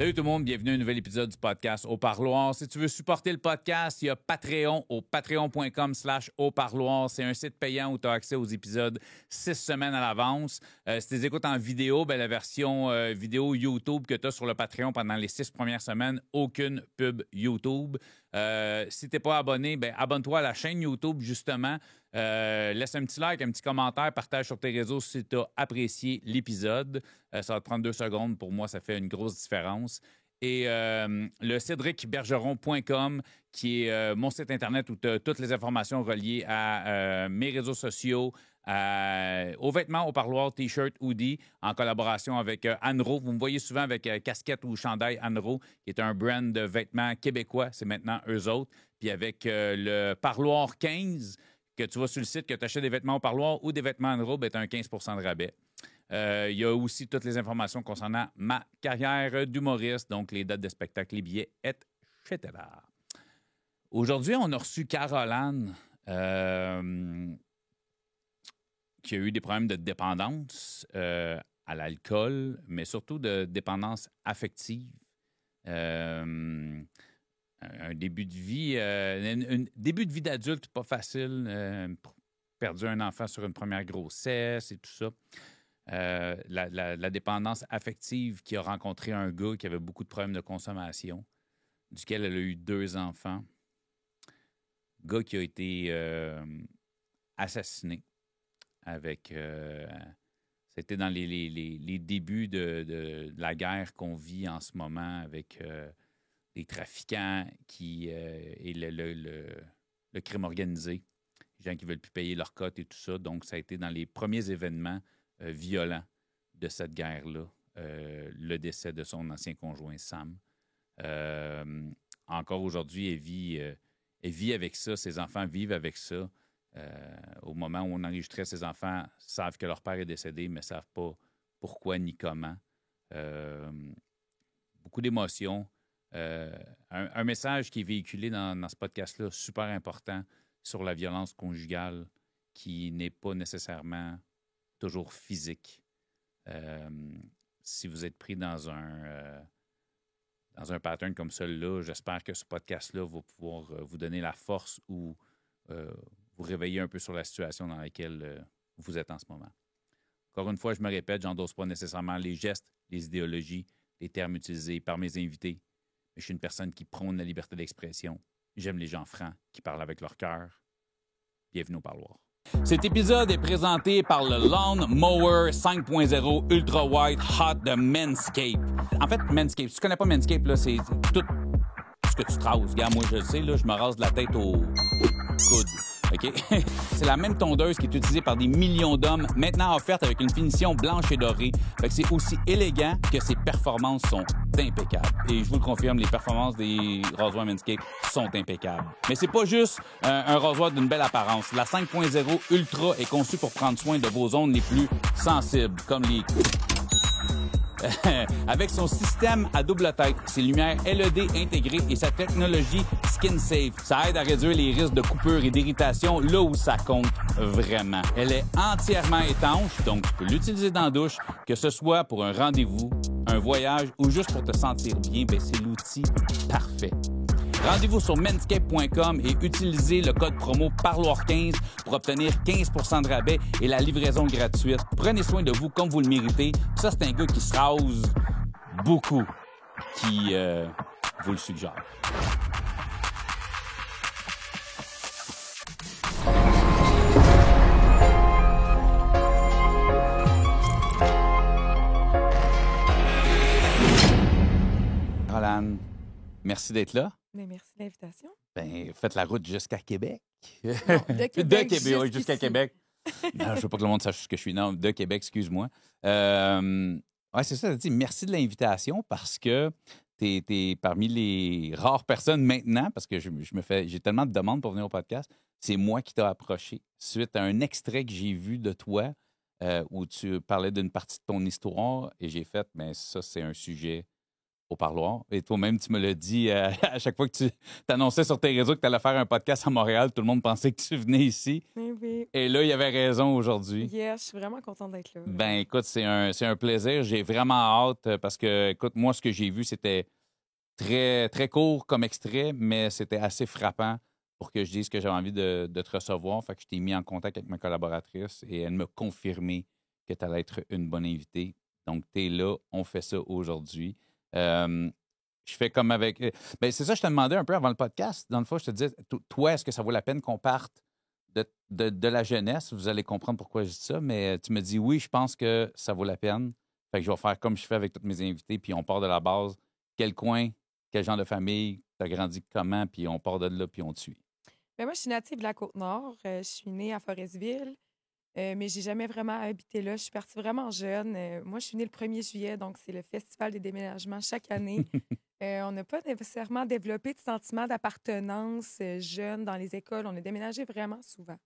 Salut tout le monde, bienvenue à un nouvel épisode du podcast Au Parloir. Si tu veux supporter le podcast, il y a Patreon au patreon.com/auparloir. C'est un site payant où tu as accès aux épisodes 6 semaines à l'avance. Si tu les écoutes en vidéo, la version vidéo YouTube que tu as sur le Patreon pendant les 6 premières semaines, aucune pub YouTube. Si tu n'es pas abonné, abonne-toi à la chaîne YouTube, justement. Laisse un petit like, un petit commentaire, partage sur tes réseaux si tu as apprécié l'épisode. Ça va te prendre 2 secondes. Pour moi, ça fait une grosse différence. Et le cédricbergeron.com, qui est mon site Internet où tu as toutes les informations reliées à mes réseaux sociaux, aux vêtements, au parloir, T-shirt, hoodie, en collaboration avec Anro. Vous me voyez souvent avec casquette ou chandail Anro, qui est un brand de vêtements québécois. C'est maintenant eux autres. Puis avec le Parloir 15, que tu vas sur le site, que tu achètes des vêtements au parloir ou des vêtements Anro, tu as un 15 de rabais. Il y a aussi toutes les informations concernant ma carrière d'humoriste, donc les dates de spectacle, les billets, etc. Aujourd'hui, on a reçu Caroline, qui a eu des problèmes de dépendance à l'alcool, mais surtout de dépendance affective. Un début de vie, un début de vie d'adulte pas facile, perdu un enfant sur une première grossesse et tout ça. La dépendance affective, qui a rencontré un gars qui avait beaucoup de problèmes de consommation, duquel elle a eu 2 enfants. Gars qui a été assassiné avec... c'était dans les débuts de la guerre qu'on vit en ce moment avec les trafiquants et le crime organisé, les gens qui ne veulent plus payer leur cote et tout ça. Donc, ça a été dans les premiers événements violent de cette guerre-là, le décès de son ancien conjoint Sam. Encore aujourd'hui, elle vit avec ça, ses enfants vivent avec ça. Au moment où on enregistrait, ses enfants savent que leur père est décédé, mais ne savent pas pourquoi ni comment. Beaucoup d'émotions. Un message qui est véhiculé dans ce podcast-là, super important, sur la violence conjugale, qui n'est pas nécessairement toujours physique. Si vous êtes pris dans un pattern comme celui-là, j'espère que ce podcast-là va pouvoir vous donner la force ou vous réveiller un peu sur la situation dans laquelle vous êtes en ce moment. Encore une fois, je me répète, je n'endosse pas nécessairement les gestes, les idéologies, les termes utilisés par mes invités, mais je suis une personne qui prône la liberté d'expression. J'aime les gens francs qui parlent avec leur cœur. Bienvenue au Parloir. Cet épisode est présenté par le Lawn Mower 5.0 Ultra Wide Hot de Manscaped. En fait, Manscaped, si tu connais pas Manscaped, là, c'est tout ce que tu te rases. Regarde, moi, je le sais, là, je me rase de la tête au coude. OK? C'est la même tondeuse qui est utilisée par des millions d'hommes, maintenant offerte avec une finition blanche et dorée. Fait que c'est aussi élégant que ses performances sont impeccables. Et je vous le confirme, les performances des rasoirs Manscaped sont impeccables. Mais c'est pas juste un rasoir d'une belle apparence. La 5.0 Ultra est conçue pour prendre soin de vos zones les plus sensibles, comme les... Avec son système à double tête, ses lumières LED intégrées et sa technologie Skin Safe, ça aide à réduire les risques de coupure et d'irritation là où ça compte vraiment. Elle est entièrement étanche, donc tu peux l'utiliser dans la douche, que ce soit pour un rendez-vous, un voyage ou juste pour te sentir bien, c'est l'outil parfait. Rendez-vous sur manscaped.com et utilisez le code promo PARLOIR15 pour obtenir 15 de rabais et la livraison gratuite. Prenez soin de vous comme vous le méritez. Ça, c'est un gars qui se rase beaucoup, qui vous le suggère. Roland, merci d'être là. Mais merci de l'invitation. Faites la route jusqu'à Québec. Non, de Québec, jusqu'à Québec. Non, je ne veux pas que le monde sache ce que je suis. Non, de Québec, excuse-moi. Ouais, c'est ça, tu dis merci de l'invitation parce que tu es parmi les rares personnes maintenant, parce que j'ai tellement de demandes pour venir au podcast. C'est moi qui t'ai approché suite à un extrait que j'ai vu de toi où tu parlais d'une partie de ton histoire et j'ai fait, mais ça, c'est un sujet au parloir. Et toi-même, tu me l'as dit à chaque fois que tu t'annonçais sur tes réseaux que tu allais faire un podcast à Montréal, tout le monde pensait que tu venais ici. Oui. Et là, il y avait raison aujourd'hui. Yes, je suis vraiment contente d'être là. Ben écoute, c'est un plaisir. J'ai vraiment hâte parce que, écoute, moi, ce que j'ai vu, c'était très, très court comme extrait, mais c'était assez frappant pour que je dise que j'avais envie de te recevoir. Fait que je t'ai mis en contact avec ma collaboratrice et elle m'a confirmé que tu allais être une bonne invitée. Donc, tu es là, on fait ça aujourd'hui. Je fais comme avec. Ben, c'est ça, je te demandais un peu avant le podcast. Dans le fond, je te disais, toi, est-ce que ça vaut la peine qu'on parte de la jeunesse? Vous allez comprendre pourquoi je dis ça, mais tu me dis oui, je pense que ça vaut la peine. Fait que je vais faire comme je fais avec tous mes invités, puis on part de la base. Quel coin, quel genre de famille, tu as grandi comment, puis on part de là, puis on te suit. Ben moi, je suis native de la Côte-Nord. Je suis née à Forestville, mais j'ai jamais vraiment habité là. Je suis partie vraiment jeune. Moi, je suis née le 1er juillet, donc c'est le festival des déménagements chaque année. On n'a pas nécessairement développé de sentiment d'appartenance jeune dans les écoles. On a déménagé vraiment souvent.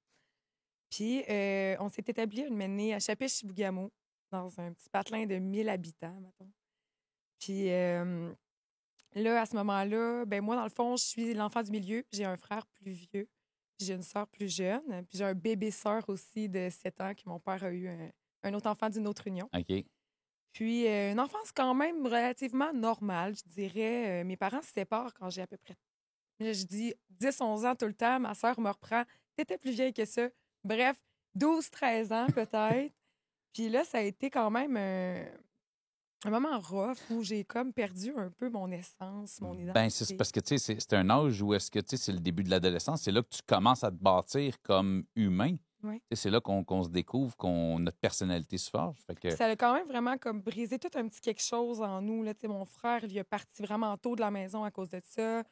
Puis, on s'est établi une année à Chapet-Chibougamau, dans un petit patelin de 1000 habitants, mettons. Puis, là, à ce moment-là, ben moi, dans le fond, je suis l'enfant du milieu. J'ai un frère plus vieux, puis j'ai une sœur plus jeune. Puis j'ai un bébé-sœur aussi de 7 ans que mon père a eu un autre enfant d'une autre union. OK. Puis une enfance quand même relativement normale, je dirais. Mes parents se séparent quand j'ai à peu près, je dis 10-11 ans tout le temps. Ma sœur me reprend. T'étais plus vieille que ça. Bref, 12-13 ans peut-être. Puis là, ça a été quand même un moment rough où j'ai comme perdu un peu mon essence, mon identité. Ben, c'est parce que, tu sais, c'est un âge où est-ce que, tu sais, c'est le début de l'adolescence. C'est là que tu commences à te bâtir comme humain. Oui. C'est là qu'on se découvre, notre personnalité se forge. Fait que... Ça a quand même vraiment comme brisé tout un petit quelque chose en nous. Là. Mon frère, il est parti vraiment tôt de la maison à cause de ça.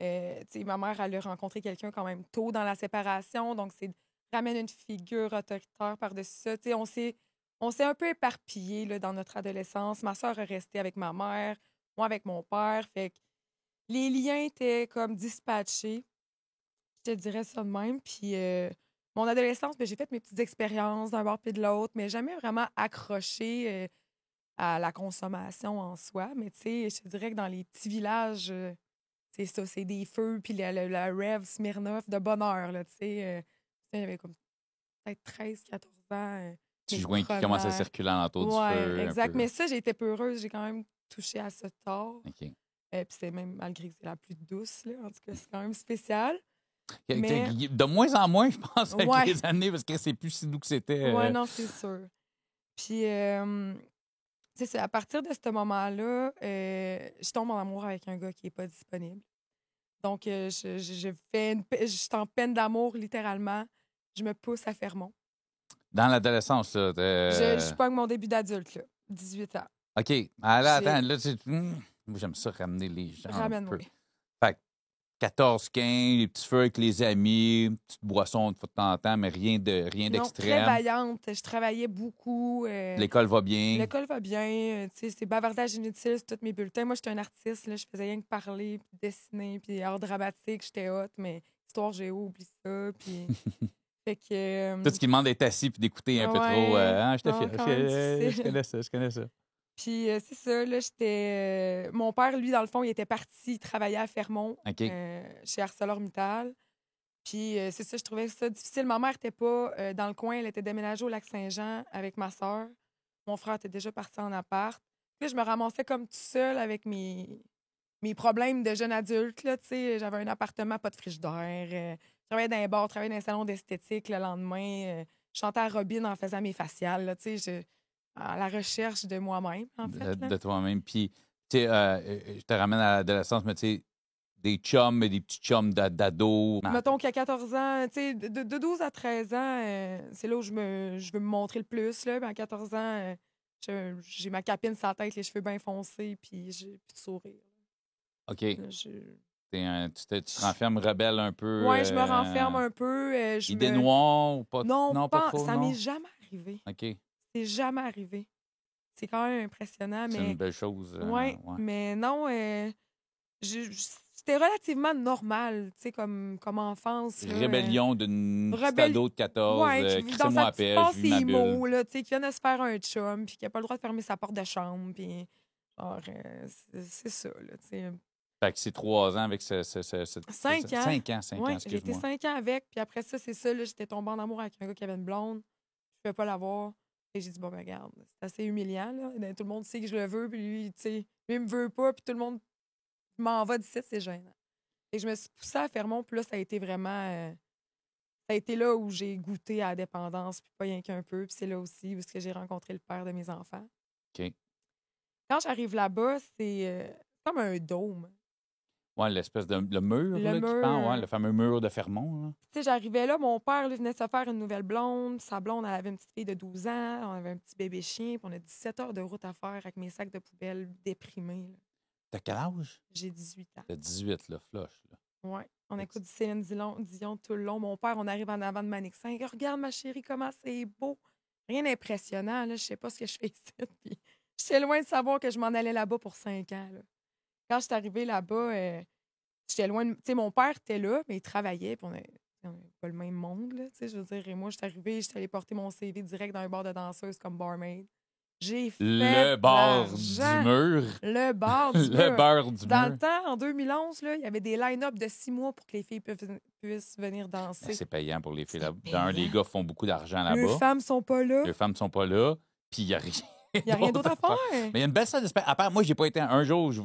Ma mère, elle a rencontré quelqu'un quand même tôt dans la séparation. Donc, c'est ramène une figure autoritaire par-dessus ça. On s'est un peu éparpillé là, dans notre adolescence. Ma soeur est restée avec ma mère, moi avec mon père. Fait que les liens étaient comme dispatchés. Je te dirais ça de même. Puis mon adolescence, ben, j'ai fait mes petites expériences d'un bord puis de l'autre, mais jamais vraiment accroché à la consommation en soi. Mais tu sais, je te dirais que dans les petits villages, c'est ça, c'est des feux, puis la Rev Smirnoff de bonheur, là, tu sais. J'avais comme peut-être 13-14 ans. Tu joins qui commence à circuler autour du feu. Exact. Mais ça, j'ai été peu heureuse. J'ai quand même touché à ça tard. OK. Puis c'est même, malgré que c'est la plus douce, là. En tout cas, c'est quand même spécial. Mais... De moins en moins, je pense, avec les années, parce que c'est plus si doux que c'était. Oui, non, c'est sûr. Puis, c'est ça. À partir de ce moment-là, je tombe en amour avec un gars qui n'est pas disponible. Donc, je suis en peine d'amour, littéralement. Je me pousse à Fermont. Dans l'adolescence, là. Je pogne mon début d'adulte, là. 18 ans. OK. Alors, attends, là, moi, j'aime ça ramener les gens. Ramène-moi. Fait que 14-15, les petits feux avec les amis, une petite boisson de temps en temps, mais rien d'extrême. Non, très vaillante. Je travaillais beaucoup. L'école va bien. L'école va bien. C'est bavardage inutile, c'est tous mes bulletins. Moi, j'étais un artiste. Là, je faisais rien que parler, puis dessiner, puis art dramatique. J'étais hot, mais histoire géo, oublie ça. Puis... fait que... Tout ce qui demande d'être assis puis d'écouter un peu trop. Je connais ça. Puis c'est ça, là, j'étais... mon père, lui, dans le fond, il était parti, il travaillait à Fermont, chez ArcelorMittal. Puis c'est ça, je trouvais ça difficile. Ma mère n'était pas dans le coin, elle était déménagée au Lac-Saint-Jean avec ma soeur. Mon frère était déjà parti en appart. Puis je me ramassais comme tout seul avec mes problèmes de jeune adulte, là, tu sais. J'avais un appartement, pas de frigidaire. Je travaillais dans un bar, je travaillais dans un salon d'esthétique le lendemain. Je chantais à Robin en faisant mes faciales, là, tu sais. À la recherche de moi-même, en fait. De toi-même. Puis, tu sais, je te ramène à l'adolescence, mais tu sais, des chums, des petits chums d'ado. Mettons qu'à 14 ans, tu sais, de 12 à 13 ans, c'est là où je veux me montrer le plus. Là. À 14 ans, j'ai ma capine sur la tête, les cheveux bien foncés, puis j'ai plus de sourire. OK. Là, tu te renfermes rebelle un peu. Oui, je me renferme un peu. Idée noire ou pas? Non, pas trop, ça m'est jamais arrivé. OK. C'est jamais arrivé. C'est quand même impressionnant. C'est une belle chose. Ouais. Mais non, c'était relativement normal, tu sais, comme enfance. Rébellion d'une petite ado de 14, crissez-moi à paix, je vis ma bulle. Là, tu sais, qui vient de se faire un chum, puis qui n'a pas le droit de fermer sa porte de chambre, puis Genre, c'est ça, là, tu sais. Fait que c'est 3 ans avec ce 5 ans. 5 ans, Oui, j'ai été excuse-moi. 5 ans avec. Puis après ça, c'est ça, là, j'étais tombée en amour avec un gars qui avait une blonde. Je ne pouvais pas l'avoir. Et j'ai dit, bon, ben, regarde, c'est assez humiliant, là. Tout le monde sait que je le veux, puis lui, tu sais, lui, il me veut pas, puis tout le monde m'en va d'ici, c'est gênant. Et je me suis poussée à Fermont, puis là, ça a été vraiment. Ça a été là où j'ai goûté à la dépendance, puis pas rien qu'un peu. Puis c'est là aussi où j'ai rencontré le père de mes enfants. OK. Quand j'arrive là-bas, c'est comme un dôme. Ouais, l'espèce de le mur, Le là, qui pend, ouais, mur. le fameux mur de Fermont. Là. Tu sais, j'arrivais là, mon père lui, venait de se faire une nouvelle blonde. Sa blonde, elle avait une petite fille de 12 ans. On avait un petit bébé chien. Puis on a 17 heures de route à faire avec mes sacs de poubelle déprimés. Là. T'as quel âge? J'ai 18 ans. T'as 18, là, flush. Là. Ouais. On écoute du Céline Dion tout le long. Mon père, on arrive en avant de Manic 5. Regarde, ma chérie, comment c'est beau. Rien d'impressionnant. Là. Je sais pas ce que je fais ici. Puis j'étais loin de savoir que je m'en allais là-bas pour 5 ans. Là. Quand je suis arrivée là-bas, j'étais loin de. Tu sais, mon père était là, mais il travaillait. Puis on n'avait pas le même monde. Là, tu sais, je veux dire, et moi, je suis arrivée, j'étais allée porter mon CV direct dans un bar de danseuse comme barmaid. J'ai fait Le bar l'argent. du mur. Le bar du Le mur. beurre du Dans mur. le temps, en 2011, là, il y avait des line-up de 6 mois pour que les filles puissent venir danser. C'est payant pour les filles. Là. C'est D'un, les payant. gars font beaucoup d'argent Les là-bas. femmes sont pas là. Les femmes sont pas là. Puis il n'y a rien. Il n'y a rien d'autre à faire. Mais il y a une belle salle de spectacle. À part, moi, j'ai pas été un jour. Je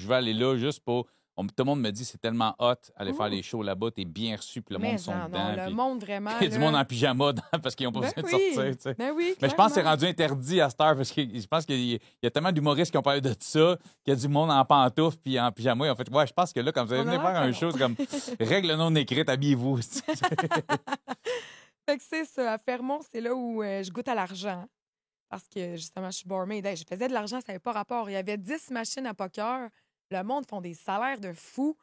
vais aller là juste pour. Tout le monde me dit c'est tellement hot aller faire les shows là-bas. T'es bien reçu. Puis le monde sont dedans. Le puis monde vraiment. il y a du monde en pyjama parce qu'ils n'ont pas Ben besoin de oui. sortir. Tu sais. Ben oui, Mais je pense que c'est clairement. rendu interdit à cette heure parce que je pense qu'il y a tellement d'humoristes qui ont parlé de ça qu'il y a du monde en pantoufles puis en pyjama. Ils ont fait, ouais, je pense que là, quand vous allez On a venir faire l'air un que show, non. c'est comme règle non écrite, habillez-vous. Fait que c'est ça. À Fermont, c'est là où je goûte à l'argent. Parce que justement, je suis barmaid. Hey, je faisais de l'argent, ça n'avait pas rapport. Il y avait 10 machines à poker. Le monde font des salaires de fous.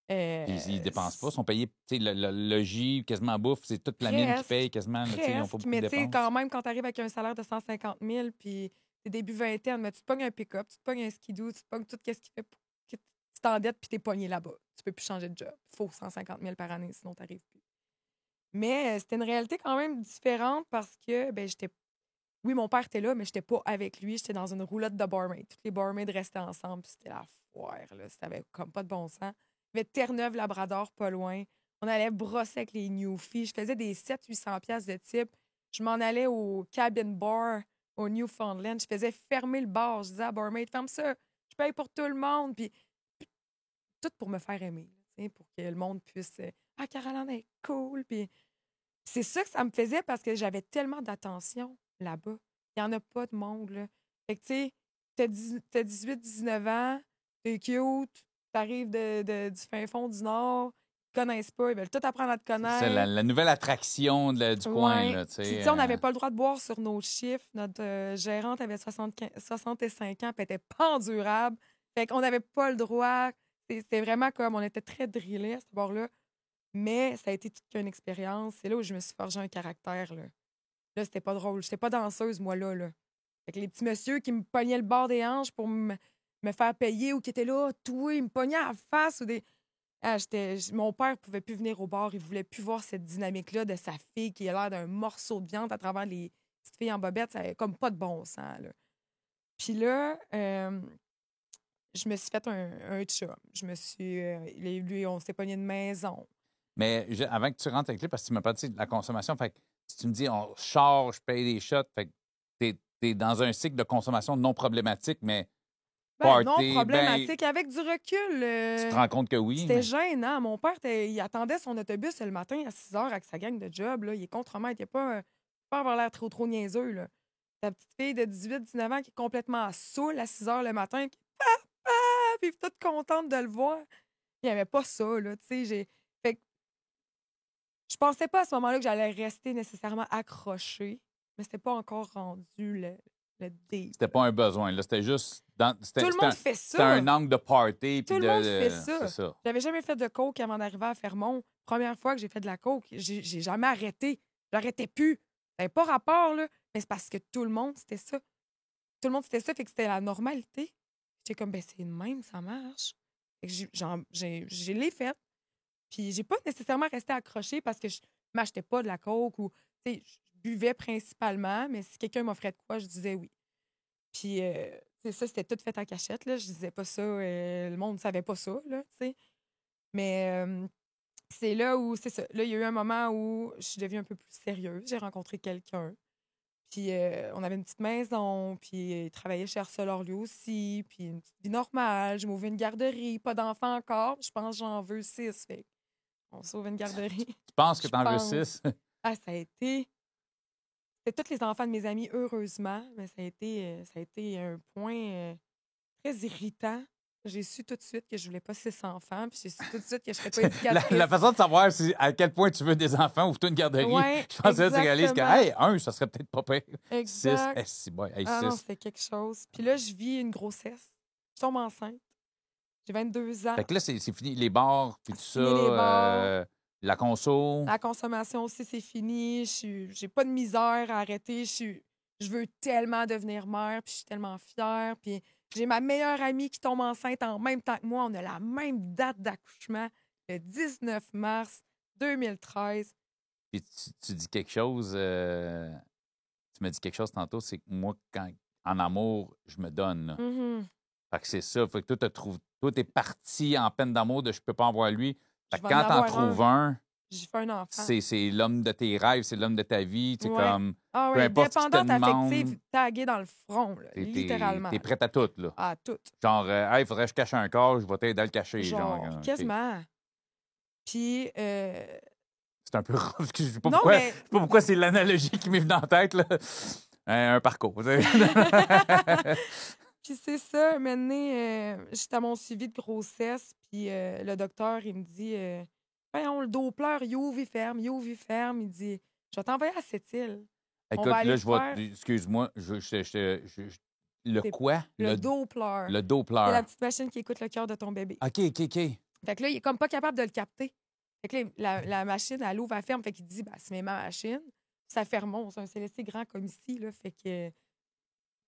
Ils dépensent pas, ils sont payés, tu sais, le logis, quasiment bouffe, c'est toute la mine qui Presque, paye quasiment. Là, tu sais, ils n'ont pas presque. beaucoup Mais de tu sais, dépenses. quand même, quand tu arrives avec un salaire de 150 000, puis t'es début vingtaine, mais tu te pognes un pick-up, tu te pognes un skidoo, tu te pognes tout ce qui fait pour que tu t'endettes, puis t'es pogné là-bas. Tu peux plus changer de job. Il faut 150 000 par année, sinon tu n'arrives plus. Mais c'était une réalité quand même différente parce que, ben, j'étais. Oui, mon père était là, mais j'étais pas avec lui. J'étais dans une roulotte de barmaids. Toutes les barmaids restaient ensemble, puis c'était la foire, là. C'était avec comme pas de bon sens. Il y avait Terre-Neuve-Labrador pas loin. On allait brosser avec les newfies. Je faisais des 700-800$ de type. Je m'en allais au cabin bar au Newfoundland. Je faisais fermer le bar. Je disais à barmaid, ferme ça. Je paye pour tout le monde. Puis tout pour me faire aimer, tu sais, pour que le monde puisse. Ah, Caroline est cool. Puis c'est ça que ça me faisait parce que j'avais tellement d'attention là-bas. Il n'y en a pas de monde, là. Fait que, tu sais, t'as 18-19 ans, t'es cute, t'arrives du fin fond du Nord, ils te connaissent pas, ils veulent tout apprendre à te C'est connaître. la nouvelle attraction du coin. Ouais. Là, tu sais, Puis, tu sais, on n'avait pas le droit de boire sur nos chiffres. Notre gérante avait 65 ans, puis elle était pas endurable. Fait qu'on n'avait pas le droit. C'était vraiment comme, on était très drillés à ce bord-là. Mais ça a été toute qu'une expérience. C'est là où je me suis forgé un caractère, là. Là, c'était pas drôle. J'étais pas danseuse, moi, là. Fait que les petits messieurs qui me pognaient le bord des hanches pour me faire payer ou qui étaient là, tout, ils me pognaient à la face ou des. Ah, mon père pouvait plus venir au bar. Il voulait plus voir cette dynamique-là de sa fille qui a l'air d'un morceau de viande à travers les petites filles en bobette. Ça avait comme pas de bon sens, là. Puis là, je me suis fait un chum. Je me suis. Lui, on s'est pogné une maison. Mais avant que tu rentres avec lui, parce que tu m'as pas dit de la consommation, fait que si tu me dis on charge, je paye des shots, fait que t'es dans un cycle de consommation non problématique, mais Ben, non party, problématique. Avec du recul, tu te rends compte que oui. c'était Mais... gênant. Mon père, il attendait son autobus le matin à 6 h avec sa gang de job. Là. Il est contremaître. Il n'a pas avoir l'air trop niaiseux. Là. Ta petite fille de 18-19 ans qui est complètement saoule à 6 h le matin, qui papa, puis toute contente de le voir. Il n'y avait pas ça. Là, fait que je pensais pas à ce moment-là que j'allais rester nécessairement accrochée, mais c'était pas encore rendu le date. C'était pas un besoin. Là. C'était juste. Tout le monde fait ça. C'était un angle de party. Tout le monde fait ça. C'est ça. J'avais jamais fait de coke avant d'arriver à Fermont. Première fois que j'ai fait de la coke, j'ai jamais arrêté. J'arrêtais plus. Ça n'avait pas rapport, là. Mais c'est parce que tout le monde, c'était ça. Tout le monde, c'était ça. Fait que c'était la normalité. J'étais comme, ben c'est de même, ça marche. Fait que je l'ai fait. Puis j'ai pas nécessairement resté accrochée parce que je m'achetais pas de la coke ou, tu sais, je buvais principalement, mais si quelqu'un m'offrait de quoi, je disais oui. Puis, tu ça, c'était tout fait en cachette, là. Je disais pas ça, le monde ne savait pas ça, là, tu sais. Mais c'est là où, c'est ça. Là, il y a eu un moment où je suis devenue un peu plus sérieuse. J'ai rencontré quelqu'un. Puis on avait une petite maison, puis il travaillait chez Arcelor lui aussi, puis une petite vie normale. Je m'ouvrais une garderie, pas d'enfants encore. Je pense que j'en veux 6. Fait on sauve une garderie. Tu penses que Je t'en veux pense. 6? Ah, ça a été. C'était tous les enfants de mes amis, heureusement, mais ça a été un point très irritant. J'ai su tout de suite que je voulais pas 6 enfants, puis j'ai su tout de suite que je serais pas éducatrice. La façon de savoir à quel point tu veux des enfants ou tu une garderie, Ouais, je pense que là, tu réalises que, exactement. hey, 1, ça serait peut-être pas pire. 6, Exact. si boy, hey, Ah non, 6. c'était quelque chose. Puis là, je vis une grossesse. Je tombe enceinte. J'ai 22 ans. Fait que là, c'est fini. Les bars, puis tout ça, Fini les bars. la conso. La consommation aussi, c'est fini. J'ai pas de misère à arrêter. Je veux tellement devenir mère, puis je suis tellement fière. Puis j'ai ma meilleure amie qui tombe enceinte en même temps que moi. On a la même date d'accouchement, le 19 mars 2013. Puis tu dis quelque chose, tu me dis quelque chose tantôt, c'est que moi, quand en amour, je me donne. Là. Mhm. Fait que c'est ça. Fait que toi, t'es parti en peine d'amour de je peux pas en voir lui. Fait Je que vais en quand t'en avoir trouves un, J'ai fait un enfant. c'est l'homme de tes rêves, c'est l'homme de ta vie. Tu sais, Ouais. comme, Ah peu oui, importe ce qu'il te dépendante demande, affective, taguée dans le front, là, littéralement. t'es prête à tout, là. À tout. Genre, hey, faudrait que je cache un corps, je vais t'aider à le cacher. Genre, OK. quasiment. Puis, C'est un peu rough. Je sais pas non, pourquoi, mais je sais pas pourquoi c'est l'analogie qui m'est venue en tête, là. Un parcours. tu sais. puis c'est ça, maintenant, j'étais à mon suivi de grossesse, puis le docteur, il me dit voyons, le Doppler, il ouvre, il ferme, il ouvre, il ferme. Il dit je vais t'envoyer à cette île. On Écoute, va aller là, te faire excuse-moi, le quoi? le Doppler. Le C'est Doppler. la petite machine qui écoute le cœur de ton bébé. OK. Fait que là, il est comme pas capable de le capter. Fait que là, la machine, elle ouvre, elle ferme. Fait qu'il dit c'est ma machine. Ça ferme. C'est un CLSC grand comme ici, là. Fait que.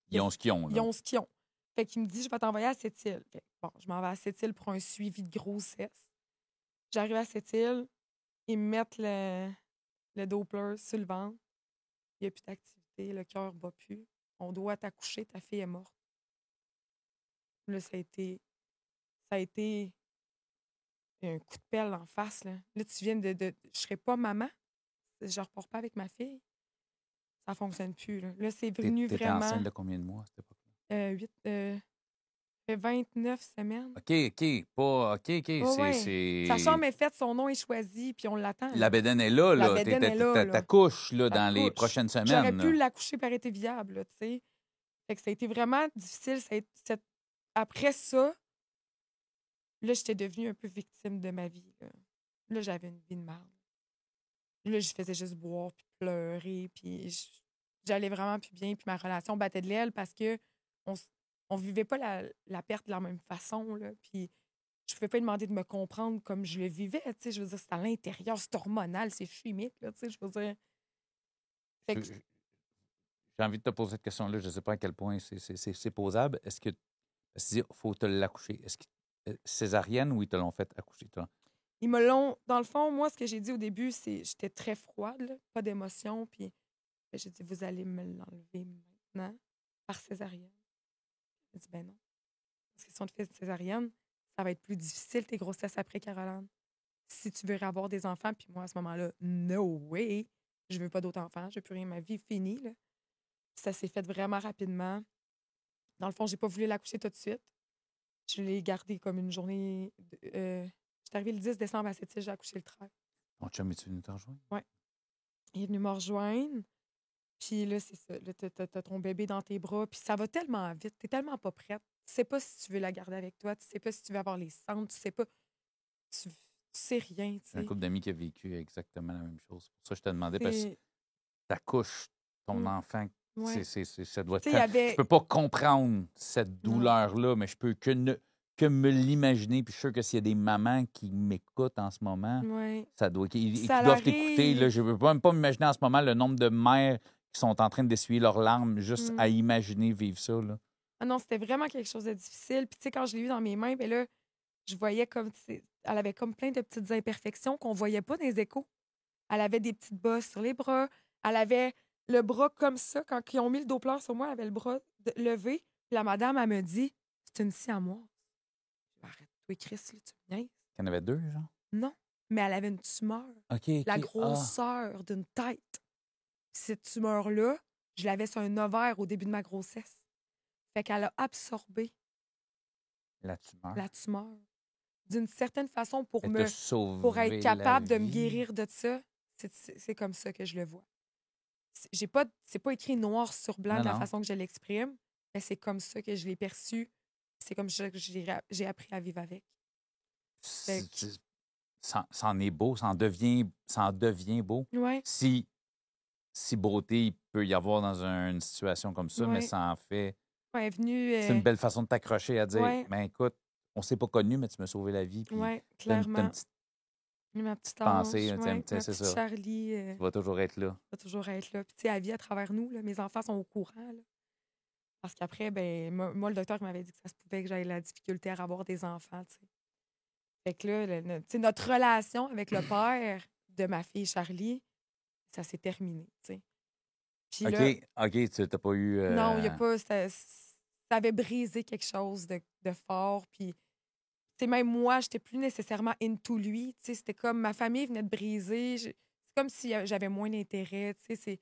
Ils ont ce qu'ils ont, Ils là. ont ce qu'ils ont. Fait qu'il me dit, je vais t'envoyer à cette île. Fait que, bon, je m'en vais à cette île pour un suivi de grossesse. J'arrive à cette île, ils me mettent le Doppler sur le ventre. Il n'y a plus d'activité, le cœur ne bat plus. On doit t'accoucher, ta fille est morte. Là, ça a été un coup de pelle en face. Là tu viens de je serai pas maman. Je ne repars pas avec ma fille. Ça ne fonctionne plus. Là c'est venu T'étais vraiment. enceinte de combien de mois à cette époque-là? 29 semaines. OK. Pas. OK. Ouais. C'est. Sa chambre est faite, son nom est choisi, puis on l'attend. La bédaine est là, La là. bédaine est là. T'accouches, là, dans les T'accouches. prochaines J'aurais semaines. pu là. l'accoucher par été viable, là, tu sais. Fait que ça a été vraiment difficile. Après ça, là, j'étais devenue un peu victime de ma vie. Là, j'avais une vie de merde. Là, je faisais juste boire puis pleurer, puis j'allais vraiment plus bien, puis ma relation battait de l'aile parce que on vivait pas la perte de la même façon, là, puis je pouvais pas lui demander de me comprendre comme je le vivais, tu sais, je veux dire, c'est à l'intérieur, c'est hormonal, c'est chimique, là, tu sais, je veux dire. Fait que, J'ai envie de te poser cette question-là. Je ne sais pas à quel point c'est posable. Est-ce que. Il faut te l'accoucher. Est-ce que césarienne ou ils te l'ont fait accoucher, toi? ils me l'ont. Dans le fond, moi, ce que j'ai dit au début, c'est j'étais très froide, là, pas d'émotion. Puis j'ai dit, vous allez me l'enlever maintenant par césarienne. J'ai dit, ben non. Parce que si on te fait césarienne, ça va être plus difficile tes grossesses après, Caroline. Si tu veux avoir des enfants, puis moi, à ce moment-là, no way. Je veux pas d'autres enfants. Je veux plus rien. Ma vie est finie, là. Ça s'est fait vraiment rapidement. Dans le fond, j'ai pas voulu l'accoucher tout de suite. Je l'ai gardé comme une journée. J'étais arrivée le 10 décembre à cette île, j'ai accouché le 13. Ton chum est venu te rejoindre? Oui. Il est venu me rejoindre. Puis là, c'est ça. Là, t'as ton bébé dans tes bras. Puis ça va tellement vite. T'es tellement pas prête. Tu sais pas si tu veux la garder avec toi. Tu sais pas si tu veux avoir les centres. Tu sais pas. Tu sais rien, tu J'ai un sais. couple d'amis qui a vécu exactement la même chose. Pour ça, je te demandais, parce que C'est- t'accouches ton Mm. enfant. Ouais. Ça doit Tu sais, il y avait. Je peux pas comprendre cette Non. douleur-là, mais je peux que me l'imaginer. Puis je suis sûr que s'il y a des mamans qui m'écoutent en ce moment, Ouais. ça doit, qui Ça doivent t'écouter. Là, l'arrive. je ne peux même pas m'imaginer en ce moment le nombre de mères qui sont en train d'essuyer leurs larmes juste à Mm. imaginer vivre ça. Là. Ah non, c'était vraiment quelque chose de difficile. Puis tu sais, quand je l'ai eu dans mes mains, ben là, je voyais comme. Elle avait comme plein de petites imperfections qu'on voyait pas dans les échos. Elle avait des petites bosses sur les bras. Elle avait le bras comme ça. Quand ils ont mis le Doppler sur moi, elle avait le bras levé. Puis la madame, elle me dit, c'est une siamoise. Arrête-toi, Chris, là, tu me niaises. Il y en avait 2, genre? Non, mais elle avait une tumeur. OK. La Ah, grosseur d'une tête. Puis cette tumeur-là, je l'avais sur un ovaire au début de ma grossesse. Fait qu'elle a absorbé la tumeur. la tumeur. D'une certaine façon, pour Elle t'a sauvé pour être la capable de me vie. guérir de ça, c'est comme ça que je le vois. C'est pas écrit noir sur blanc Non, de la non. façon que je l'exprime, mais c'est comme ça que je l'ai perçu. C'est comme ça que j'ai appris à vivre avec. Fait que- C'en est beau, ça en devient beau. Ouais, Si beauté il peut y avoir dans une situation comme ça, mais Ouais. ça en fait... ouais, elle est venue. C'est une belle façon de t'accrocher à dire, Ouais. ben écoute, on s'est pas connus, mais tu m'as sauvé la vie. Puis Ouais, t'as une clairement. petite Ma petite pensée, ange, tu sais, ouais, ma c'est petite ça. Charlie Tu vas toujours être là. va toujours être là. Puis, tu sais, elle vit à travers nous. Là. Mes enfants sont au courant. Là. Parce qu'après, ben, moi, le docteur m'avait dit que ça se pouvait que j'aille la difficulté à avoir des enfants. Tu sais. Fait que là, tu sais, notre relation avec le père de ma fille Charlie, ça s'est terminé. Tu sais. Puis là, OK, tu n'as pas eu... non, il n'y a pas. Ça avait brisé quelque chose de fort. Puis, tu sais, même moi, j'étais plus nécessairement into lui. Tu sais, c'était comme ma famille venait de briser. C'est comme si j'avais moins d'intérêt. Tu sais,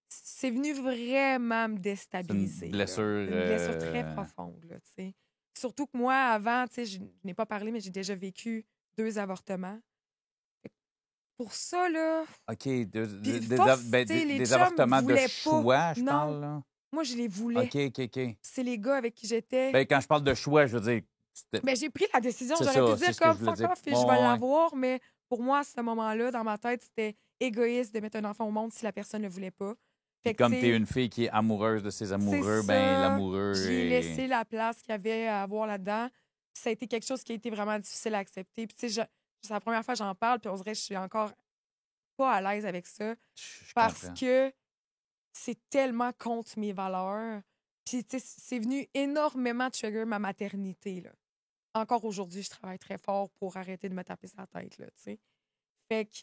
c'est venu vraiment me déstabiliser. C'est une blessure, là. Une blessure très profonde. Là, tu sais. Surtout que moi, avant, tu sais, je n'ai pas parlé, mais j'ai déjà vécu 2 avortements. Fait que pour ça, là, OK, puis force, tu sais, les des chums avortements de voulaient pas. choix, je Non. parle, là. Moi, je les voulais. OK. C'est les gars avec qui j'étais. Ben, quand je parle de choix, je veux dire... Ben, j'ai pris la décision. C'est J'aurais ça, pu c'est dire ce que comme je voulais fuck dire. off et je Ouais, vais ouais. l'avoir, mais pour moi, à ce moment-là, dans ma tête, c'était égoïste de mettre un enfant au monde si la personne ne le voulait pas. Puis Fait que, comme tu tu es sais, une fille qui est amoureuse de ses amoureux, c'est ben ça. l'amoureux J'ai est... laissé la place qu'il y avait à avoir là-dedans. Puis ça a été quelque chose qui a été vraiment difficile à accepter. Puis, tu sais, c'est la première fois que j'en parle, puis on dirait que je suis encore pas à l'aise avec ça Je parce comprends. que c'est tellement contre mes valeurs. Puis, tu sais, c'est venu énormément trigger ma maternité, là. Encore aujourd'hui, je travaille très fort pour arrêter de me taper sa tête, là, tu sais. Fait que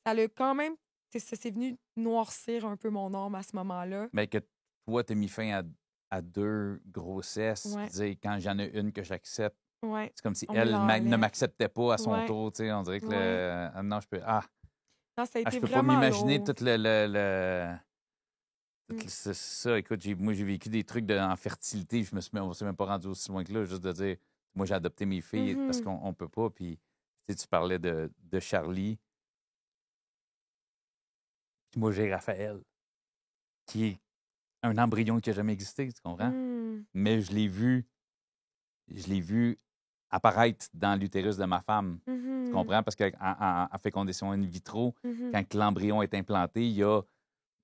ça l'a quand même... tu sais, c'est venu noircir un peu mon âme à ce moment-là. Mais que toi, tu as mis fin à 2 grossesses, Ouais. puis dire, quand j'en ai une que j'accepte, Ouais. c'est comme si On me elle l'enlève. ne m'acceptait pas à son Ouais. tour, tu sais. On dirait que Ouais. non, je peux... Ah, Non, ça a été je peux pas vraiment m'imaginer lourd. tout c'est ça, écoute, moi, j'ai vécu des trucs en fertilité. On s'est même pas rendu aussi loin que là, juste de dire, moi, j'ai adopté mes filles parce qu'on peut pas. Puis, tu sais, tu parlais de Charlie. Puis moi, j'ai Raphaël, qui est un embryon qui n'a jamais existé, tu comprends? Mais je l'ai vu apparaître dans l'utérus de ma femme. Tu comprends? Parce qu'en fécondation in vitro, quand l'embryon est implanté, il y a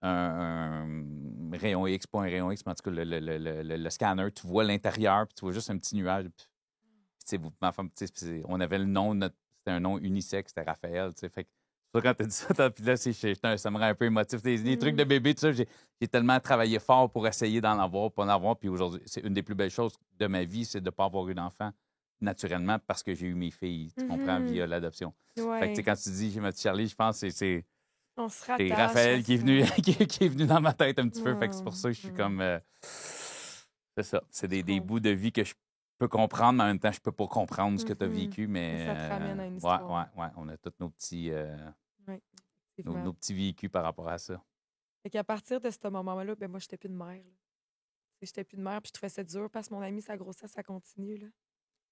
un rayon X, pas un rayon X, mais en tout cas, le scanner, tu vois l'intérieur, puis tu vois juste un petit nuage. Puis, tu sais, ma femme, tu sais, on avait le nom, c'était un nom unisexe, c'était Raphaël, tu sais. Fait que, quand tu as dit ça, puis là, ça me rend un peu émotif. Les trucs de bébé, tout ça, j'ai tellement travaillé fort pour essayer d'en avoir, pas en avoir. Puis aujourd'hui, c'est une des plus belles choses de ma vie, c'est de ne pas avoir eu d'enfant naturellement parce que j'ai eu mes filles, tu comprends, via l'adoption. Ouais. Fait que, tu sais, quand tu dis, j'ai ma petite Charlie, je pense que c'est on se rattache Raphaël à qui est, ça. venu, qui est venu dans ma tête un petit peu. Fait que c'est pour Oh, ça que je suis comme... c'est ça. C'est des bouts de vie que je peux comprendre, mais en même temps, je peux pas comprendre ce que tu as vécu. Mais ça te ramène à une histoire. Ouais. On a tous nos petits, Ouais, nos petits vécus par rapport à ça. Fait qu'à partir de ce moment-là, ben moi, j'étais plus de mère. J'étais plus de mère, puis je trouvais ça dur parce que mon amie, sa grossesse, ça continue. Là.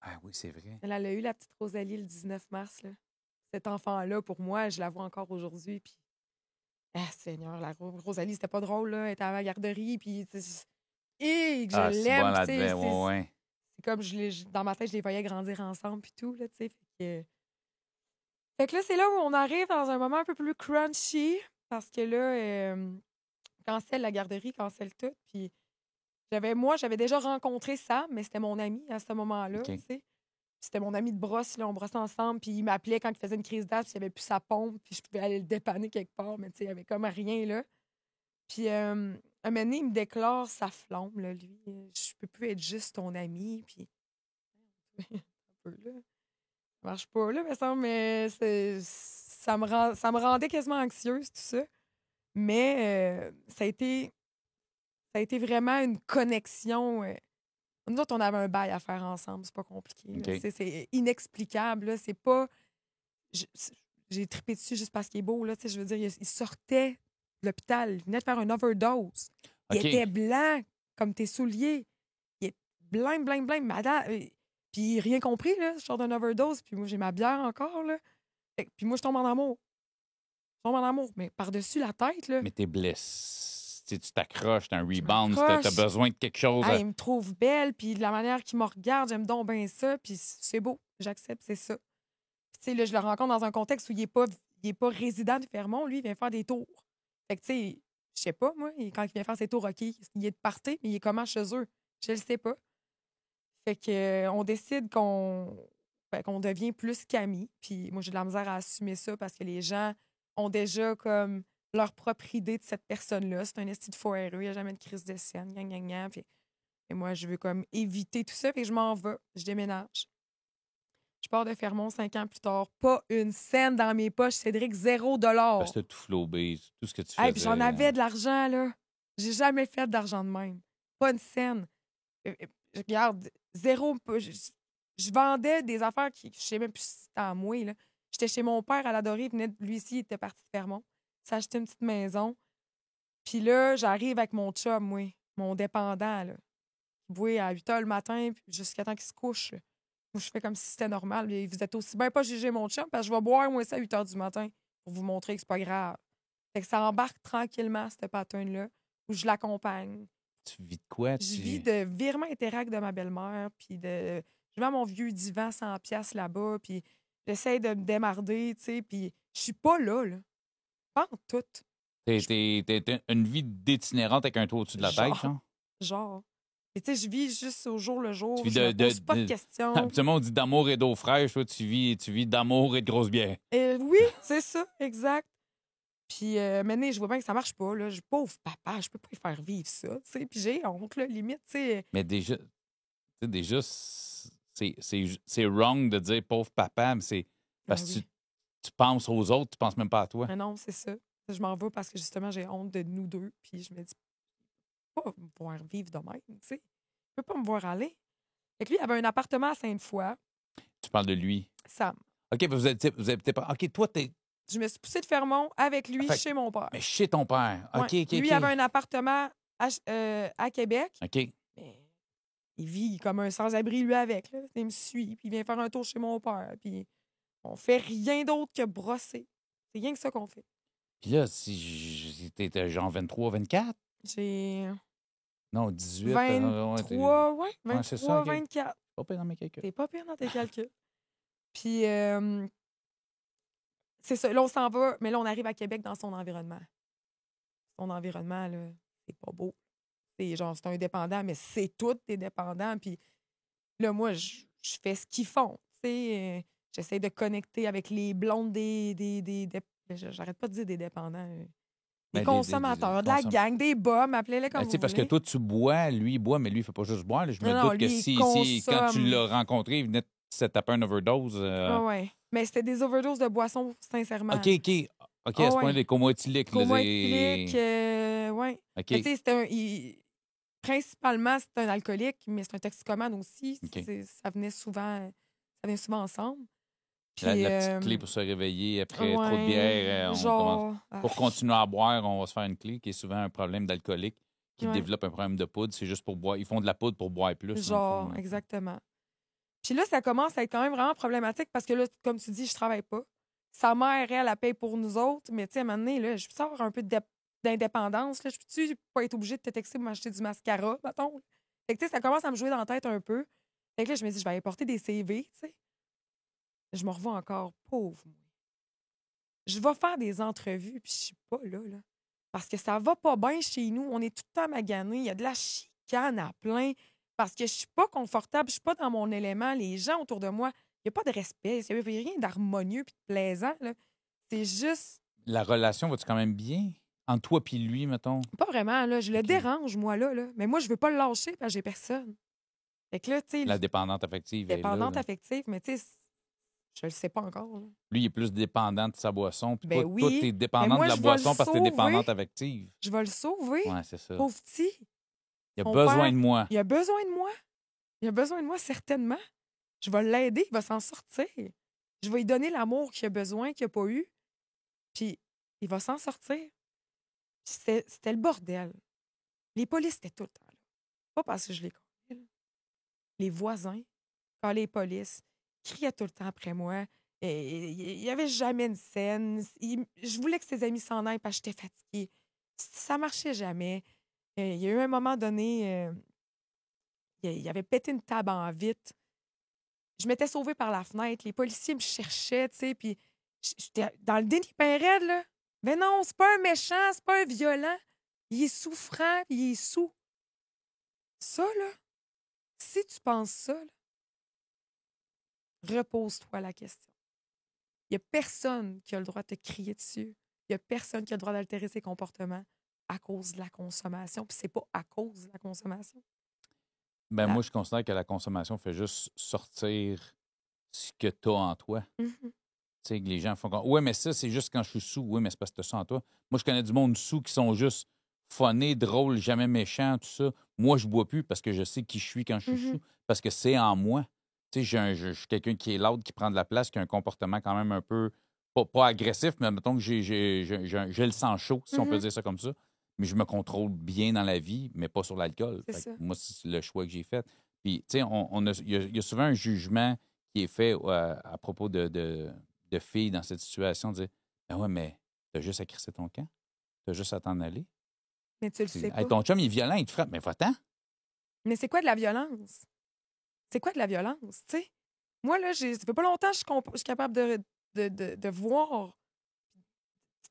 Ah oui, c'est vrai. Elle a eu la petite Rosalie le 19 mars. Là. Cet enfant-là, pour moi, je la vois encore aujourd'hui. Puis, ah, Seigneur, la Rosalie, c'était pas drôle. Là. Elle était à la garderie, puis... Et que je C'est bon, l'aime. la tu sais, ouais. C'est comme, dans ma tête, je les voyais grandir ensemble, puis tout. Là, tu sais, fait que là, c'est là où on arrive dans un moment un peu plus crunchy, parce que là, cancelle la garderie, cancelle tout. Puis j'avais déjà rencontré Sam, mais c'était mon ami à ce moment-là, OK. tu sais. C'était mon ami de brosse, là, on brossait ensemble, puis il m'appelait quand il faisait une crise d'asthme, puis il n'y avait plus sa pompe, puis je pouvais aller le dépanner quelque part, mais tu sais, il n'y avait comme rien, là. Puis un moment donné, il me déclare sa flamme, là, lui. Je peux plus être juste ton ami, puis... un peu, là. Ça marche pas, là, me semble, mais ça me rendait quasiment anxieuse, tout ça. Mais ça a été vraiment une connexion Nous autres, on avait un bail à faire ensemble. C'est pas compliqué. là. OK. C'est inexplicable. Là. C'est pas... J'ai trippé dessus juste parce qu'il est beau. Là. Tu sais, je veux dire, il sortait de l'hôpital. Il venait de faire une overdose. Il OK. était blanc comme tes souliers. Il est blanc, madame. Puis rien compris, là. Je sors d'une overdose. Puis moi, j'ai ma bière encore, là. Puis moi, je tombe en amour. Mais par-dessus la tête, là. Mais t'es blessé. Tu t'accroches, t'as un rebound, t'as m'accroche. besoin de quelque chose. Il me trouve belle, puis de la manière qu'il me regarde, j'aime donc bien ça, puis c'est beau, j'accepte, c'est ça. Puis, tu sais, là, je le rencontre dans un contexte où il est pas résident de Fermont, lui, il vient faire des tours. Fait que, tu sais, je sais pas, moi, quand il vient faire ses tours, OK, il est de party, mais il est comment chez eux? Je le sais pas. Fait que, on décide qu'on devient plus qu'amis, puis moi, j'ai de la misère à assumer ça parce que les gens ont déjà comme leur propre idée de cette personne-là. C'est un esti de foireux, il n'y a jamais de crise de scène, gna. Puis, et moi, je veux comme éviter tout ça, puis je m'en vais, je déménage. Je pars de Fermont 5 ans plus tard. Pas une scène dans mes poches, Cédric, $0. Parce que t'as tout flobé, tout ce que tu faisais. Puis j'en avais de l'argent, là. J'ai jamais fait d'argent de même. Pas une scène. Regarde, zéro. Je vendais des affaires qui, je sais même plus si c'était à moi, là. J'étais chez mon père à l'Adoré, lui aussi, il était parti de Fermont. S'acheter une petite maison. Puis là, j'arrive avec mon chum, moi, mon dépendant, là. Il boit à 8 h le matin jusqu'à temps qu'il se couche. Là. Moi, je fais comme si c'était normal. Mais vous êtes aussi bien pas jugé mon chum parce que je vais boire, moi, ça à 8 h du matin pour vous montrer que c'est pas grave. Fait que ça embarque tranquillement, cette pattern-là, où je l'accompagne. Tu vis de quoi? Je vis de virement interact de ma belle-mère, puis je vends mon vieux divan 100$ là-bas, puis j'essaie de me démarder, tu sais, puis je suis pas là. Pas en tout. T'es une vie d'itinérante avec un toit au-dessus de la tête, genre? Genre. Et tu sais, je vis juste au jour le jour. Tu vis Je me pose pas de questions. Habituellement, on dit d'amour et d'eau fraîche. Toi, tu vis d'amour et de grosses bières. Oui, c'est ça, exact. Puis maintenant, je vois bien que ça marche pas. Là. Pauvre papa, je peux pas lui faire vivre ça. T'sais. Puis j'ai honte, là, limite. T'sais. Mais déjà c'est wrong de dire pauvre papa, mais c'est parce que oui. tu penses aux autres, tu penses même pas à toi. Mais non, c'est ça. Je m'en vais parce que justement, j'ai honte de nous deux. Puis je me dis, pas me voir vivre de même. Je peux pas me voir aller. Fait que lui, il avait un appartement à Sainte-Foy. Tu parles de lui. Sam. OK, vous êtes pas. OK, toi, t'es. Je me suis poussée de Fermont avec lui Fait- chez mon père. Mais chez ton père. OK, Ouais. OK, Lui, OK. il avait un appartement à Québec. OK. Mais il vit comme un sans-abri, lui, avec. Là. Il me suit, puis il vient faire un tour chez mon père. Puis on fait rien d'autre que brosser. C'est rien que ça qu'on fait. Puis là, si t'étais genre 23, 24? J'ai Non, 18. 23, ouais, 23, c'est ça, OK. 24. Pas pire dans mes calculs. T'es pas pire dans tes calculs. Puis c'est ça. Là, on s'en va, mais là, on arrive à Québec dans son environnement. Son environnement, là, c'est pas beau. C'est genre, c'est un dépendant, mais c'est tous des dépendants. Puis là, moi, je fais ce qu'ils font. J'essaie de connecter avec les blondes j'arrête pas de dire des dépendants. Des consommateurs, de la gang, des bums, appelez-les comme vous parce que voulez. toi, tu bois, lui, il boit, mais lui, il fait pas juste boire. Là. Je me Non, doute que lui, si il quand tu consomme. l'as rencontré, il venait de se taper un overdose. Ouais. Mais c'était des overdoses de boissons, sincèrement. OK, à ce point, les coma éthyliques. Coma éthylique, ouais. OK. Mais tu sais, principalement, c'est un alcoolique, mais c'est un toxicomane aussi. OK. Ça venait souvent ensemble. Puis, La petite clé pour se réveiller après trop de ouais, bière. genre, pour continuer à boire, on va se faire une clé qui est souvent un problème d'alcoolique qui ouais. développe un problème de poudre. C'est juste pour boire. Ils font de la poudre pour boire plus. Genre, exactement. Puis là, ça commence à être quand même vraiment problématique parce que là, comme tu dis, je travaille pas. Sa mère, elle paye pour nous autres. Mais tu sais, à un moment donné, là, je peux avoir un peu d'indépendance. Là. Je peux-tu pas être obligée de te texter pour m'acheter du mascara, mettons? Fait que tu sais, ça commence à me jouer dans la tête un peu. Fait que là, je me dis, je vais aller porter des CV, tu sais. Je me revois encore, pauvre moi. Je vais faire des entrevues, puis je suis pas là. Parce que ça va pas bien chez nous. On est tout le temps maganés. Il y a de la chicane à plein. Parce que je suis pas confortable, je suis pas dans mon élément. Les gens autour de moi, il n'y a pas de respect. Il n'y a rien d'harmonieux puis de plaisant. Là. C'est juste... La relation va-tu quand même bien? Entre toi et lui, mettons? Pas vraiment. Là. Je le dérange, moi, là. Mais moi, je veux pas le lâcher parce que j'ai personne. Fait que là, tu sais... La dépendante affective. Dépendante affective, mais tu sais, je le sais pas encore. Là. Lui, il est plus dépendant de sa boisson. Puis Ben toi, t'es dépendante moi, de la boisson parce que t'es dépendante affective. Je vais le sauver. Ouais, c'est ça. Pauvre petit. Il a Son besoin père, de moi. Il a besoin de moi. Il a besoin de moi, certainement. Je vais l'aider, il va s'en sortir. Je vais lui donner l'amour qu'il a besoin, qu'il n'a pas eu, puis il va s'en sortir. Puis c'était le bordel. Les polices étaient tout le temps là. Pas parce que je les connais. Là. Les voisins, quand les polices criaient tout le temps après moi. Et il n'y avait jamais une scène. Je voulais que ses amis s'en aillent parce que j'étais fatiguée. Ça marchait jamais. Il y a eu un moment donné, il avait pété une table en vitre. Je m'étais sauvée par la fenêtre. Les policiers me cherchaient, tu sais, puis j'étais dans le déni ben raide, là. Mais non, c'est pas un méchant, c'est pas un violent. Il est souffrant, puis il est sous. Ça, là, si tu penses ça, là, repose-toi la question. Il n'y a personne qui a le droit de te crier dessus. Il n'y a personne qui a le droit d'altérer ses comportements à cause de la consommation. Puis c'est pas à cause de la consommation. Ben, moi, je considère que la consommation fait juste sortir ce que tu as en toi. Mm-hmm. Tu sais, que les gens font comme, ouais, mais ça, c'est juste quand je suis sous. Oui, mais c'est parce que tu as ça en toi. Moi, je connais du monde sous qui sont juste funnés, drôles, jamais méchants, tout ça. Moi, je bois plus parce que je sais qui je suis quand je suis sous, parce que c'est en moi. Tu sais, je suis quelqu'un qui est loud, qui prend de la place, qui a un comportement quand même un peu, pas agressif, mais mettons que j'ai le sang chaud, si on peut dire ça comme ça. Mais je me contrôle bien dans la vie, mais pas sur l'alcool. Moi, c'est le choix que j'ai fait. Puis, tu sais, il y a souvent un jugement qui est fait à propos de filles dans cette situation, de dire ben ouais, mais t'as juste à crisser ton camp, t'as juste à t'en aller. Mais tu le sais pas. Hey, ton chum, il est violent, il te frappe, mais va-t'en. Mais c'est quoi de la violence? C'est quoi de la violence, tu sais? Moi, là, ça fait pas longtemps que je suis capable de voir,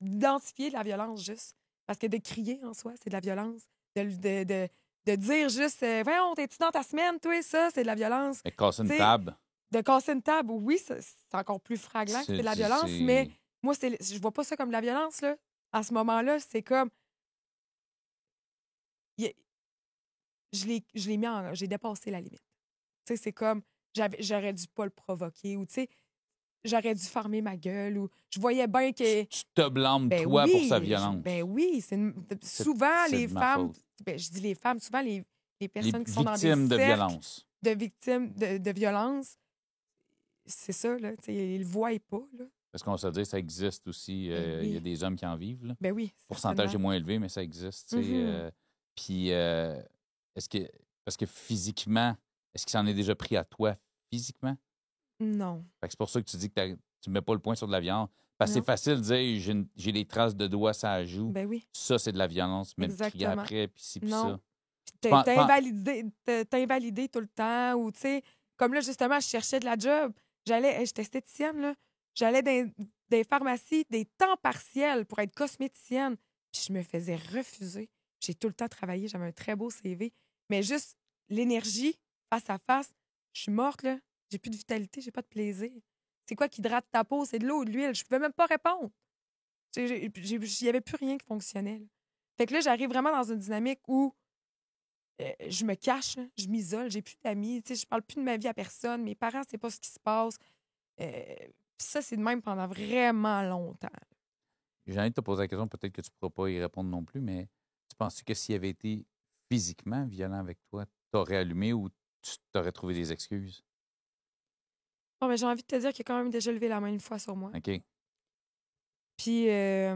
d'identifier la violence juste. Parce que de crier en soi, c'est de la violence. De dire juste, voyons, t'es-tu dans ta semaine, toi, ça, c'est de la violence. Mais casser une table. De casser une table, oui, c'est encore plus flaglant que c'est de la violence, mais moi, je vois pas ça comme de la violence, là. À ce moment-là, c'est comme. Je l'ai mis en. J'ai dépassé la limite. Tu sais, c'est comme. J'aurais dû pas le provoquer ou, tu sais, j'aurais dû fermer ma gueule ou je voyais bien que. Tu te blâmes, toi, pour sa violence. Ben oui, souvent, les femmes. Ben, je dis les femmes, souvent, les personnes qui sont dans des cercles de violence. De victimes de violence, c'est ça, là. Ils le voient pas, là. Parce qu'on se dit, ça existe aussi. Il y a des hommes qui en vivent. Là. Ben oui. Le pourcentage est moins élevé, mais ça existe. Puis, est-ce que. Parce que physiquement, est-ce qu'il s'en est déjà pris à toi physiquement? Non. C'est pour ça que tu dis que tu ne mets pas le point sur de la violence. Parce que c'est facile de dire j'ai des traces de doigts, ça joue. Ben oui. Ça, c'est de la violence. Mais le crier après, puis ci, puis ça. T'as invalidé tout le temps. Ou, tu sais, comme là, justement, je cherchais de la job. J'étais esthéticienne, là. J'allais dans des pharmacies, des temps partiels pour être cosméticienne. Puis je me faisais refuser. J'ai tout le temps travaillé. J'avais un très beau CV. Mais juste l'énergie, face à face, je suis morte, là. J'ai plus de vitalité, j'ai pas de plaisir. C'est quoi qui hydrate ta peau? C'est de l'eau ou de l'huile? Je pouvais même pas répondre. Il n'y avait plus rien qui fonctionnait. Là. Fait que là, j'arrive vraiment dans une dynamique où je me cache, là, je m'isole, j'ai plus d'amis, je parle plus de ma vie à personne. Mes parents, c'est pas ce qui se passe. Ça, c'est de même pendant vraiment longtemps. J'ai envie de te poser la question, peut-être que tu ne pourras pas y répondre non plus, mais tu penses que s'il avait été physiquement violent avec toi, tu aurais allumé ou tu t'aurais trouvé des excuses? Bon, mais j'ai envie de te dire qu'il a quand même déjà levé la main une fois sur moi. OK. Puis, je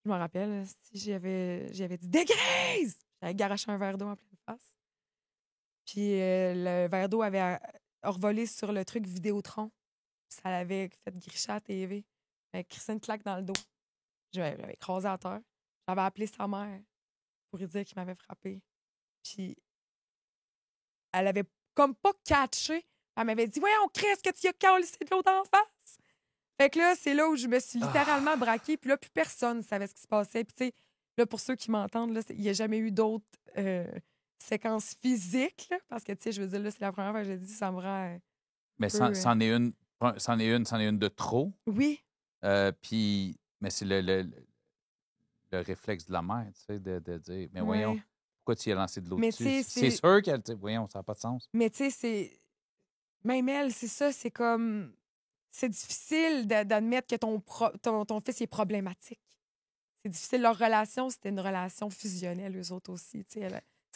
me rappelle, j'avais dit « Dégrise! » J'avais garoché un verre d'eau en pleine face. Puis, le verre d'eau avait revolé sur le truc Vidéotron. Ça l'avait fait gricher à la TV. Avec Christine claque dans le dos. Je l'avais écrasé à terre. J'avais appelé sa mère pour lui dire qu'il m'avait frappé. Puis, elle avait comme pas catché. Elle m'avait dit « Voyons, Chris, que tu as calé de l'eau d'en face! » Fait que là, c'est là où je me suis littéralement braquée. Puis là, plus personne ne savait ce qui se passait. Puis tu sais, là, pour ceux qui m'entendent, là, il n'y a jamais eu d'autres séquences physiques. Là, parce que, tu sais, je veux dire, là, c'est la première fois que j'ai dit ça me rend... Mais c'en est une de trop. Oui. Puis, mais c'est le réflexe de la mère, tu sais, de dire, mais voyons, pourquoi tu y as lancé de l'eau dessus? C'est sûr qu'elle, voyons, ça n'a pas de sens. Mais tu sais, c'est... Même elle, c'est ça, c'est comme... C'est difficile d'admettre que ton fils est problématique. C'est difficile. Leur relation, c'était une relation fusionnelle, eux autres aussi.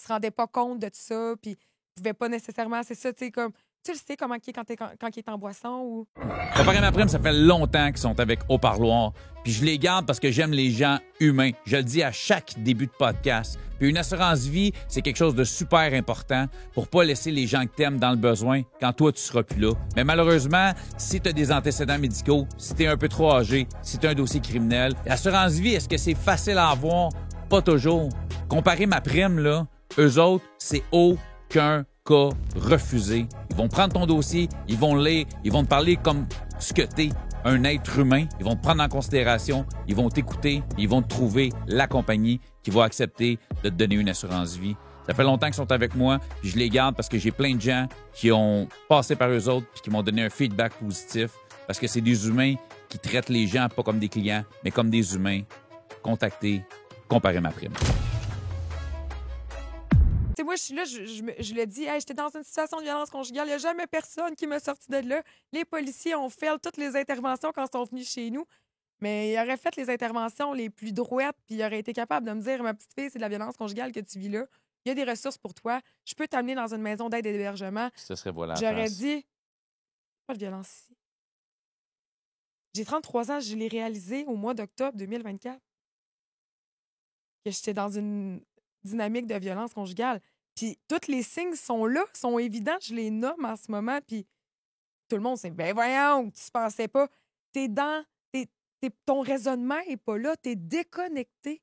se rendait pas compte de tout ça, puis il pouvait pas nécessairement, c'est ça, tu sais, comme, tu le sais comment il est quand il est en boisson ou... Préparer ma prime, ça fait longtemps qu'ils sont avec Au Parloir. Puis je les garde parce que j'aime les gens humains. Je le dis à chaque début de podcast. Puis une assurance vie, c'est quelque chose de super important pour pas laisser les gens que t'aimes dans le besoin quand toi, tu seras plus là. Mais malheureusement, si tu as des antécédents médicaux, si tu es un peu trop âgé, si tu as un dossier criminel, l'assurance vie, est-ce que c'est facile à avoir? Pas toujours. Comparer ma prime, là, eux autres, c'est aucun cas refusé. Ils vont prendre ton dossier, ils vont le lire, ils vont te parler comme ce que t'es, un être humain. Ils vont te prendre en considération, ils vont t'écouter, ils vont te trouver la compagnie qui va accepter de te donner une assurance vie. Ça fait longtemps qu'ils sont avec moi, puis je les garde parce que j'ai plein de gens qui ont passé par eux autres puis qui m'ont donné un feedback positif parce que c'est des humains qui traitent les gens pas comme des clients, mais comme des humains. Contactez, comparez ma prime. Tu sais, moi, je suis là, je le dis, hey, j'étais dans une situation de violence conjugale, il n'y a jamais personne qui m'a sorti de là. Les policiers ont fait toutes les interventions quand ils sont venus chez nous, mais ils auraient fait les interventions les plus droites, puis ils auraient été capables de me dire, ma petite fille, c'est de la violence conjugale que tu vis là. Il y a des ressources pour toi. Je peux t'amener dans une maison d'aide et d'hébergement. Ce serait voilà. J'aurais dit, pas de violence ici. J'ai 33 ans, je l'ai réalisé au mois d'octobre 2024. Que j'étais dans une dynamique de violence conjugale. Puis tous les signes sont là, sont évidents, je les nomme en ce moment, puis tout le monde c'est ben voyons, tu ne pensais pas. T'es dans ton raisonnement est pas là, t'es déconnecté.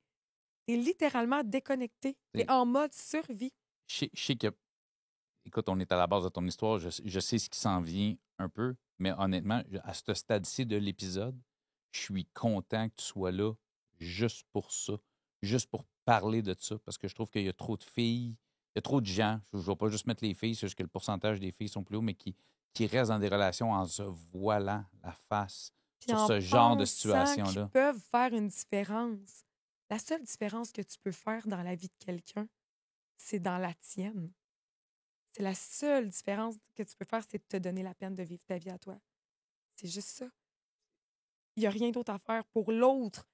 T'es littéralement déconnecté. T'es en mode survie. Je sais que, écoute, on est à la base de ton histoire, je sais ce qui s'en vient un peu, mais honnêtement, à ce stade-ci de l'épisode, je suis content que tu sois là juste pour ça, juste pour parler de ça, parce que je trouve qu'il y a trop de filles, il y a trop de gens, je ne vais pas juste mettre les filles, c'est juste que le pourcentage des filles sont plus hauts, mais qui restent dans des relations en se voilant la face Puis sur en ce genre de pensant situation-là. qu'ils peuvent faire une différence. La seule différence que tu peux faire dans la vie de quelqu'un, c'est dans la tienne. C'est la seule différence que tu peux faire, c'est de te donner la peine de vivre ta vie à toi. C'est juste ça. Il n'y a rien d'autre à faire pour l'autre.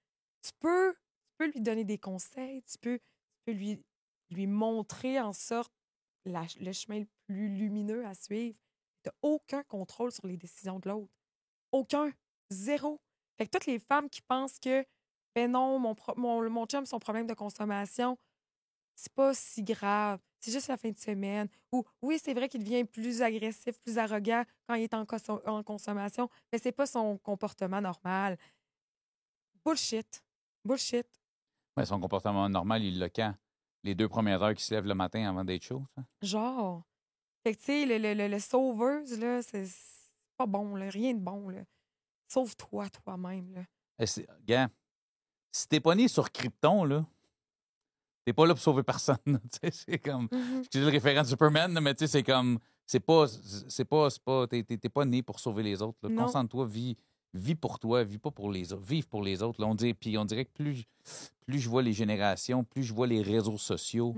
Tu peux lui donner des conseils, tu peux lui montrer en sorte le chemin le plus lumineux à suivre. Tu n'as aucun contrôle sur les décisions de l'autre. Aucun. Zéro. Fait que toutes les femmes qui pensent que, ben non, mon chum, son problème de consommation, c'est pas si grave. C'est juste la fin de semaine. Ou oui, c'est vrai qu'il devient plus agressif, plus arrogant quand il est en consommation, mais c'est pas son comportement normal. Bullshit. Bullshit. Ouais, son comportement normal, il l'a quand? Les 2 premières heures qui se lèvent le matin avant d'être chaud, ça? Genre. Fait que, tu sais, le sauveuse, là, c'est pas bon, là. Rien de bon, là. Sauve-toi toi-même, là. Gars, si t'es pas né sur Krypton, là, t'es pas là pour sauver personne. C'est comme. Excusez le référent de Superman, là, mais tu sais, c'est comme. T'es pas né pour sauver les autres. Là. Non. Concentre-toi, vis pour toi, vis pas pour les autres. Vive pour les autres. Là, puis on dirait que plus je vois les générations, plus je vois les réseaux sociaux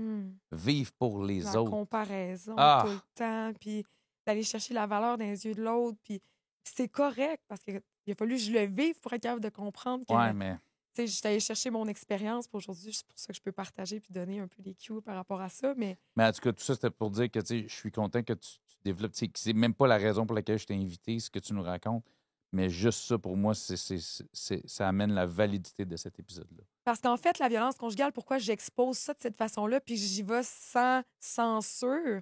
vivre pour les La autres. comparaison Ah! tout le temps, puis d'aller chercher la valeur dans les yeux de l'autre, puis c'est correct parce qu'il a fallu que je le vive pour être capable de comprendre que Ouais, mais. tu sais, j'étais allée chercher mon expérience pour aujourd'hui, c'est pour ça que je peux partager puis donner un peu des cues par rapport à ça, mais Mais en tout cas, tout ça, c'était pour dire que tu sais, je suis content que tu développes. Tu sais, que c'est même pas la raison pour laquelle je t'ai invité, ce que tu nous racontes. Mais juste ça, pour moi, ça amène la validité de cet épisode-là. parce qu'en fait, la violence conjugale, pourquoi j'expose ça de cette façon-là, puis j'y vais sans censure,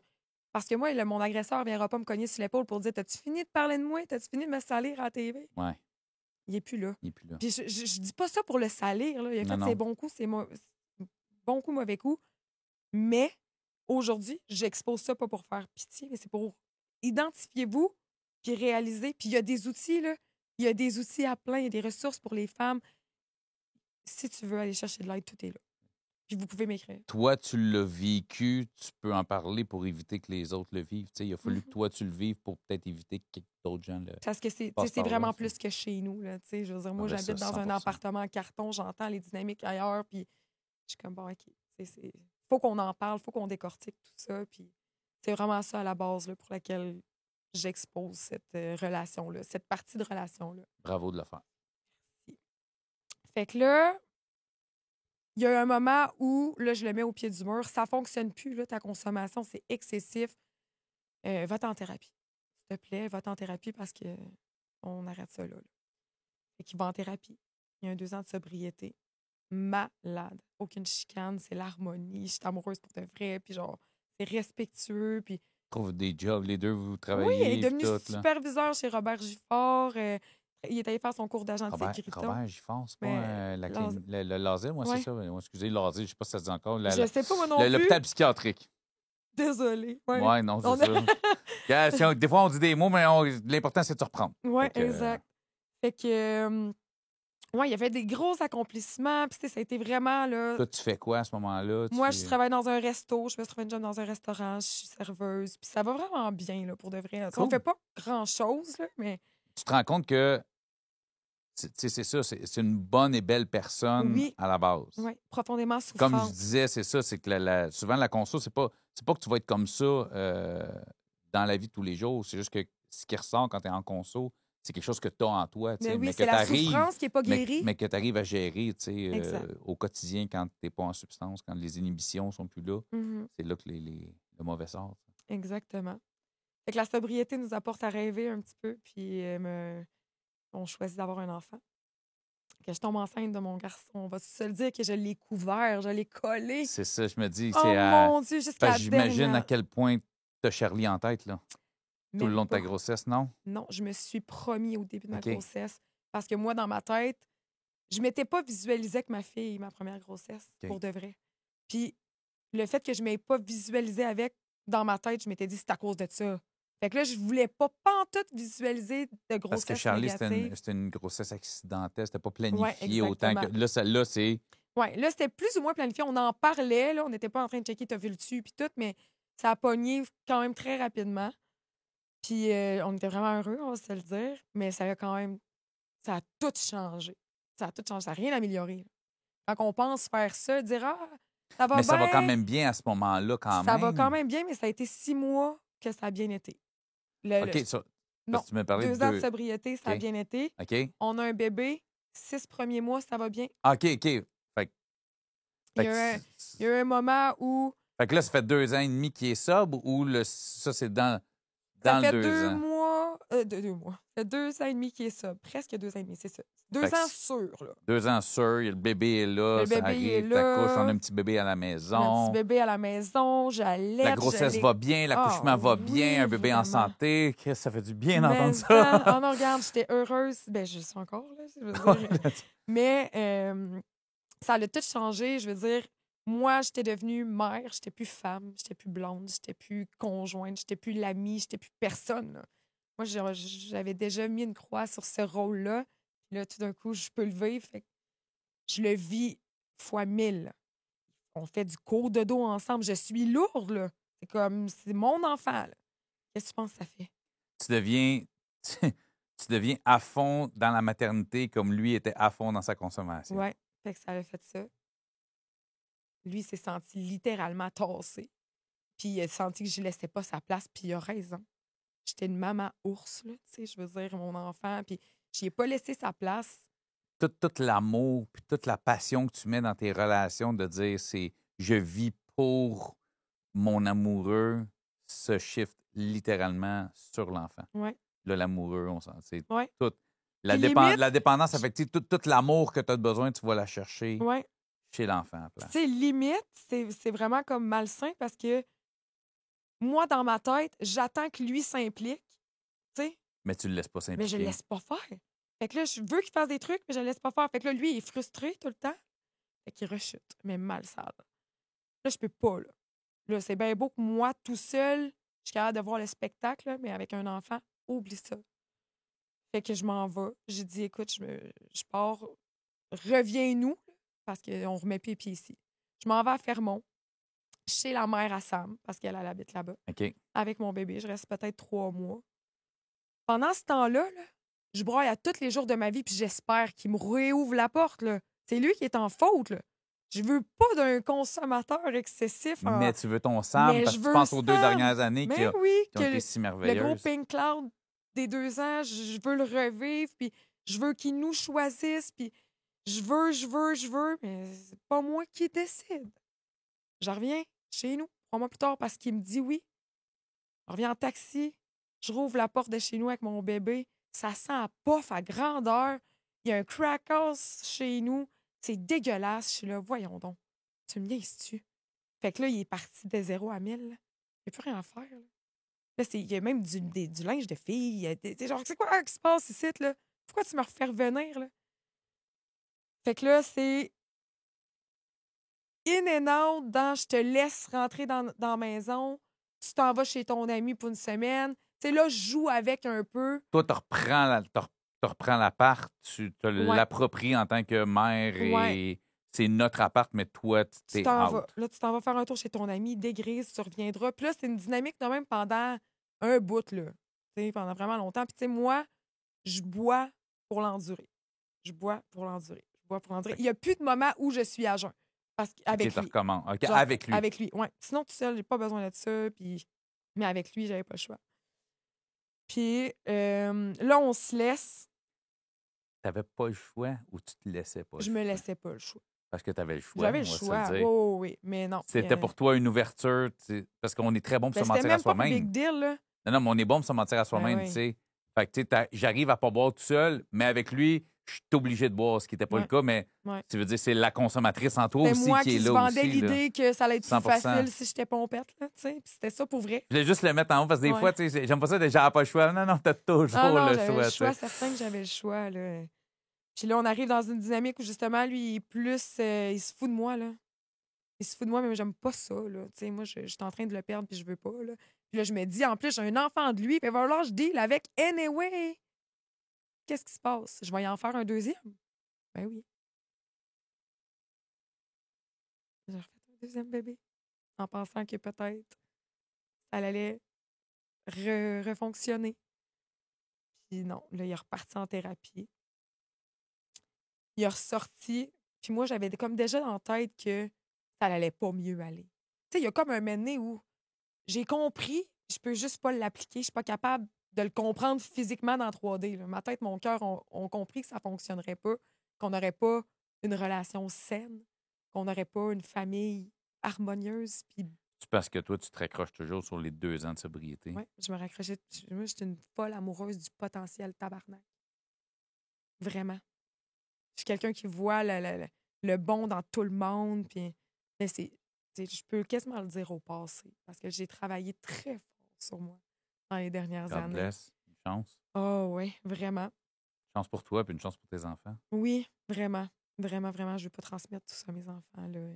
parce que moi, mon agresseur ne viendra pas me cogner sur l'épaule pour dire T'as-tu fini de parler de moi? T'as-tu fini de me salir à la TV? Ouais, Il n'est plus là. il n'est plus là. Puis je dis pas ça pour le salir. Là. Il a fait Non. ses bons coups, ses bons coups, mauvais coups. Mais aujourd'hui, j'expose ça pas pour faire pitié, mais c'est pour identifiez-vous, puis réaliser. Puis il y a des outils, là. Il y a des outils à plein, il y a des ressources pour les femmes. Si tu veux aller chercher de l'aide, tout est là. Puis vous pouvez m'écrire. Toi, tu l'as vécu, tu peux en parler pour éviter que les autres le vivent. Tu sais, il a fallu que toi, tu le vives pour peut-être éviter que d'autres gens le. Parce que c'est Passe par là, vraiment ça. plus que chez nous. Là, je veux dire, moi, Ah ben ça, j'habite dans un 100%. appartement en carton, j'entends les dynamiques ailleurs, puis je suis comme, bon, OK. Faut qu'on en parle, faut qu'on décortique tout ça. Puis c'est vraiment ça à la base là, pour laquelle j'expose cette relation-là, cette partie de relation-là. Bravo de le faire. Fait que là, il y a un moment où, là, je le mets au pied du mur, ça fonctionne plus, là, ta consommation, c'est excessif. Va-t'en en thérapie. S'il te plaît, va-t'en en thérapie parce que on arrête ça, là. Fait qu'il va en thérapie. Il y a un 2 ans de sobriété. Malade. Aucune chicane, c'est l'harmonie. Je suis amoureuse pour de vrai, puis genre, c'est respectueux, puis Trouve des jobs, les deux, vous oui, il est travaillez, puis devenu tout, là. superviseur chez Robert Gifford. Il est allé faire son cours d'agent de sécurité. Robert Gifford, c'est pas Mais le Laser, moi, ouais. c'est ça. Excusez, le Laser, je sais pas si ça se dit encore. Je sais pas, moi non plus. L'hôpital psychiatrique. Désolée. Ouais, Ouais, non, c'est ça. Des fois, on dit des mots, mais l'important, c'est de se reprendre. Oui, exact. Fait que, ouais, il y avait des gros accomplissements. Puis, tu sais, ça a été vraiment, là. Toi, tu fais quoi à ce moment-là? Moi, je travaille dans un resto. Je me suis trouvé une job dans un restaurant. Je suis serveuse. Puis, ça va vraiment bien, là, pour de vrai. Cool. On fait pas grand-chose, là, mais. Tu te rends compte que c'est ça, c'est une bonne et belle personne à la base. Oui, profondément souffrante. Comme je disais, c'est ça, c'est que souvent la conso, c'est pas que tu vas être comme ça dans la vie de tous les jours. C'est juste que ce qui ressort quand tu es en conso, c'est quelque chose que tu as en toi. Mais oui, mais c'est la souffrance qui n'est pas guérie. Mais que tu arrives à gérer au quotidien quand tu n'es pas en substance, quand les inhibitions sont plus là. C'est là que le mauvais sort. Exactement. Fait que la sobriété nous apporte à rêver un petit peu, puis on choisit d'avoir un enfant. Que je tombe enceinte de mon garçon. On va se le dire que je l'ai couvert, je l'ai collé. C'est ça, je me dis. Oh mon Dieu, jusqu'à la j'imagine dernière. à quel point tu as Charlie en tête, là. Mais tout le long de ta grossesse, non? Non, je me suis promis au début de ma grossesse. Parce que moi, dans ma tête, je m'étais pas visualisé avec ma fille, ma première grossesse, pour de vrai. Puis le fait que je m'aie pas visualisé avec, dans ma tête, je m'étais dit, c'est à cause de ça. Fait que là, je voulais pas pantoute visualiser de grossesse Parce que Charlie, négative. c'était une grossesse accidentelle. C'était pas planifié Ouais, autant que... Là, celle-là, c'est... Oui, là, c'était plus ou moins planifié. On en parlait, là. On n'était pas en train de checker t'as vu le dessus puis tout, mais ça a pogné quand même très rapidement. Puis on était vraiment heureux, on va se le dire, mais ça a quand même... Ça a tout changé. Ça a tout changé. Ça n'a rien amélioré. Quand on pense faire ça, dire « Ah, ça va bien... » Mais ça va quand même bien à ce moment-là, quand même. Ça va quand même bien, mais ça a été 6 mois que ça a bien été. Non, tu m'as parlé 2 ans de sobriété, ça a bien été. OK. On a un bébé, 6 premiers mois, ça va bien. OK. Fait il y a eu un moment où... Fait que là, ça fait 2 ans et demi qu'il est sobre ou ça, c'est dans le 2 ans? Mois, 2 mois. Ça fait 2 ans et demi qu'il est sobre. Presque 2 ans et demi, c'est ça. 2 ans sûr, là. 2 ans sûr, le bébé est là, le bébé ça arrive, est là. t'accouches, on a un petit bébé à la maison. Un petit bébé à la maison, j'allaite. La grossesse va bien, l'accouchement va bien, un bébé vraiment. en santé. Ça fait du bien d'entendre ça. Oh non, regarde, j'étais heureuse. Ben, je suis encore, là, je veux dire. Mais ça a tout changé. Je veux dire, moi, j'étais devenue mère, j'étais plus femme, j'étais plus blonde, j'étais plus conjointe, j'étais plus l'amie, j'étais plus personne, là. Moi, j'avais déjà mis une croix sur ce rôle-là. Puis là, tout d'un coup, je peux le vivre. Fait que je le vis fois 1000. On fait du cours de dos ensemble. Je suis lourde, là. C'est comme, c'est mon enfant, là. Qu'est-ce que tu penses que ça fait? Tu deviens à fond dans la maternité comme lui était à fond dans sa consommation. Oui, fait que ça a fait ça. Lui, il s'est senti littéralement tassé. Puis il a senti que je ne laissais pas sa place, puis il a raison. J'étais une maman ours, là, tu sais, je veux dire, mon enfant, puis je n'y ai pas laissé sa place. Tout l'amour, puis toute la passion que tu mets dans tes relations, de dire c'est je vis pour mon amoureux, se shift littéralement sur l'enfant. Ouais. Là, l'amoureux, on sent. C'est ouais. tout. La dépendance affective, tout l'amour que tu as besoin, tu vas la chercher chez l'enfant. Tu sais, limite, c'est vraiment comme malsain parce que moi, dans ma tête, j'attends que lui s'implique, tu sais. Mais tu le laisses pas s'impliquer. Mais je le laisse pas faire. Fait que là, je veux qu'il fasse des trucs, mais je le laisse pas faire. Fait que là, lui, il est frustré tout le temps. Fait qu'il rechute, mais mal sale. Là, je peux pas, là. Là, c'est bien beau que moi, tout seul, je suis capable de voir le spectacle, là, mais avec un enfant, oublie ça. Fait que je m'en vais. J'ai dit, écoute, je pars, reviens-nous, parce qu'on remet plus les pieds ici. Je m'en vais à Fermont, chez la mère à Sam, parce qu'elle habite là-bas, avec mon bébé. Je reste peut-être 3 mois. Pendant ce temps-là, là, je broye à tous les jours de ma vie, puis j'espère qu'il me réouvre la porte. Là. C'est lui qui est en faute. Là. Je veux pas d'un consommateur excessif. Mais tu veux ton Sam, parce que tu penses aux 2 dernières années qui ont été si merveilleuses. Le gros Pink Cloud des 2 ans, je veux le revivre, puis je veux qu'il nous choisisse, puis je veux, mais c'est pas moi qui décide. Je reviens chez nous 3 mois plus tard parce qu'il me dit oui. Je reviens en taxi, je rouvre la porte de chez nous avec mon bébé. Ça sent à pof à grandeur. Il y a un crack house chez nous. C'est dégueulasse. Je suis là, voyons donc. Tu me niaises-tu? Fait que là, il est parti de 0 à 1000. Il n'y a plus rien à faire. Il y a même du linge de fille. Genre, c'est quoi qui se passe ici? Là? Pourquoi tu me refais revenir? Là? Fait que là, c'est in and out dans je te laisse rentrer dans la maison. Tu t'en vas chez ton ami pour une semaine. Tu sais, là, je joue avec un peu. Toi, tu reprends l'appart, tu te Ouais. l'appropries en tant que mère et c'est notre appart, mais toi, tu Tu t'es t'en out. vas. Là, tu t'en vas faire un tour chez ton ami, dégrise, tu reviendras. Puis là, c'est une dynamique de même pendant un bout, là. Tu sais, pendant vraiment longtemps. Puis, tu sais, moi, je bois pour l'endurer. Je bois pour l'endurer. Je bois pour l'endurer. Il n'y a plus de moment où je suis à jeun. Parce qu'avec OK, tu lui. recommences. OK, Genre, avec lui. Avec lui, ouais. Sinon, tout seul, j'ai pas besoin de ça. Puis... Mais avec lui, j'avais pas le choix. Puis là, on se laisse. Tu n'avais pas le choix ou tu te laissais pas le Je choix? me laissais pas le choix. Parce que tu avais le choix, J'avais on le va se choix. le Oui, dire. oui, oui. Mais non. C'était pour toi une ouverture, parce qu'on est très bon pour Ben, se c'était mentir à même pas un soi-même. big deal, là. Non, mais on est bon pour se mentir à soi-même, oui. tu sais. Fait que, tu sais, j'arrive à pas boire tout seul, mais avec lui, je suis obligé de boire, ce qui n'était pas le cas, mais tu veux dire, c'est la consommatrice en toi C'était aussi moi qui est qui se là vendais aussi. l'idée que ça allait être plus 100%. facile si j'étais pompette, là, tu sais. Puis c'était ça pour vrai. Je voulais juste le mettre en haut parce que des Ouais. fois, tu sais, j'aime pas ça, déjà, pas le choix. Non, t'as toujours Ah non, le j'avais choix. le choix, tu sais. certain que j'avais le choix, là. Puis là, on arrive dans une dynamique où, justement, lui, il est plus... il se fout de moi, là. Il se fout de moi, mais j'aime pas ça, là. Tu sais, moi, je suis en train de le perdre, puis je veux pas, là. Puis là, je me dis, en plus, j'ai un enfant de lui, puis il va falloir que je deal avec anyway. Qu'est-ce qui se passe? Je vais y en faire un deuxième? Ben oui. J'ai refait un deuxième bébé en pensant que peut-être ça allait refonctionner. Puis non, là, il est reparti en thérapie. Il est ressorti. Puis moi, j'avais comme déjà dans la tête que ça allait pas mieux aller. Tu sais, il y a comme un moment donné où j'ai compris, je peux juste pas l'appliquer. Je suis pas capable de le comprendre physiquement dans 3D. Là. Ma tête, mon cœur ont compris que ça fonctionnerait pas, qu'on n'aurait pas une relation saine, qu'on n'aurait pas une famille harmonieuse. Puis C'est parce que toi, tu te raccroches toujours sur les 2 ans de sobriété. ouais, je me raccrochais. Moi, j'étais une folle amoureuse du potentiel tabarnak. Vraiment. Je suis quelqu'un qui voit le bon dans tout le monde. Puis, mais je peux quasiment le dire au passé parce que j'ai travaillé très fort sur moi dans les dernières God années. bless. Une chance. Oh oui, vraiment. Une chance pour toi puis une chance pour tes enfants. Oui, vraiment. Vraiment, vraiment. Je ne veux pas transmettre tout ça à mes enfants. Là.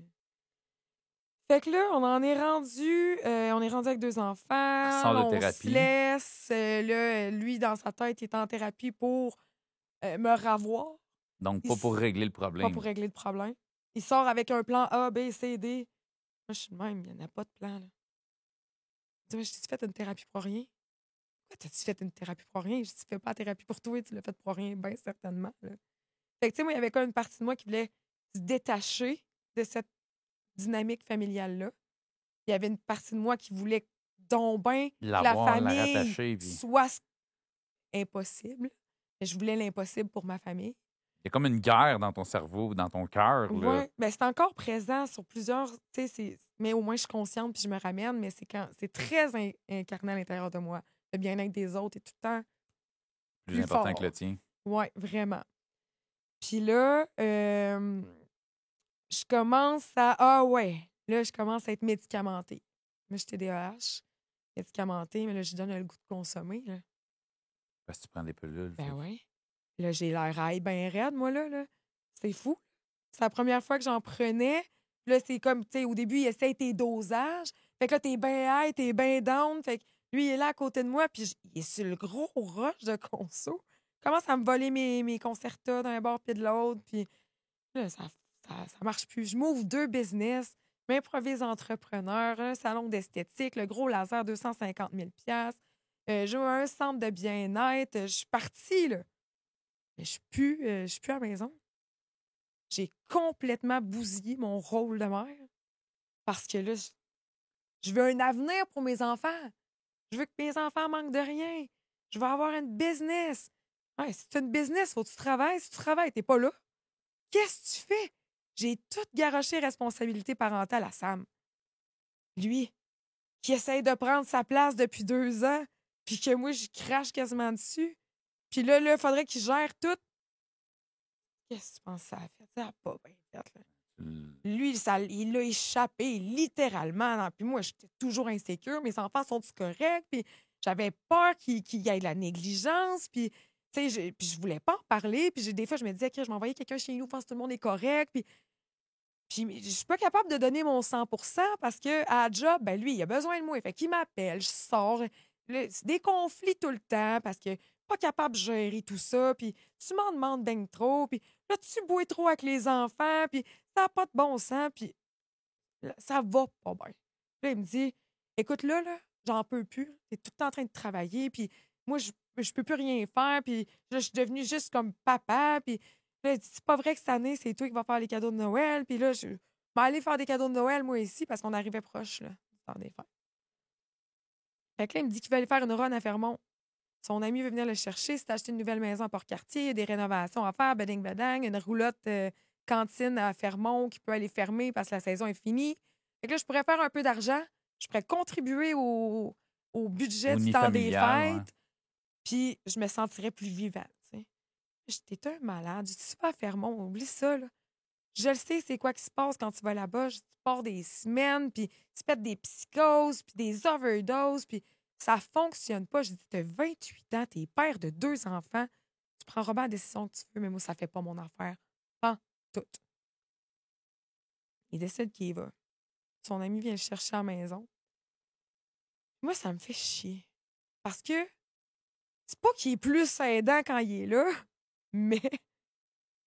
Fait que là, on en est rendu. On est rendu avec 2 enfants. Sort de On thérapie. se laisse. Là, lui, dans sa tête, il est en thérapie pour me ravoir. Donc, pas pour régler le problème. Pas pour régler le problème. Il sort avec un plan A, B, C, D. Moi, je suis de même, il n'y en a pas de plan. Là. Dis-moi, j'ai-tu fait une thérapie pour rien? Pourquoi t'as-tu fait une thérapie pour rien? Je ne fais pas la thérapie pour toi, tu l'as fait pour rien, bien certainement. Là. Fait que, tu sais, moi, il y avait comme une partie de moi qui voulait se détacher de cette dynamique familiale-là. Il y avait une partie de moi qui voulait donc bien que la L'avoir, la famille rattacher, puis- soit impossible. Mais je voulais l'impossible pour ma famille. Il y a comme une guerre dans ton cerveau, dans ton cœur. là. Oui, ben, c'est encore présent sur plusieurs. Mais au moins, je suis consciente puis je me ramène, mais c'est très incarné à l'intérieur de moi. Le bien-être des autres est tout le temps Plus important fort. que le tien. Oui, vraiment. Puis là, je commence à. Ah ouais, là, je commence à être médicamentée. Moi, je suis TDAH, médicamentée, mais là, je donne le goût de consommer. Là. Parce que tu prends des pilules. Ben oui. Là, j'ai l'air high bien raide, moi, là. C'est fou. C'est la première fois que j'en prenais. Puis là, c'est comme, tu sais, au début, il essaie tes dosages. Fait que là, t'es bien high, t'es bien down. Fait que lui, il est là à côté de moi, puis il est sur le gros rush de conso. Il commence à me voler mes concertas d'un bord puis de l'autre. Puis là, ça marche plus. Je m'ouvre 2 business. Je m'improvise entrepreneur, un salon d'esthétique, le gros laser, 250 000 j'ai un centre de bien-être. Je suis partie, là. Mais je suis plus à la maison. J'ai complètement bousillé mon rôle de mère parce que là, je veux un avenir pour mes enfants. Je veux que mes enfants manquent de rien. Je veux avoir une business. Ouais, si tu as une business, faut que tu travailles. Si tu travailles, t'es pas là. qu'est-ce que tu fais? J'ai tout garoché responsabilité parentale à Sam. Lui, qui essaye de prendre sa place depuis 2 ans, puis que moi, je crache quasiment dessus. Puis là, il faudrait qu'il gère tout. Qu'est-ce que tu penses que ça a fait? Ça a pas bien fait, là. Lui, il l'a échappé littéralement. Non, puis moi, j'étais toujours insécure. Mes enfants sont-ils corrects? Puis j'avais peur qu'il y ait de la négligence. Puis, tu sais, puis je voulais pas en parler. Puis des fois, je me disais que je m'envoyais quelqu'un chez nous, pense que tout le monde est correct. Puis je suis pas capable de donner mon 100 parce que à la job, ben lui, il a besoin de moi. Fait qu'il m'appelle, je sors. C'est des conflits tout le temps parce que pas capable de gérer tout ça. Puis tu m'en demandes bien trop. Puis là, tu bois trop avec les enfants. Puis ça n'a pas de bon sens. Puis là, ça va pas bien. Là, il me dit, écoute, là, j'en peux plus. T'es tout le temps en train de travailler. Puis moi, je peux plus rien faire. Puis là, je suis devenue juste comme papa. Puis là, il dit, c'est pas vrai que cette année, c'est toi qui vas faire les cadeaux de Noël. Puis là, je vais aller faire des cadeaux de Noël, moi, ici, parce qu'on arrivait proche, là, du temps des fêtes. Fait que là, il me dit qu'il va aller faire une run à Fermont. Son ami veut venir le chercher. C'est acheter une nouvelle maison à Port-Cartier. Il y a des rénovations à faire, beding badang, une roulotte cantine à Fermont qui peut aller fermer parce que la saison est finie. Fait que là, je pourrais faire un peu d'argent. Je pourrais contribuer au budget du temps des fêtes. Puis je me sentirais plus vivante. J'étais un malade. Je dis pas à Fermont, oublie ça. Là. Je le sais, c'est quoi qui se passe quand tu vas là-bas. Tu pars des semaines, puis tu pètes des psychoses, puis des overdoses, puis ça fonctionne pas. Je dis, t'as 28 ans, t'es père de 2 enfants. Tu prendras bien la décision que tu veux, mais moi, ça fait pas mon affaire. Pas tout. Il décide qu'il y va. Son ami vient le chercher à la maison. Moi, ça me fait chier. Parce que c'est pas qu'il est plus aidant quand il est là, mais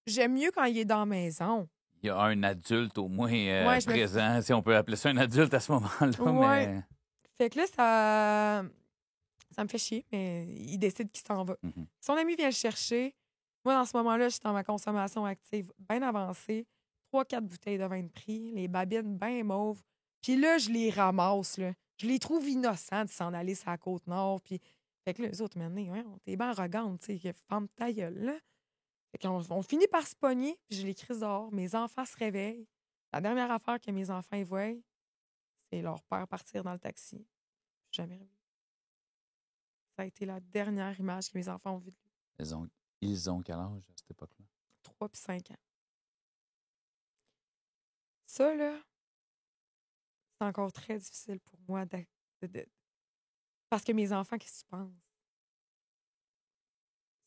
j'aime mieux quand il est dans la maison. Il y a un adulte au moins présent, si on peut appeler ça un adulte à ce moment-là. Ouais. Mais... Fait que là, ça me fait chier, mais il décide qu'il s'en va. Mm-hmm. Son ami vient le chercher. Moi, dans ce moment-là, je suis dans ma consommation active bien avancée. 3-4 bouteilles de vin de prix, les babines bien mauves. Puis là, je les ramasse. Là. Je les trouve innocents de s'en aller sur la Côte-Nord. Puis... Fait que là, les autres, maintenant, ouais, t'es bien arrogante, tu sais, femme ta gueule, là. Fait qu'on finit par se pogner, puis je les crise dehors. Mes enfants se réveillent. La dernière affaire que mes enfants y voient, c'est leur père partir dans le taxi. Jamais revu. Ça a été la dernière image que mes enfants ont vue de lui. Ils ont quel âge à cette époque-là? 3 puis 5 ans. Ça, là, c'est encore très difficile pour moi parce que mes enfants, qu'est-ce que tu penses?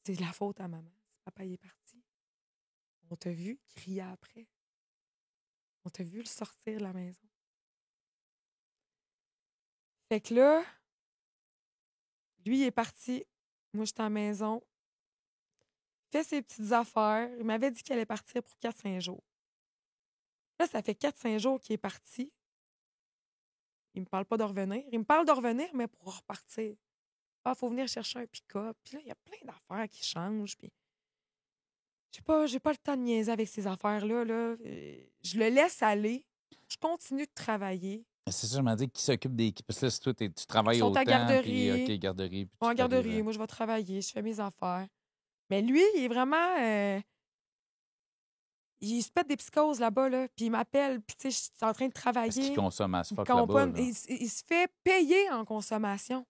C'est de la faute à maman. Papa, il est parti. On t'a vu crier après. On t'a vu le sortir de la maison. Fait que là, lui, il est parti. Moi, j'étais à la maison. Il fait ses petites affaires. Il m'avait dit qu'il allait partir pour 4-5 jours. Là, ça fait 4-5 jours qu'il est parti. Il me parle pas de revenir. Il me parle de revenir, mais pour repartir. Ah, il faut venir chercher un pick-up. Puis là, il y a plein d'affaires qui changent. Puis j'ai pas le temps de niaiser avec ces affaires-là. Là. Je le laisse aller. Je continue de travailler. C'est ça, je m'en dis qui s'occupe des... Parce que là, c'est toi, tu travailles autant. Ils sont à garderie. Puis, OK, garderie. Puis en garderie. Moi, je vais travailler. Je fais mes affaires. Mais lui, il est vraiment... il se pète des psychoses là-bas, là. Puis il m'appelle. Puis tu sais, je suis en train de travailler. Est-ce qu'il consomme à ce fuck là-bas? Là? Il se fait payer en consommation.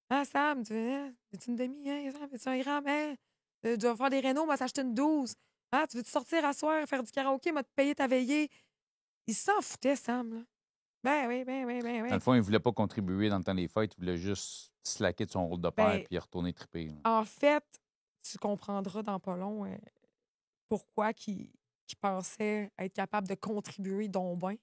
Ah, Sam, veux-tu une demi? Hein? Veux-tu un gramme? Hein? Tu vas faire des rénaux, moi, s'acheter une 12. Ah, tu veux-tu sortir à soir, faire du karaoké, moi, te payer ta veillée? Il s'en foutait, Sam, là. Ben oui. Dans le fond, il ne voulait pas contribuer dans le temps des fêtes, il voulait juste slacker de son rôle de père puis retourner triper. Là. En fait, tu comprendras dans pas long pourquoi qu'il pensait être capable de contribuer donc bien.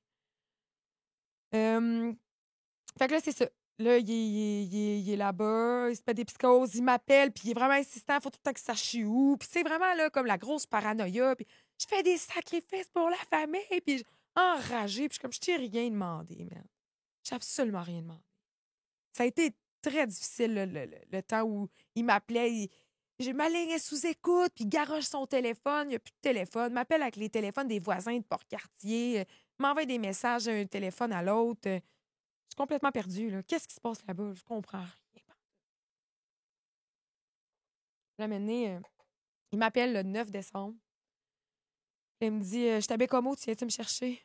Fait que là, c'est ça. Là, il est là-bas, il se fait des psychoses, il m'appelle, puis il est vraiment insistant, il faut tout le temps qu'il sache où. Puis c'est vraiment là, comme la grosse paranoïa. Puis je fais des sacrifices pour la famille, puis enragée. Puis je t'ai rien demandé, man. J'ai absolument rien demandé. Ça a été très difficile, le temps où il m'appelait. Ma ligne est sous écoute, puis il garoche son téléphone, il n'y a plus de téléphone. Il m'appelle avec les téléphones des voisins de Port-Cartier, m'envoie des messages d'un téléphone à l'autre. Je suis complètement perdue. Là. Qu'est-ce qui se passe là-bas? Je comprends rien. Là, maintenant, il m'appelle le 9 décembre. Elle me dit je t'habille comme tu viens-tu me chercher?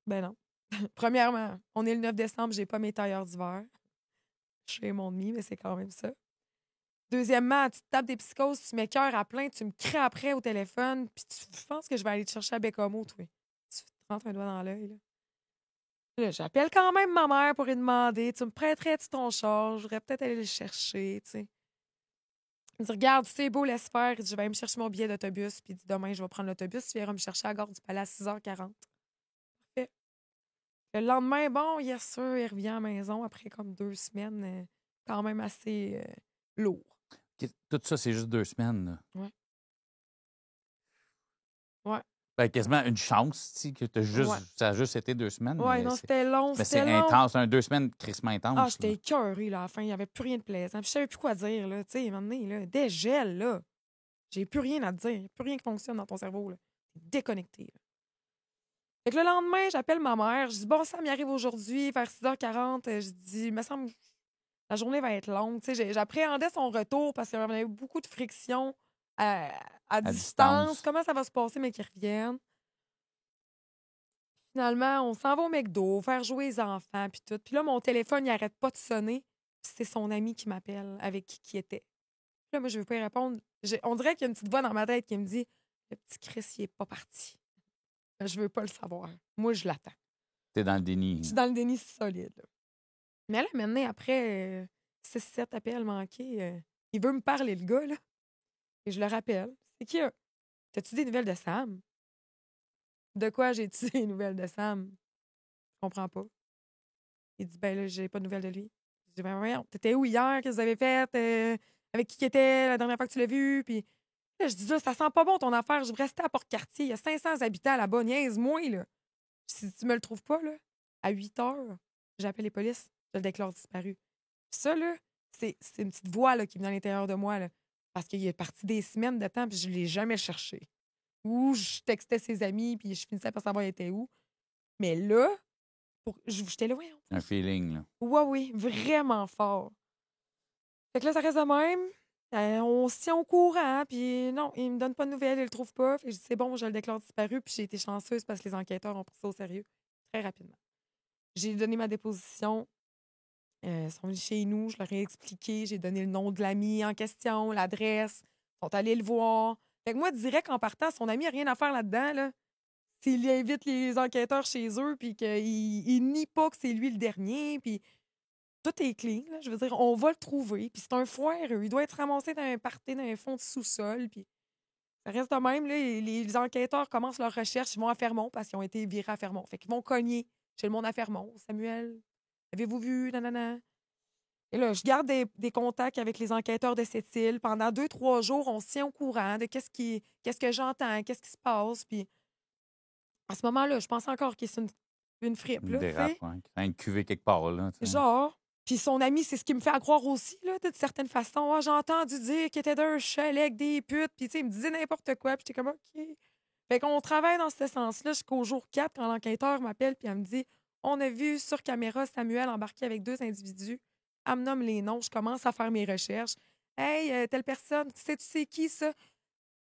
Ben non. Premièrement, on est le 9 décembre, j'ai pas mes tailleurs d'hiver. Chez mon demi, mais c'est quand même ça. Deuxièmement, tu te tapes des psychoses, tu m'écoeures à plein, tu me crées après au téléphone, puis tu penses que je vais aller te chercher à Bécomo, toi. Tu te rentres un doigt dans l'œil, là. Là, j'appelle quand même ma mère pour lui demander, tu me prêterais-tu ton char? Je voudrais peut-être aller le chercher, tu sais. Il me dit, regarde, c'est beau, laisse faire. Il dit, je vais aller me chercher mon billet d'autobus, puis il dit, demain, je vais prendre l'autobus, tu viendras me chercher à la gare du Palais à 6h40. Parfait. Le lendemain, bon, yes sûr, il revient à la maison après comme 2 semaines, quand même assez lourd. Tout ça, c'est juste 2 semaines. Là. Ouais. Ouais. Ben, quasiment une chance, tu sais, que ça a juste été 2 semaines. Ouais, non, c'était long. Mais c'était c'est long. intense, 2 semaines crissement intense. Ah, j'étais écœurée, là, à la fin. Il n'y avait plus rien de plaisant. Puis je savais plus quoi dire, là. Tu sais, à un moment donné, là, dégèle, là. J'ai plus rien à te dire. Plus rien qui fonctionne dans ton cerveau, là. T'es déconnecté, là. Fait que le lendemain, j'appelle ma mère. Je dis, bon, ça m'y arrive aujourd'hui, vers 6h40. Je dis, il me semble que la journée va être longue. Tu sais, j'appréhendais son retour parce qu'il y avait beaucoup de friction à distance. Comment ça va se passer, mais qu'il revienne? Finalement, on s'en va au McDo, faire jouer les enfants, puis tout. Puis là, mon téléphone, il arrête pas de sonner. Puis c'est son ami qui m'appelle, avec qui était. Puis là, moi, je veux pas y répondre. On dirait qu'il y a une petite voix dans ma tête qui me dit le petit Chris, il est pas parti. Je veux pas le savoir. Moi, je l'attends. T'es dans le déni. Je suis dans le déni solide. Là. Mais là, maintenant, après 6-7 appels manqués, il veut me parler, le gars, là. Et je le rappelle. C'est qui? T'as-tu des nouvelles de Sam? De quoi j'ai-tu des nouvelles de Sam? Je comprends pas. Il dit, ben là, j'ai pas de nouvelles de lui. Je dis, ben voyons, t'étais où hier? Qu'est-ce que vous avez fait? Avec qui était la dernière fois que tu l'as vu? Puis là, je dis, là, ça sent pas bon ton affaire. Je vais rester à Port-Cartier. Il y a 500 habitants là-bas. Niaise-moi, là. Si tu me le trouves pas, là, à 8 heures, j'appelle les polices. Je le déclare disparu. Puis ça, là, c'est une petite voix là, qui vient à l'intérieur de moi, là. Parce qu'il est parti des semaines de temps, puis je l'ai jamais cherché. Ou je textais ses amis, puis je finissais par savoir il était où. Mais là, j'étais là, voyons. Un feeling, là. Ouais, oui, vraiment fort. Fait que là, ça reste de même. On se tient au courant, puis non, il me donne pas de nouvelles, il le trouve pas. Fait que je dis, c'est bon, je le déclare disparu, puis j'ai été chanceuse parce que les enquêteurs ont pris ça au sérieux très rapidement. J'ai donné ma déposition. Ils sont venus chez nous, je leur ai expliqué, j'ai donné le nom de l'ami en question, l'adresse. Ils sont allés le voir. Fait que moi, direct en partant, son ami n'a rien à faire là-dedans, là. S'il invite les enquêteurs chez eux, puis qu'il nie pas que c'est lui le dernier, puis tout est clean, là. Je veux dire, on va le trouver. Puis c'est un foireux. Il doit être ramassé dans un party, dans un fond de sous-sol, puis ça reste de même, là. Les enquêteurs commencent leur recherche, ils vont à Fermont parce qu'ils ont été virés à Fermont. Fait qu'ils vont cogner chez le monde à Fermont. Samuel, avez-vous vu? Nanana. Et là, je garde des contacts avec les enquêteurs de cette île. Pendant 2-3 jours, on se tient au courant de qu'est-ce que j'entends, qu'est-ce qui se passe. Puis à ce moment-là, je pense encore que c'est une fripe. Là, dérape, ouais. Une cuvée quelque part, là. Genre. Puis son ami, c'est ce qui me fait à croire aussi, là, de certaine façon. Ah, j'ai entendu dire qu'il était d'un chalet avec des putes. Puis, tu sais, il me disait n'importe quoi. Puis, j'étais comme, OK. Fait qu'on travaille dans ce sens-là jusqu'au jour 4, quand l'enquêteur m'appelle. Puis, elle me dit, on a vu sur caméra Samuel embarqué avec 2 individus. Elle me nomme les noms. Je commence à faire mes recherches. Hey, telle personne, tu sais qui, ça?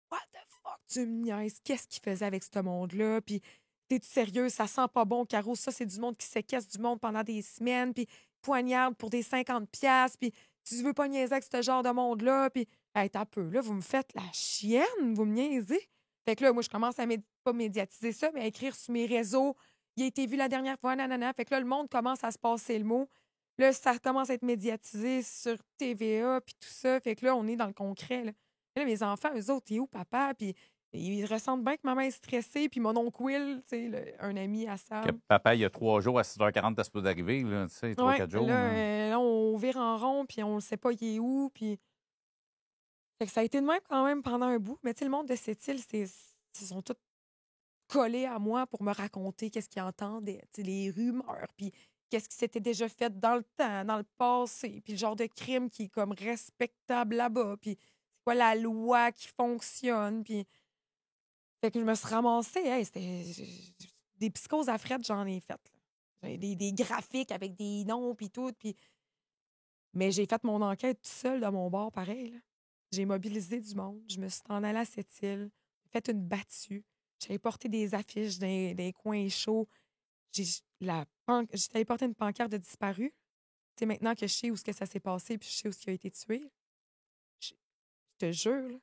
What the fuck? Tu me niaises. Qu'est-ce qu'il faisait avec ce monde-là? Puis, t'es-tu sérieux? Ça sent pas bon, Caro. Ça, c'est du monde qui séquestre du monde pendant des semaines. Puis, poignarde pour des 50$, puis tu veux pas niaiser avec ce genre de monde-là, puis hey, t'as peu, là, vous me faites la chienne, vous me niaisez. Fait que là, moi, je commence à pas médiatiser ça, mais à écrire sur mes réseaux. Il a été vu la dernière fois, nanana. Fait que là, le monde commence à se passer le mot. Là, ça commence à être médiatisé sur TVA, puis tout ça. Fait que là, on est dans le concret, là. Là, mes enfants, eux autres, t'es où, papa? Puis ils ressentent bien que maman est stressée, puis mon oncle Will, tu sais, un ami à Sam. Que papa, il y a 3 jours à 6h40, t'as supposé d'arriver, là, tu sais, 3-4 jours. Là, on vire en rond, puis on ne sait pas il est où, puis... Fait que ça a été de même quand même pendant un bout. Mais tu sais, le monde de cette île, ils sont tous collés à moi pour me raconter qu'est-ce qu'ils entendaient, tu sais, les rumeurs, puis qu'est-ce qui s'était déjà fait dans le temps, dans le passé, puis le genre de crime qui est comme respectable là-bas, puis c'est quoi la loi qui fonctionne, puis... Fait que je me suis ramassée, hey, c'était des psychoses à frettes, j'en ai faites. Des graphiques avec des noms, puis tout, puis... Mais j'ai fait mon enquête tout seul de mon bord, pareil, là. J'ai mobilisé du monde, je me suis en allée à cette île, fait une battue. J'allais porter des affiches dans les coins chauds. J'allais porter une pancarte de disparu. Tu sais, maintenant que je sais où ce que ça s'est passé puis je sais où ce qui a été tué, je te jure, là,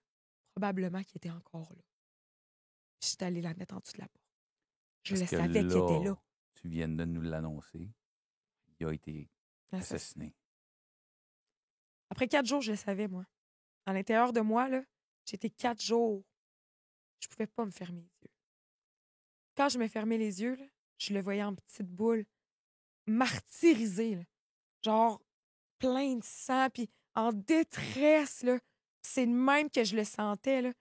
probablement qu'il était encore là. Puis j'étais allée la mettre en dessous de la porte. Je Parce le que savais qu'il était là. tu viens de nous l'annoncer. Il a été Assassiné. assassiné. Après 4 jours, je le savais, moi. À l'intérieur de moi, là, j'étais 4 jours. Je pouvais pas me fermer les yeux. Quand je me fermais les yeux, là, je le voyais en petite boule, martyrisé, là. Genre plein de sang, puis en détresse, là. C'est le même que je le sentais, là.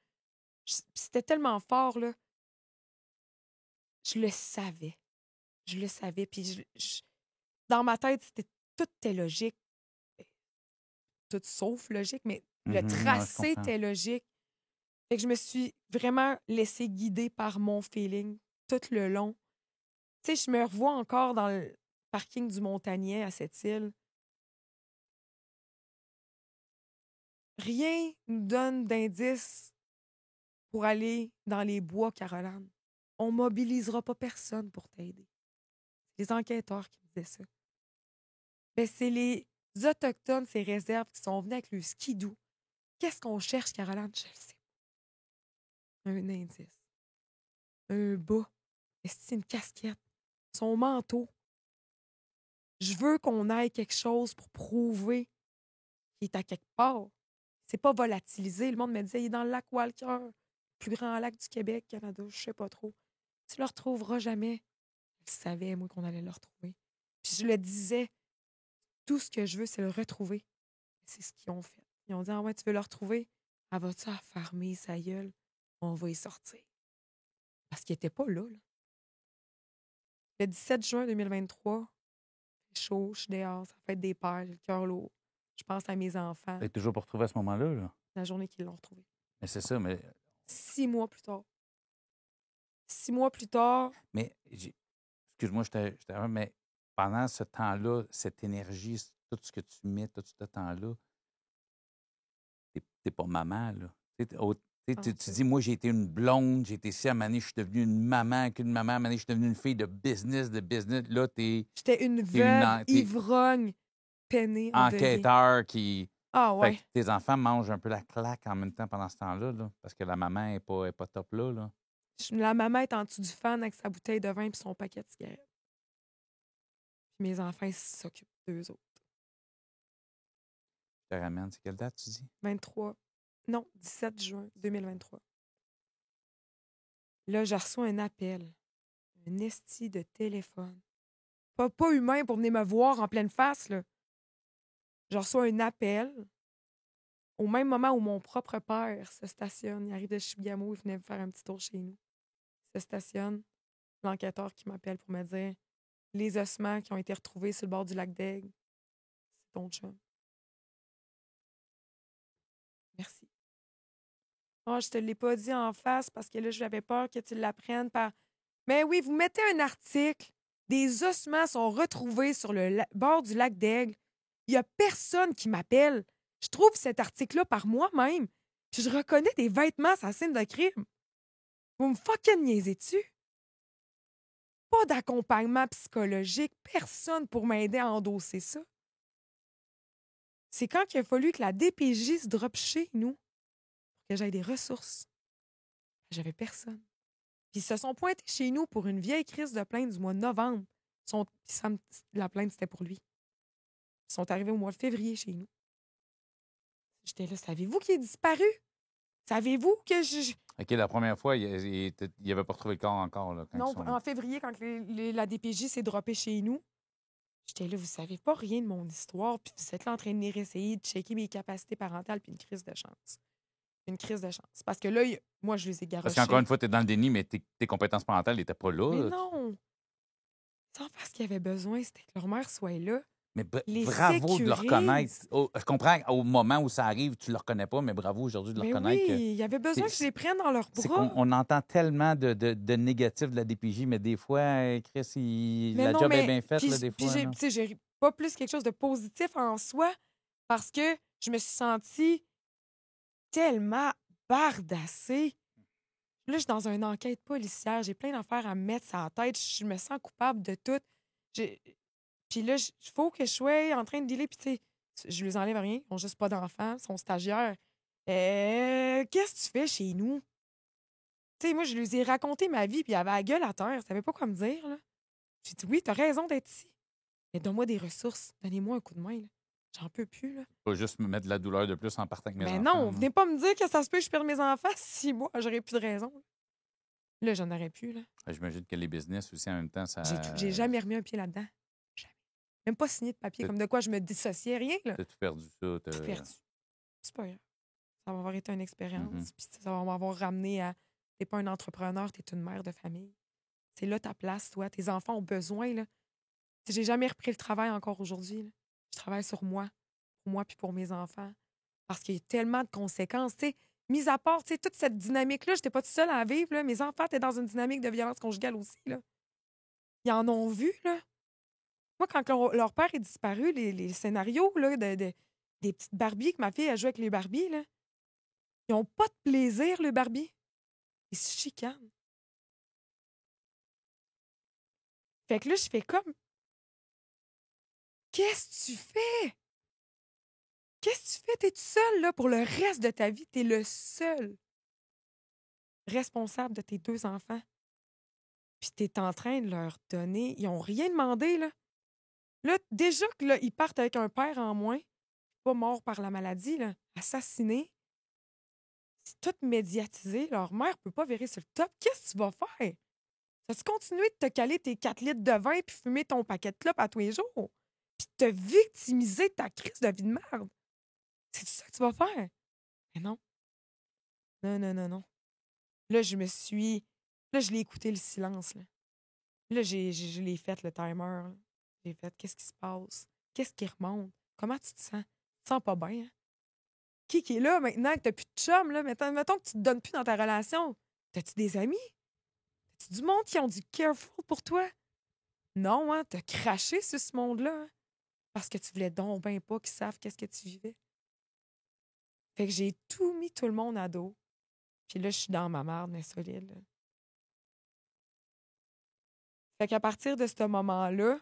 C'était tellement fort, là. Je le savais. Je le savais, puis dans ma tête, tout était logique. Tout sauf logique, mais le Ouais, je tracé comprends. était logique. Fait que je me suis vraiment laissée guider par mon feeling tout le long. Tu sais, je me revois encore dans le parking du Montagnet à cette île. Rien nous donne d'indice pour aller dans les bois, Caroline. On mobilisera pas personne pour t'aider. C'est les enquêteurs qui disaient ça. Mais c'est les Autochtones, ces réserves, qui sont venus avec le skidoo. Qu'est-ce qu'on cherche, Caroline? Je le sais. Un indice. Un bas. Est-ce que c'est une casquette? Son manteau. Je veux qu'on aille quelque chose pour prouver qu'il est à quelque part. C'est pas volatilisé. Le monde me disait, il est dans le lac Walker, le plus grand lac du Québec, Canada, je sais pas trop. Tu le retrouveras jamais. Je savais, moi, qu'on allait le retrouver. Puis je le disais, tout ce que je veux, c'est le retrouver. C'est ce qu'ils ont fait. Ils ont dit, ah ouais, tu veux le retrouver? Elle va-tu affarmer sa gueule? On va y sortir. Parce qu'il était pas là, là. Le 17 juin 2023, c'est chaud, je suis dehors, ça fait des pères, j'ai le cœur lourd. Je pense à mes enfants, Tu toujours pour retrouver à ce moment-là, là. la journée qu'ils l'ont retrouvé. Mais c'est ça, mais 6 mois plus tard. 6 mois plus tard, excuse-moi, mais pendant ce temps-là, cette énergie, tout ce que tu mets, tout ce temps-là, t'es pas maman, là. Tu dis, moi, j'ai été une blonde, j'ai été ici, à un moment donné, je suis devenue une maman, qu'une maman, à un moment donné, je suis devenue une fille de business. Là, j'étais une veuve, ivrogne, peinée, endeuillée. enquêteur qui... Ah Fait ouais. que tes enfants mangent un peu la claque en même temps pendant ce temps-là, là, parce que la maman est pas top là, là. La maman est en dessous du fan avec sa bouteille de vin et son paquet de cigarettes. Puis mes enfants, ils s'occupent d'eux autres. Je te ramène. C'est quelle date, tu dis? 23. Non, 17 juin 2023. Là, j'ai reçu un appel. Un esti de téléphone. Pas humain pour venir me voir en pleine face, là. Je reçois un appel au même moment où mon propre père se stationne. Il arrive de Chibougamau, il venait faire un petit tour chez nous. Il se stationne. L'enquêteur qui m'appelle pour me dire les ossements qui ont été retrouvés sur le bord du lac d'Aigle, c'est ton chum. Merci. Oh, je te l'ai pas dit en face parce que là, j'avais peur que tu l'apprennes par. Mais oui, vous mettez un article. Des ossements sont retrouvés sur le bord du lac d'Aigle. Il y a personne qui m'appelle. Je trouve cet article-là par moi-même. Puis je reconnais des vêtements assassins de crime. Vous me fucking niaisez-tu? Pas d'accompagnement psychologique. Personne pour m'aider à endosser ça. C'est quand qu'il a fallu que la DPJ se drop chez nous pour que j'aie des ressources. J'avais personne. Puis ils se sont pointés chez nous pour une vieille crise de plainte du mois de novembre. La plainte, c'était pour lui. Ils sont arrivés au mois de février chez nous. J'étais là, savez-vous qu'il est disparu? Savez-vous que je... OK, la première fois, il avait pas retrouvé le corps encore, là. Non, en février, quand la DPJ s'est droppée chez nous, j'étais là, vous savez pas rien de mon histoire, puis vous êtes là en train de venir essayer de checker mes capacités parentales, puis une crise de chance. Une crise de chance. Parce que là, moi, je les ai garochés. Parce qu'encore une fois, tu es dans le déni, mais tes compétences parentales n'étaient pas là. Mais non! Sans faire ce qu'ils avaient besoin, c'était que leur mère soit là. Mais Les bravo de le sécuriser. reconnaître. Je comprends qu'au moment où ça arrive, tu ne le reconnais pas, mais bravo aujourd'hui de le Mais reconnaître. oui, il y avait besoin que je les prenne dans leurs C'est bras. qu'on entend tellement de négatifs de la DPJ, mais des fois, Chris, la job est bien faite, là, des fois. Puis j'ai pas plus quelque chose de positif en soi parce que je me suis sentie tellement bardassée. Là, je suis dans une enquête policière. J'ai plein d'affaires à me mettre sur la tête. Je me sens coupable de tout. J'ai- Puis là, il faut que je sois en train de dealer. Puis, tu sais, je lui enlève rien. Ils n'ont juste pas d'enfants. Ils sont stagiaires. Qu'est-ce que tu fais chez nous? Tu sais, moi, je lui ai raconté ma vie, puis il avait la gueule à terre. Il savait pas quoi me dire, là. J'ai dit, oui, t'as raison d'être ici. Mais donne-moi des ressources. Donnez-moi un coup de main, là. J'en peux plus, là. Pas juste me mettre de la douleur de plus en partant avec mes Ben enfants. non, Moi. venez pas me dire que ça se peut que je perde mes enfants. 6 mois, j'aurais plus de raison. Là, j'en aurais plus, là. J'imagine que les business aussi, en même temps, ça. J'ai jamais remis un pied là-dedans. Jamais. Même pas signé de papier T'as- comme de quoi je me dissociais, rien, là. T'as tout perdu ça. Tout perdu. C'est pas grave. Ça va avoir été une expérience, Mhm. puis ça va m'avoir ramené à. T'es pas un entrepreneur, t'es une mère de famille. C'est là ta place, toi. Tes enfants ont besoin, là. J'ai jamais repris le travail encore aujourd'hui, là. Je travaille sur moi, pour moi puis pour mes enfants. Parce qu'il y a tellement de conséquences, tu sais. Mis à part, tu sais, toute cette dynamique-là, j'étais pas toute seule à vivre, là. Mes enfants étaient dans une dynamique de violence conjugale aussi, là. Ils en ont vu, là. Moi, quand leur père est disparu, les scénarios, là, des petites Barbies que ma fille a joué avec les Barbies, là, ils ont pas de plaisir, le Barbie. Ils se chicanent. Fait que là, je fais comme, qu'est-ce que tu fais? Qu'est-ce que tu fais? T'es tout seul, là, pour le reste de ta vie. T'es le seul responsable de tes 2 enfants. Puis t'es en train de leur donner... Ils ont rien demandé, là. Là, déjà que là, ils partent avec un père en moins, pas mort par la maladie, là, assassiné. C'est tout médiatisé. Leur mère peut pas virer sur le top. Qu'est-ce que tu vas faire? Vas-tu continuer de te caler tes 4 litres de vin puis fumer ton paquet de clopes à tous les jours? Puis te victimiser de ta crise de vie de merde? C'est ça que tu vas faire? Mais non. Non, non, non, non. Là, je me suis. Là, je l'ai écouté le silence. Là, là je l'ai fait, le timer. Là. J'ai fait, qu'est-ce qui se passe? Qu'est-ce qui remonte? Comment tu te sens? Tu te sens pas bien, hein? Qui est là maintenant que t'as plus de chum, là? Mettons que tu te donnes plus dans ta relation. T'as-tu des amis? T'as-tu du monde qui ont du careful pour toi? Non, hein? T'as craché sur ce monde-là, hein? Parce que tu voulais donc ben pas qu'ils savent qu'est-ce que tu vivais. Fait que j'ai tout mis tout le monde à dos. Puis là, je suis dans ma marde, mais solide, là. Fait qu'à partir de ce moment-là,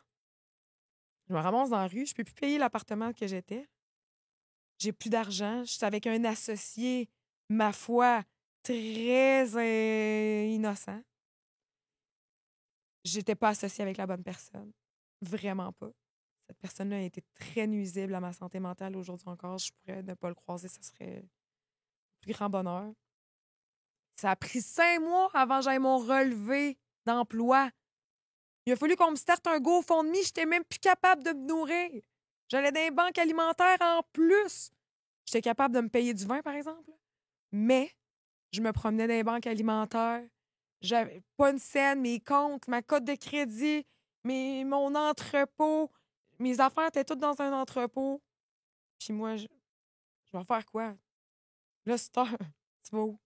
je me ramasse dans la rue, je peux plus payer l'appartement que j'étais. J'ai plus d'argent. Je suis avec un associé, ma foi, très innocent. J'étais pas associée avec la bonne personne. Vraiment pas. Cette personne-là a été très nuisible à ma santé mentale aujourd'hui encore. Je pourrais ne pas le croiser, ce serait le plus grand bonheur. Ça a pris 5 mois avant que j'aille mon relevé d'emploi. Il a fallu qu'on me starte un GoFundMe. J'étais même plus capable de me nourrir. J'allais dans les banques alimentaires en plus. J'étais capable de me payer du vin, par exemple. Mais je me promenais dans les banques alimentaires. J'avais pas une scène, mes comptes, ma cote de crédit, mon entrepôt. Mes affaires étaient toutes dans un entrepôt. Puis moi, je vais faire quoi? Là, c'est tard. Tu vas où?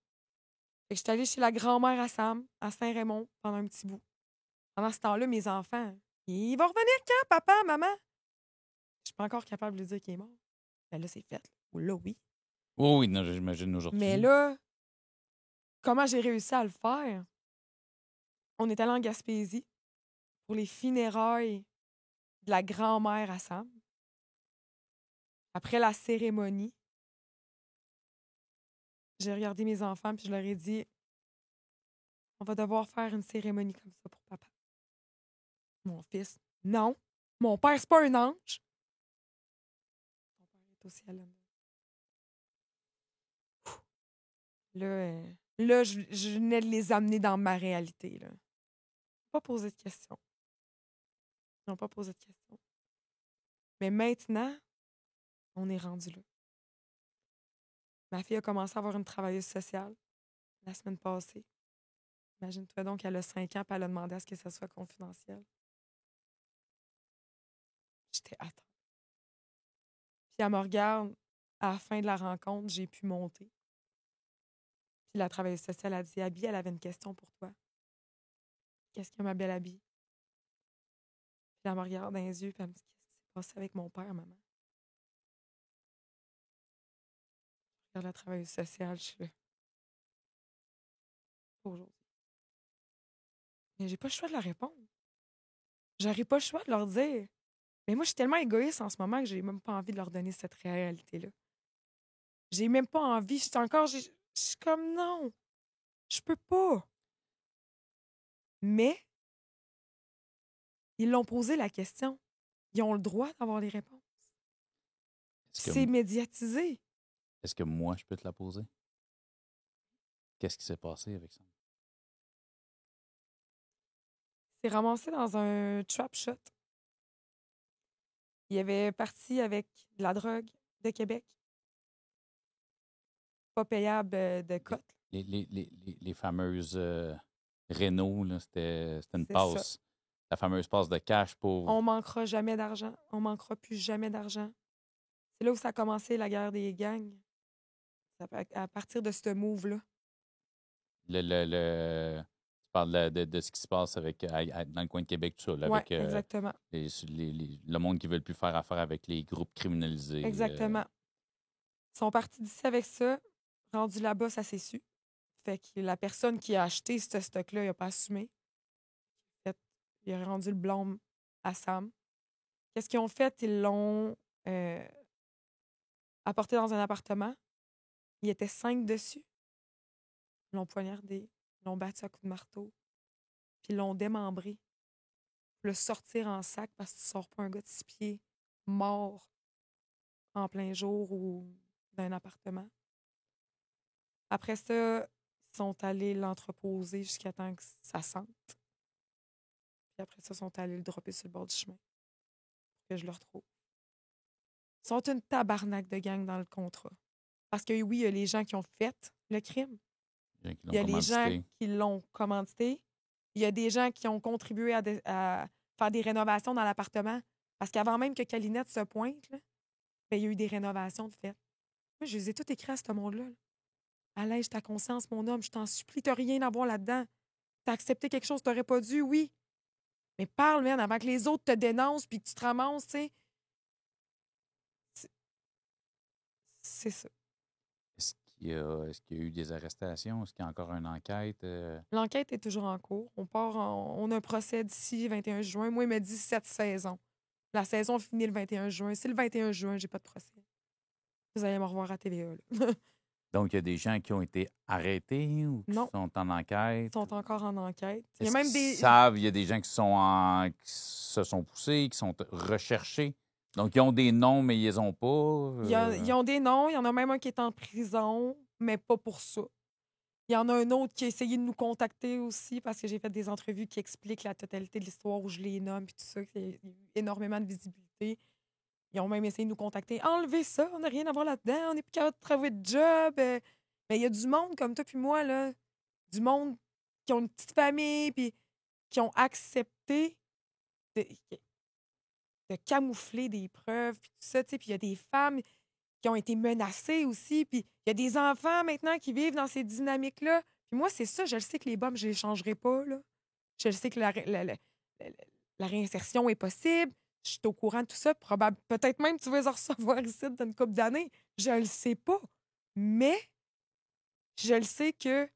Fait que je suis allée chez la grand-mère à Sam, à Saint-Raymond, pendant un petit bout. Pendant ce temps-là, mes enfants, ils vont revenir quand, papa, maman? Je suis pas encore capable de lui dire qu'il est mort. Ben là, c'est fait. Là, oui. Oh oui, non, j'imagine Mais aujourd'hui. là, comment j'ai réussi à le faire? On est allé en Gaspésie pour les funérailles de la grand-mère à Sam. Après la cérémonie, j'ai regardé mes enfants puis je leur ai dit, on va devoir faire une cérémonie comme ça pour papa. Mon fils, non. Mon père, c'est pas un ange. Mon père est au ciel. Là, je venais de les amener dans ma réalité. Là. Pas poser de questions. Ils n'ont pas posé de questions. Mais maintenant, on est rendu là. Ma fille a commencé à avoir une travailleuse sociale la semaine passée. Imagine-toi donc, elle a 5 ans et elle a demandé à ce que ça soit confidentiel. J'étais attends. Puis elle me regarde, à la fin de la rencontre, j'ai pu monter. Puis la travailleuse sociale a dit, Abby, elle avait une question pour toi. Qu'est-ce que ma belle Abby? Puis elle me regarde dans les yeux et elle me dit, qu'est-ce qui s'est passé avec mon père, maman? Je regarde la travailleuse sociale, je suis là. pas aujourd'hui. Mais j'ai pas le choix de leur répondre. J'aurais pas le choix de leur dire. Mais moi, je suis tellement égoïste en ce moment que j'ai même pas envie de leur donner cette réalité-là. J'ai même pas envie. Je suis comme non. Je peux pas. Mais ils l'ont posé la question. Ils ont le droit d'avoir les réponses. C'est médiatisé. Est-ce que moi, je peux te la poser? Qu'est-ce qui s'est passé avec ça? C'est ramassé dans un trap shot. Il avait parti avec de la drogue de Québec. Pas payable de cote. Les fameuses Renault, là, c'était une C'est passe. ça. La fameuse passe de cash pour... On manquera jamais d'argent. On manquera plus jamais d'argent. C'est là où ça a commencé, la guerre des gangs. À partir de ce move-là. Tu parles de ce qui se passe avec, dans le coin de Québec, tout ça. Là, Oui, avec exactement. le monde qui ne veut plus faire affaire avec les groupes criminalisés. Exactement. Ils sont partis d'ici avec ça. Rendu là-bas, ça s'est su. Fait que la personne qui a acheté ce stock-là, il n'a pas assumé. Fait, il a rendu le blâme à Sam. Qu'est-ce qu'ils ont fait? Ils l'ont apporté dans un appartement. Il était 5 dessus. Ils l'ont poignardé. Ils l'ont battu à coups de marteau. Puis ils l'ont démembré. Pour le sortir en sac parce que tu ne sors pas un gars de 6 pieds mort en plein jour ou d'un appartement. Après ça, ils sont allés l'entreposer jusqu'à temps que ça sente. Puis après ça, ils sont allés le dropper sur le bord du chemin pour que je le retrouve. Ils sont une tabarnak de gang dans le contrat. Parce que oui, il y a les gens qui ont fait le crime. Il y a les gens qui l'ont commandité. Il y a des gens qui ont contribué à faire des rénovations dans l'appartement. Parce qu'avant même que Calinette se pointe, là, ben, il y a eu des rénovations de fait. Moi, je les ai toutes écrites à ce monde-là. Allège ta conscience, mon homme, je t'en supplie, t'as rien à voir là-dedans. T'as accepté quelque chose que t'aurais pas dû, oui. Mais parle, man, avant que les autres te dénoncent puis que tu te ramasses, tu sais. C'est ça. Est-ce qu'il y a eu des arrestations? Est-ce qu'il y a encore une enquête? L'enquête est toujours en cours. On a un procès d'ici 21 juin. Moi, il m'a dit 7 saisons. La saison finit le 21 juin. C'est le 21 juin, j'ai pas de procès. Vous allez me revoir à TVA. Là. Donc, il y a des gens qui ont été arrêtés ou qui sont en enquête? Ils sont encore en enquête. Il y a même il y a des gens qui se sont poussés, qui sont recherchés. Donc, ils ont des noms, mais ils les ont pas. Ils ont des noms. Il y en a même un qui est en prison, mais pas pour ça. Il y en a un autre qui a essayé de nous contacter aussi parce que j'ai fait des entrevues qui expliquent la totalité de l'histoire où je les nomme et tout ça. Il y a eu énormément de visibilité. Ils ont même essayé de nous contacter. Enlevez ça, on n'a rien à voir là-dedans, on n'est plus capable de travailler de job. Mais il y a du monde comme toi puis moi, là, du monde qui ont une petite famille puis qui ont accepté de camoufler des preuves puis tout ça. Puis il y a des femmes qui ont été menacées aussi. Puis il y a des enfants maintenant qui vivent dans ces dynamiques-là. Puis moi, c'est ça, je le sais que les bombes, je ne les changerai pas. Là. Je le sais que la réinsertion est possible. Je suis au courant de tout ça. Peut-être même que tu vas les recevoir ici dans une couple d'années. Je le sais pas. Mais je le sais que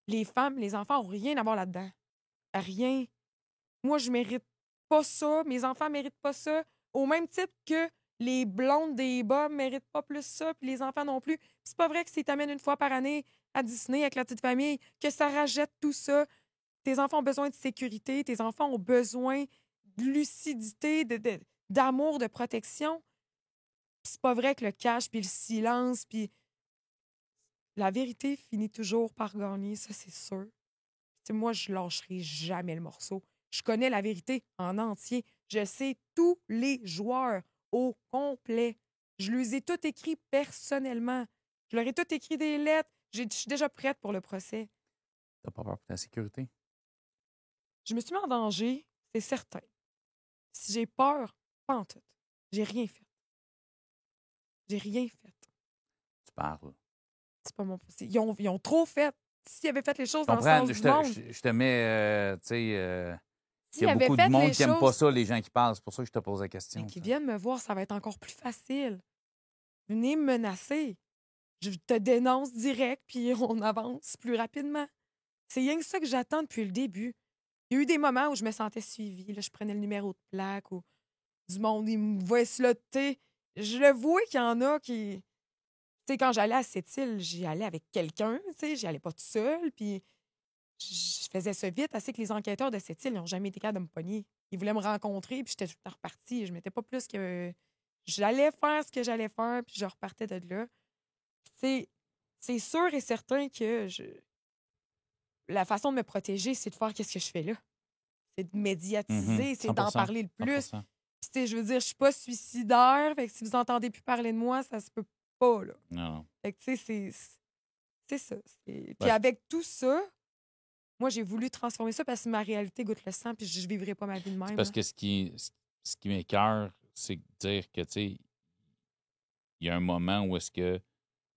les femmes, les enfants n'ont rien à voir là-dedans. Rien. Moi, je mérite pas ça. Mes enfants méritent pas ça. Au même titre que les blondes des bas méritent pas plus ça, puis les enfants non plus. C'est pas vrai que si tu t'amènes une fois par année à Disney avec la petite famille, que ça rajette tout ça. Tes enfants ont besoin de sécurité, tes enfants ont besoin de lucidité, d'amour, de protection. C'est pas vrai que le cash, puis le silence, puis la vérité finit toujours par gagner, ça c'est sûr. T'sais, moi, je lâcherai jamais le morceau. Je connais la vérité en entier. Je sais tous les joueurs au complet. Je les ai tous écrits personnellement. Je leur ai tous écrit des lettres. Je suis déjà prête pour le procès. T'as pas peur pour ta sécurité? Je me suis mis en danger, c'est certain. Si j'ai peur, pas en tout. J'ai rien fait. J'ai rien fait. Tu parles. C'est pas mon possible. Ils ont trop fait. S'ils avaient fait les choses dans le sens du monde... Je te mets, tu sais... il y a beaucoup de monde qui n'aime pas ça, les gens qui parlent. C'est pour ça que je te pose la question. Mais qui viennent me voir, ça va être encore plus facile. Venez me menacer. Je te dénonce direct, puis on avance plus rapidement. C'est rien que ça que j'attends depuis le début. Il y a eu des moments où je me sentais suivie. Là, je prenais le numéro de plaque ou du monde, il me voyait slotter. Je le vois qu'il y en a qui... Tu sais, quand j'allais à cette île, j'y allais avec quelqu'un, tu sais, j'y allais pas toute seule, puis je faisais ça vite, assez que les enquêteurs de cette île n'ont jamais été capables de me pogner. Ils voulaient me rencontrer, puis j'étais tout le temps repartie. Je mettais pas plus que... J'allais faire ce que j'allais faire, puis je repartais de là. C'est sûr et certain que la façon de me protéger, c'est de faire qu'est-ce que je fais là. C'est de médiatiser, c'est d'en 100%, parler le plus. 100%. Puis, tu sais, je veux dire, je suis pas suicidaire, fait que si vous entendez plus parler de moi, ça se peut pas, là. Non. Fait que, tu sais, c'est ça. Puis Ouais. avec tout ça, moi, j'ai voulu transformer ça parce que ma réalité goûte le sang, puis je vivrai pas ma vie de même. C'est parce là. que ce qui m'écoeure, c'est de dire que, tu sais, il y a un moment où est-ce que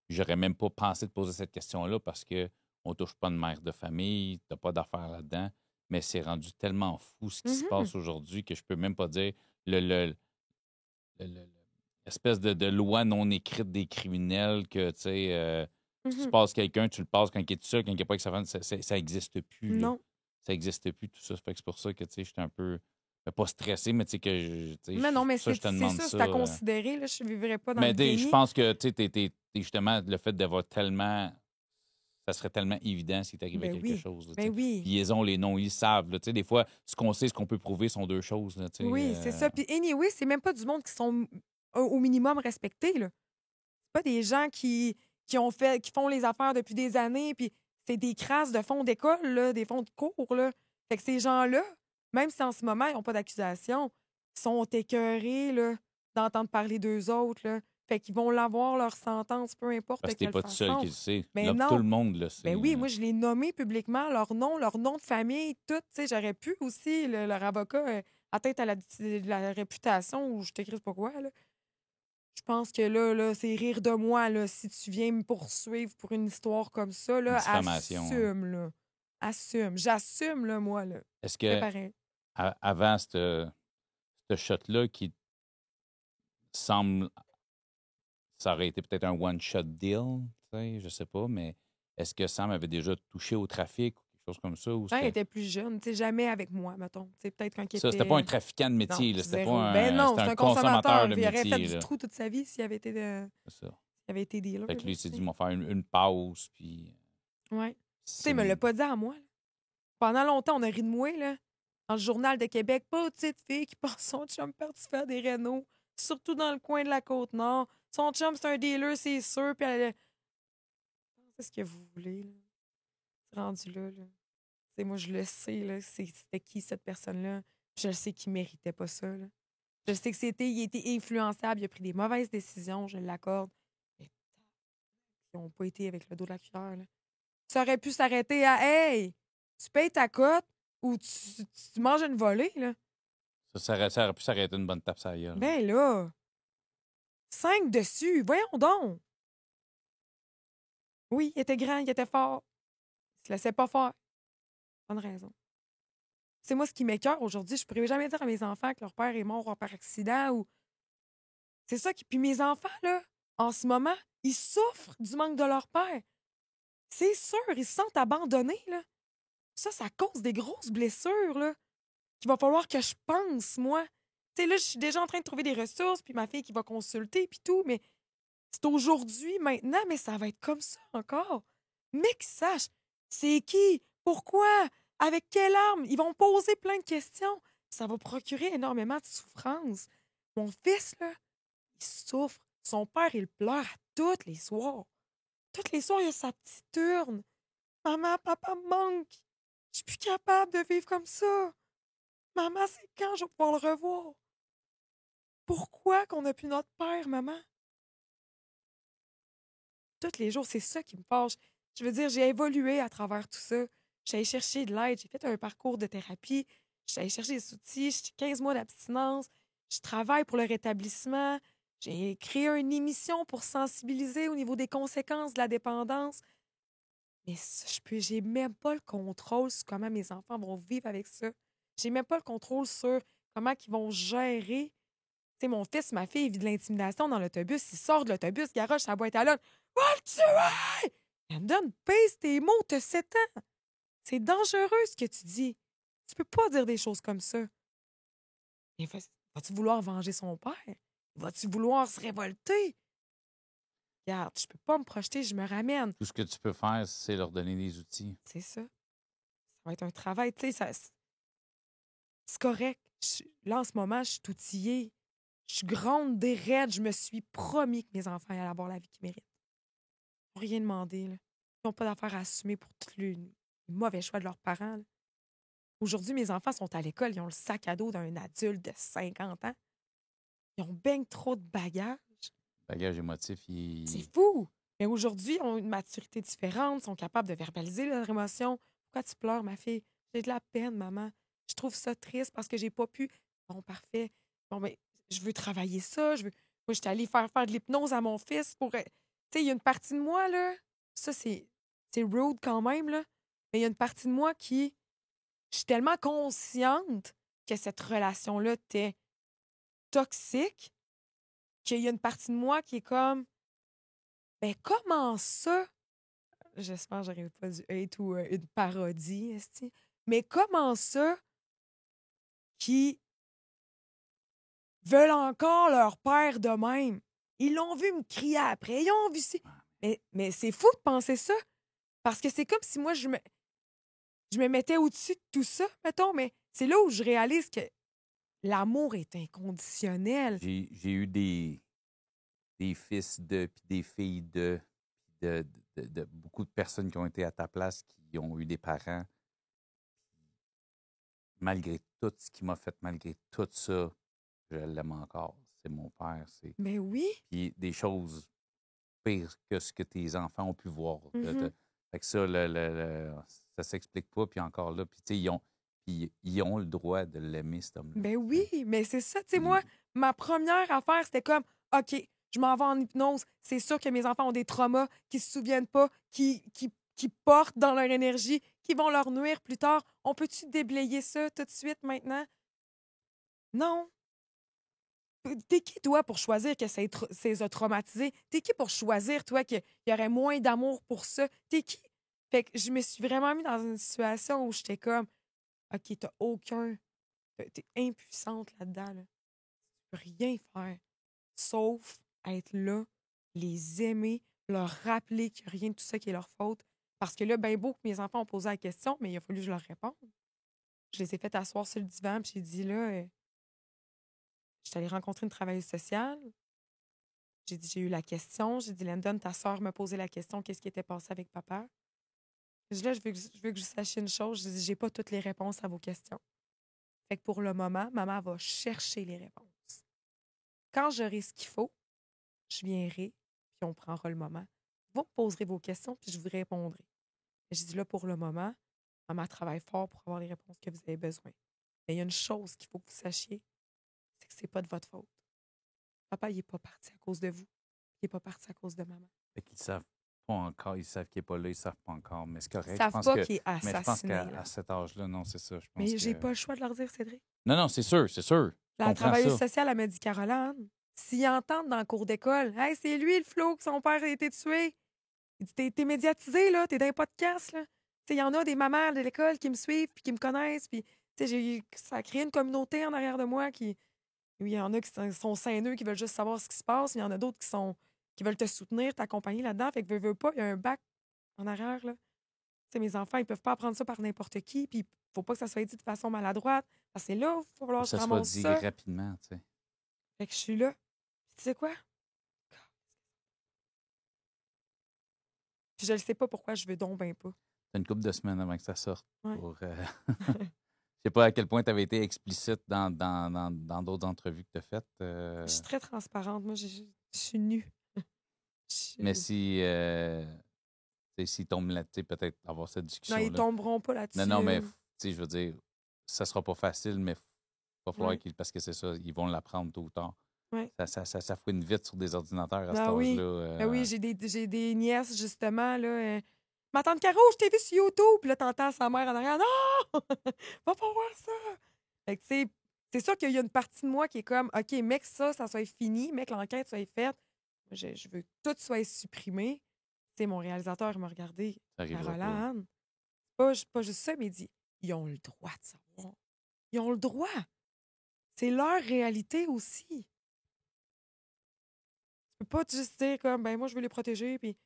j'aurais même pas pensé de poser cette question-là parce que on touche pas de mère de famille, t'as pas d'affaires là-dedans, mais c'est rendu tellement fou ce qui se Mhm. passe aujourd'hui que je peux même pas dire le- l'espèce de loi non écrite des criminels que, tu sais, si tu Mhm. passes quelqu'un, tu le passes quand il est tout seul, quand il n'est pas avec sa femme, ça n'existe plus, là. Non. Ça n'existe plus, tout ça. Fait que c'est pour ça que, tu sais, j'étais un peu, pas stressé, mais tu sais, que, tu sais, Mais non, mais ça, je te c'est demande ça, ça. c'est à considérer. Là, je ne vivrais pas dans Mais le je déni. pense que, tu sais, t'es justement, le fait d'avoir tellement, ça serait tellement évident s'il t'arrivait Ben quelque oui. chose, là, tu Ben sais. oui. Puis ils ont les noms, ils savent, là, tu sais, des fois, ce qu'on sait, ce qu'on peut prouver sont deux choses, là, tu sais. Oui, c'est ça. Puis anyway, c'est même pas du monde qui sont au minimum respectés, là. C'est pas des gens qui font les affaires depuis des années, puis c'est des crasses de fonds d'école, là, des fonds de cours, là. Fait que ces gens-là, même si en ce moment, ils n'ont pas d'accusation, sont écœurés, là, d'entendre parler d'eux autres, là. Fait qu'ils vont l'avoir, leur sentence, peu importe parce de que t'es quelle pas tout seul qui façon. le sait. Mais Là, tout non. le monde le sait. Ben oui, moi, je l'ai nommé publiquement, leur nom de famille, tout. Tu sais, j'aurais pu aussi, leur avocat, atteinte à la réputation, ou je t'écris pas quoi, là. Je pense que là, c'est rire de moi, là, si tu viens me poursuivre pour une histoire comme ça, là, Diffamation, hein. assume, là. Assume. J'assume, là, moi, là. Est-ce C'est que pareil. avant ce shot-là qui semble, ça aurait été peut-être un one-shot deal, tu sais, je sais pas, mais est-ce que Sam avait déjà touché au trafic ou quelque chose comme ça? Ou Quand il c'était était plus jeune, tu sais, jamais avec moi, mettons. C'est peut-être quand il ça, c'était pas un était... trafiquant de Non, métier, là, c'était zéro. pas Ben non, c'était c'est un un consommateur consommateur. de Il aurait fait métier, du là. trou toute sa vie s'il avait été, C'est ça. s'il avait été dealer, Fait que là, lui, il tu s'est dit, sais. on va faire une pause, puis Ouais. Tu sais, c'est il me l'a pas dit à moi, là. Pendant longtemps, on a ri de moi, là. Dans le journal de Québec, pas petite fille qui passe son chum parti faire des rénaux, surtout dans le coin de la Côte-Nord. Son chum, c'est un dealer, c'est sûr, puis elle... C'est ce que vous voulez, là. C'est rendu là, là. Tu sais, moi, je le sais, là, c'était qui, cette personne-là. Je le sais qu'il méritait pas ça, là. Je sais que il était influençable, il a pris des mauvaises décisions, je l'accorde. Mais ils n'ont pas été avec le dos de la cuillère, là. Ça aurait pu s'arrêter à « Hey, tu payes ta cote ou tu manges une volée, là. » ça aurait pu s'arrêter une bonne tape sur la gueule. Ben là, 5 dessus, voyons donc. Oui, il était grand, il était fort. Il se laissait pas faire. Bonne raison. C'est moi ce qui m'écoeure aujourd'hui. Je ne pourrais jamais dire à mes enfants que leur père est mort par accident ou. C'est ça qui. Puis mes enfants, là, en ce moment, ils souffrent du manque de leur père. C'est sûr, ils se sentent abandonnés, là. Ça cause des grosses blessures, là, qu'il va falloir que je pense, moi. Tu sais, là, je suis déjà en train de trouver des ressources, puis ma fille qui va consulter, puis tout, mais c'est aujourd'hui, maintenant, mais ça va être comme ça encore. Mais qu'ils sachent, c'est qui, pourquoi, avec quelle arme. Ils vont poser plein de questions. Ça va procurer énormément de souffrance. Mon fils, là, il souffre. Son père, il pleure à tous les soirs. Tous les soirs, il a sa petite urne. Maman, papa me manque. Je suis plus capable de vivre comme ça. Maman, c'est quand je vais pouvoir le revoir? Pourquoi qu'on n'a plus notre père, maman? Tous les jours, c'est ça qui me fâche. Je veux dire, j'ai évolué à travers tout ça. J'ai allé chercher de l'aide, j'ai fait un parcours de thérapie, j'ai allé chercher des outils, j'ai 15 mois d'abstinence, je travaille pour le rétablissement, j'ai créé une émission pour sensibiliser au niveau des conséquences de la dépendance. Mais ça, j'ai même pas le contrôle sur comment mes enfants vont vivre avec ça. J'ai même pas le contrôle sur comment ils vont gérer. Tu sais, mon fils, ma fille, vit de l'intimidation dans l'autobus. Il sort de l'autobus, garoche sa boîte à lunch. Va le tuer! Brandon, pèse tes mots, t'as 7 ans. C'est dangereux ce que tu dis. Tu peux pas dire des choses comme ça. Mais vas-tu vouloir venger son père? Vas-tu vouloir se révolter? Regarde, je peux pas me projeter, je me ramène. Tout ce que tu peux faire, c'est leur donner des outils. C'est ça. Ça va être un travail, tu sais, c'est correct. Là, en ce moment, je suis outillée. Je suis grande, des raides. Je me suis promis que mes enfants allaient avoir la vie qu'ils méritent. Ils n'ont rien demandé, là. Ils n'ont pas d'affaires à assumer pour tous les mauvais choix de leurs parents, là. Aujourd'hui, mes enfants sont à l'école. Ils ont le sac à dos d'un adulte de 50 ans. Ils ont bien trop de bagages. Bagage émotif, C'est fou! Mais aujourd'hui, ils ont une maturité différente, sont capables de verbaliser leurs émotions. Pourquoi tu pleures, ma fille? J'ai de la peine, maman. Je trouve ça triste parce que j'ai pas pu. Bon, parfait. Bon, mais je veux travailler ça. Moi, j'étais allée faire de l'hypnose à mon fils pour. Tu sais, il y a une partie de moi, là. Ça, c'est rude quand même, là. Mais il y a une partie de moi qui. Je suis tellement consciente que cette relation-là était toxique qu'il y a une partie de moi qui est comme. Ben, comment ça? J'espère que j'arrive pas du hate ou une parodie, esti. Mais comment ça qui veulent encore leur père de même? Ils l'ont vu me crier après, ils ont vu ça. Mais c'est fou de penser ça. Parce que c'est comme si moi, je me mettais au-dessus de tout ça, mettons, mais c'est là où je réalise que l'amour est inconditionnel. J'ai eu des fils puis des filles de beaucoup de personnes qui ont été à ta place, qui ont eu des parents. Malgré tout ce qu'il m'a fait, malgré tout ça, je l'aime encore. C'est mon père. Mais oui. Puis des choses pires que ce que tes enfants ont pu voir. Mm-hmm. Fait que ça, ça s'explique pas. Puis encore là, puis tu sais, ils ont le droit de l'aimer, cet homme-là. Ben oui, mais c'est ça. Tu sais, moi, ma première affaire, c'était comme, OK, je m'en vais en hypnose. C'est sûr que mes enfants ont des traumas qui se souviennent pas, qui portent dans leur énergie, qui vont leur nuire plus tard. On peut-tu déblayer ça tout de suite maintenant? Non. T'es qui, toi, pour choisir que ça les a traumatisés? T'es qui pour choisir, toi, qu'il y aurait moins d'amour pour ça? T'es qui? Fait que je me suis vraiment mis dans une situation où j'étais comme, OK, t'as aucun. T'es impuissante là-dedans. Là. Tu peux rien faire sauf être là, les aimer, leur rappeler qu'il n'y a rien de tout ça qui est leur faute. Parce que là, ben beau que mes enfants ont posé la question, mais il a fallu que je leur réponde. Je les ai fait asseoir sur le divan, puis j'ai dit là, je suis allée rencontrer une travailleuse sociale. J'ai dit, j'ai eu la question. J'ai dit, Landon, ta soeur m'a posé la question, qu'est-ce qui était passé avec papa? Je dis, là, je veux que je sachiez une chose. Je dis, j'ai pas toutes les réponses à vos questions. Fait que pour le moment, maman va chercher les réponses. Quand j'aurai ce qu'il faut, je viendrai, puis on prendra le moment. Vous me poserez vos questions, puis je vous répondrai. J'ai dit là, pour le moment, maman travaille fort pour avoir les réponses que vous avez besoin. Mais il y a une chose qu'il faut que vous sachiez, c'est que c'est pas de votre faute. Papa, il n'est pas parti à cause de vous. Il n'est pas parti à cause de maman. Fait qu'ils savent pas encore, ils savent qu'il n'est pas là, ils savent pas encore. Mais c'est correct. Ils savent pas qu'il est assassiné. Mais je pense qu'à cet âge-là, non, c'est ça. Je pense mais j'ai pas le choix de leur dire, Cédric. Non, c'est sûr, c'est sûr. La travailleuse sociale, elle m'a dit, Caroline, s'ils entendent dans le cours d'école, « Hey, c'est lui le Flo, que son père a été tué. » Il dit, t'es médiatisé, là, t'es dans les podcasts, là. Il y en a des mamans de l'école qui me suivent puis qui me connaissent. Puis, ça a créé une communauté en arrière de moi qui. Il y en a qui sont saineux, qui veulent juste savoir ce qui se passe. Il y en a d'autres qui veulent te soutenir, t'accompagner là-dedans. Fait que veux pas, il y a un bac en arrière, là. Mes enfants, ils peuvent pas apprendre ça par n'importe qui. Puis, il faut pas que ça soit dit de façon maladroite. Parce que c'est là, il va falloir que ça je soit ramasse dit ça. rapidement, tu sais. Fait que je suis là. Puis, tu sais quoi? Puis je ne sais pas pourquoi je veux donc ben pas. C'est une couple de semaines avant que ça sorte. Ouais. Je sais pas à quel point tu avais été explicite dans d'autres entrevues que tu as faites. Je suis très transparente. Moi, je suis nue. Mais s'ils tombent là-dessus, peut-être avoir cette discussion-là. Non, ils tomberont pas là-dessus. Non, mais je veux dire, ça sera pas facile, mais il va falloir parce que c'est ça, ils vont l'apprendre tôt ou tard. Ouais. Ça fouine vite sur des ordinateurs à cet oui. âge-là. Ben oui, j'ai des nièces, justement, là. Ma tante Caro, je t'ai vu sur YouTube. Puis là, t'entends sa mère en arrière. Non! Va pas voir ça! Fait que, c'est sûr qu'il y a une partie de moi qui est comme, OK, mec, ça soit fini. Mec, l'enquête soit faite. Je veux que tout soit supprimé. Tu sais, mon réalisateur m'a regardé. Caroline, pas juste ça, mais il dit, ils ont le droit de savoir. Ils ont le droit. C'est leur réalité aussi. Tu peux pas juste dire comme, ben moi, je veux les protéger, puis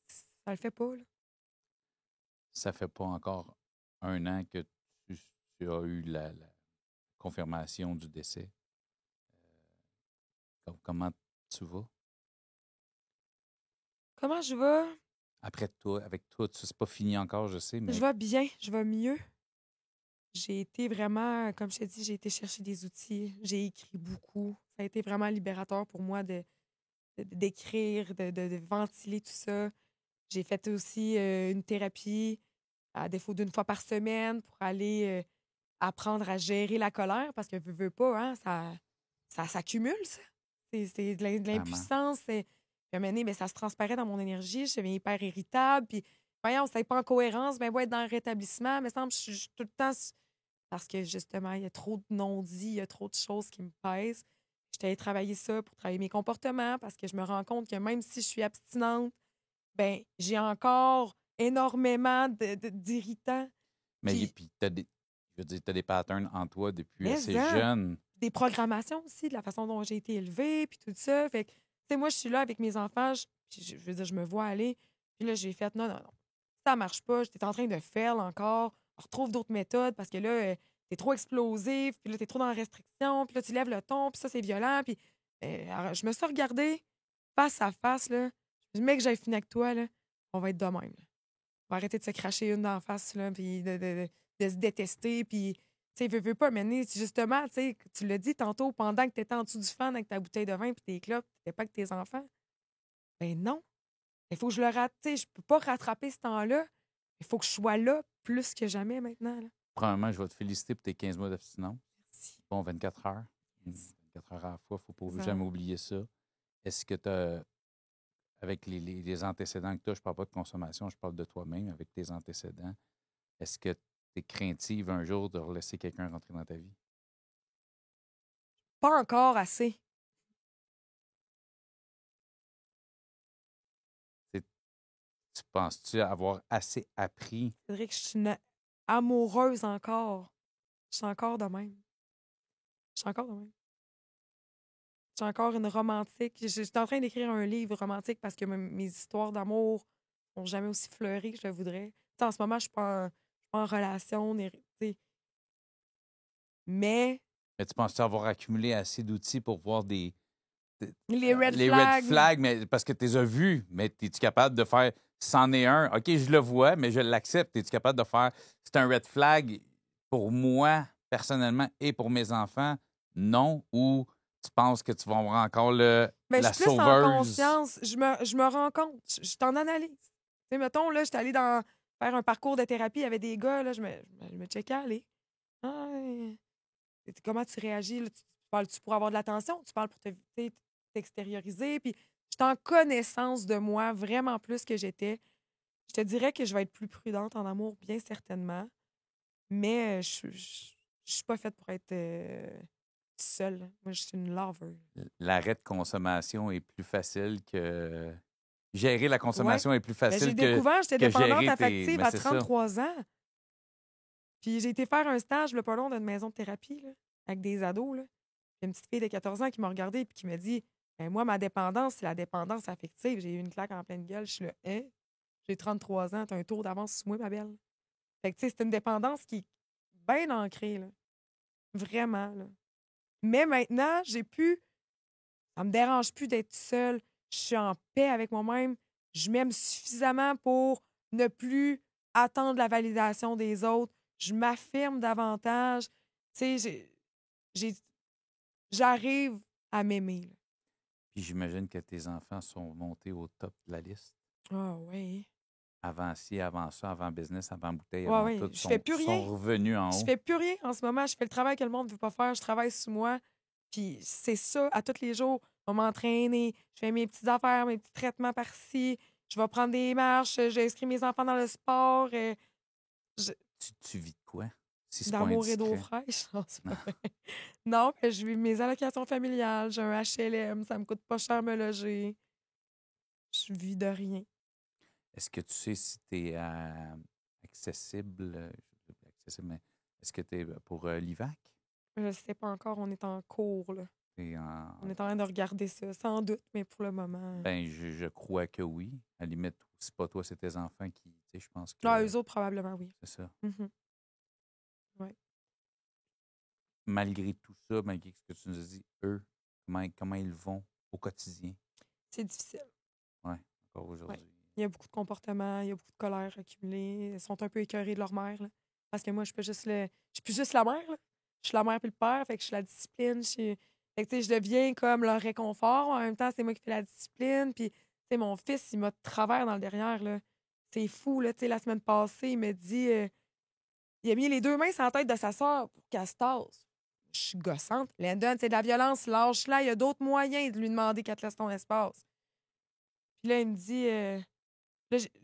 ça le fait pas, là. Ça fait pas encore 1 an que tu as eu la confirmation du décès. Comment tu vas? Comment je vais? Après toi, avec toi, c'est pas fini encore, je sais, Je mais vais bien, je vais mieux. J'ai été vraiment, comme je t'ai dit, j'ai été chercher des outils. J'ai écrit beaucoup. Ça a été vraiment libérateur pour moi d'écrire, de ventiler tout ça. J'ai fait aussi une thérapie, à défaut d'une fois par semaine, pour aller apprendre à gérer la colère, parce que veux pas, hein, ça s'accumule, ça. C'est de vraiment. l'impuissance. Puis à un moment donné, ben, ça se transparaît dans mon énergie. Je deviens hyper irritable. Puis, voyons, c'est pas en cohérence. Ben, va être dans le rétablissement. Mais semble que je suis tout le temps. Parce que justement, il y a trop de non-dits, il y a trop de choses qui me pèsent. J'étais allée travailler ça pour travailler mes comportements parce que je me rends compte que même si je suis abstinente, ben j'ai encore énormément d'irritants. Mais Puis, puis je veux dire, t'as des patterns en toi depuis mais assez hein, jeune. des programmations aussi, de la façon dont j'ai été élevée, puis tout ça. Fait que, tu sais, moi, je suis là avec mes enfants, je veux dire, je me vois aller. Puis là, j'ai fait, non, non, non, ça marche pas. J'étais en train de faire encore. On retrouve d'autres méthodes parce que là, t'es trop explosif, puis là, t'es trop dans la restriction, puis là, tu lèves le ton, puis ça, c'est violent. Puis alors, je me suis regardée face à face, là. Je dis, mec, j'ai fini avec toi, là. On va être de même, là. On va arrêter de se cracher une d'en face, là, puis de se détester, puis tu sais, veux pas mener. Justement, tu sais, tu l'as dit tantôt, pendant que tu étais en dessous du fan avec ta bouteille de vin puis tes clopes, tu n'étais pas avec tes enfants. Ben non. Il faut que je le rate. Tu sais, je peux pas rattraper ce temps-là. Il faut que je sois là plus que jamais maintenant, là. Premièrement, je vais te féliciter pour tes 15 mois d'abstinence. Merci. Bon, 24 heures. Merci. 24 heures à la fois, il ne faut Ça- jamais oublier ça. Est-ce que tu as, avec les antécédents que tu as, je ne parle pas de consommation, je parle de toi-même, avec tes antécédents, est-ce que tu es craintive un jour de laisser quelqu'un rentrer dans ta vie? Pas encore assez. Tu penses-tu avoir assez appris? C'est vrai que je suis une amoureuse encore. Je suis encore de même. Je suis encore de même. Je suis encore une romantique. J'étais en train d'écrire un livre romantique parce que mes histoires d'amour n'ont jamais aussi fleuri que je le voudrais. Tu sais, en ce moment, je suis pas en relation, tu sais. Mais Mais tu penses-tu avoir accumulé assez d'outils pour voir les red les red flags, flags, mais parce que tu les as vus, mais es-tu capable de faire c'en est un, OK, je le vois, mais je l'accepte. Es-tu capable de faire c'est un red flag pour moi, personnellement, et pour mes enfants? Non. Ou tu penses que tu vas avoir encore ben, je la suis plus en sauveuse? conscience. Je me rends compte. Je t'en analyse. Tu sais, mettons, là, j'étais allée faire un parcours de thérapie. Il y avait des gars, là, je me checkais aller. Ah, comment tu réagis? Là? Tu parles-tu pour avoir de l'attention? Tu parles pour t'extérioriser? Puis, je suis en connaissance de moi vraiment plus que j'étais. Je te dirais que je vais être plus prudente en amour, bien certainement. Mais je suis pas faite pour être seule. Moi, je suis une lover. L'arrêt de consommation est plus facile que. Gérer la Ouais. consommation est plus Ben, j'ai facile découvert, j'étais que dépendante gérer tes. affective Mais à c'est ça. 33 ans. Puis j'ai été faire un stage, le pas long, d'une maison de thérapie, là, avec des ados. Là. Il y a une petite fille de 14 ans qui m'a regardée et qui m'a dit, ben, moi, ma dépendance, c'est la dépendance affective. J'ai eu une claque en pleine gueule. Je suis là, hein? J'ai 33 ans, t'as un tour d'avance sur moi, ma belle. Fait que, tu sais, c'est une dépendance qui est bien ancrée, là. Vraiment, là. Mais maintenant, ça me dérange plus d'être seule. Je suis en paix avec moi-même. Je m'aime suffisamment pour ne plus attendre la validation des autres. Je m'affirme davantage. Tu sais, j'ai- j'arrive à m'aimer, là. Puis j'imagine que tes enfants sont montés au top de la liste. Ah oui. Avant ci, avant ça, avant business, avant bouteille, Ouais, avant ouais. tout, Je fais plus rien. sont revenus en Je haut. fais plus rien en ce moment. Je fais le travail que le monde ne veut pas faire. Je travaille sur moi. Puis c'est ça, à tous les jours. Je vais m'entraîner. Je fais mes petites affaires, mes petits traitements par-ci. Je vais prendre des marches. J'ai inscrit mes enfants dans le sport. Je- Tu vis de quoi? Si c'est pas D'amour et d'eau indiscret. fraîche. Non, c'est pas vrai. Non, que je vis mes allocations familiales. J'ai un HLM. Ça me coûte pas cher me loger. Je vis de rien. Est-ce que tu sais si tu es accessible, mais est-ce que tu es pour l'IVAC? Je sais pas encore, on est en cours, là. On est en train de regarder ça, sans doute, mais pour le moment... Ben, je crois que oui. À la limite, si pas toi, c'est tes enfants qui, tu sais, je pense que... Ah, eux autres, probablement, oui. C'est ça. Mhm. Ouais. Malgré tout ça, malgré ce que tu nous as dit, eux, comment ils vont au quotidien? C'est difficile. Oui, encore aujourd'hui. Ouais. Il y a beaucoup de comportements, il y a beaucoup de colère accumulée. Ils sont un peu écœurés de leur mère, là. Parce que moi, je suis plus juste la mère, là. Je suis la mère puis le père, fait que je suis la discipline. Fait que, tu sais, je deviens comme leur réconfort. En même temps, c'est moi qui fais la discipline. Puis, tu sais, mon fils, il m'a de travers dans le derrière, là. C'est fou, là. Tu sais, la semaine passée, il me dit... il a mis les 2 mains sur la tête de sa soeur pour qu'elle se tasse. Je suis gossante. Landon, c'est de la violence. Lâche-la. Il y a d'autres moyens de lui demander qu'elle te laisse ton espace. Puis là, il me dit...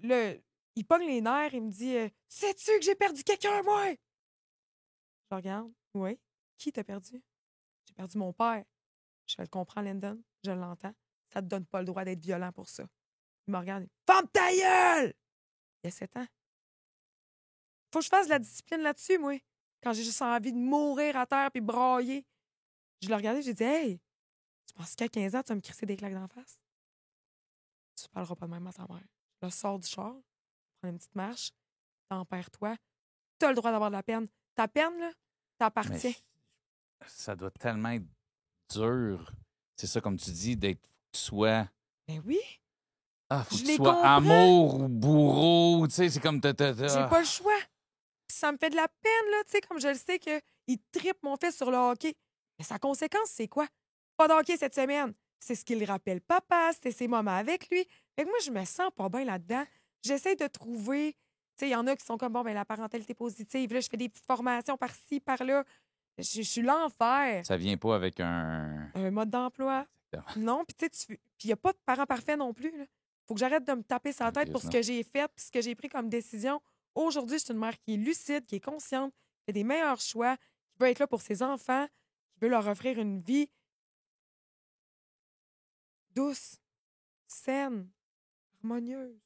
là, il pogne les nerfs. Il me dit sais-tu que j'ai perdu quelqu'un, moi? Je regarde. Oui. Qui t'a perdu? J'ai perdu mon père. Je le comprends, Landon. Je l'entends. Ça te donne pas le droit d'être violent pour ça. Il me regarde. Ferme ta gueule! Il y a 7 ans. Faut que je fasse de la discipline là-dessus, moi. Quand j'ai juste envie de mourir à terre puis brailler. Je l'ai regardé, j'ai dit hey, tu penses qu'à 15 ans, tu vas me crisser des claques d'en face? Tu parleras pas de même à ta mère. Je le sors du char, prends une petite marche, tempère-toi. Tu as le droit d'avoir de la peine. Ta peine, là, Mais t'appartient. ça doit tellement être dur. C'est ça, comme tu dis, d'être que tu sois. Ben oui, Ah, faut je que tu les sois comprends. amour ou bourreau. Tu sais, c'est comme. J'ai pas le choix. Puis ça me fait de la peine, là, tu sais, comme je le sais qu'il trippe mon fils sur le hockey. Mais sa conséquence, c'est quoi? Pas de hockey cette semaine. C'est ce qu'il rappelle papa, c'était ses moments avec lui. Fait que moi, je me sens pas bien là-dedans. J'essaie de trouver. Tu sais, il y en a qui sont comme, bon, ben la parentalité positive. Là, je fais des petites formations par-ci, par-là. Je suis l'enfer. Ça vient pas avec un. Un mode d'emploi. Exactement. Non, puis tu sais, puis il n'y a pas de parent parfait non plus, là. Faut que j'arrête de me taper sa tête pour ce que j'ai fait puis ce que j'ai pris comme décision. Aujourd'hui, je suis une mère qui est lucide, qui est consciente, qui fait des meilleurs choix, qui veut être là pour ses enfants, qui veut leur offrir une vie douce, saine, harmonieuse.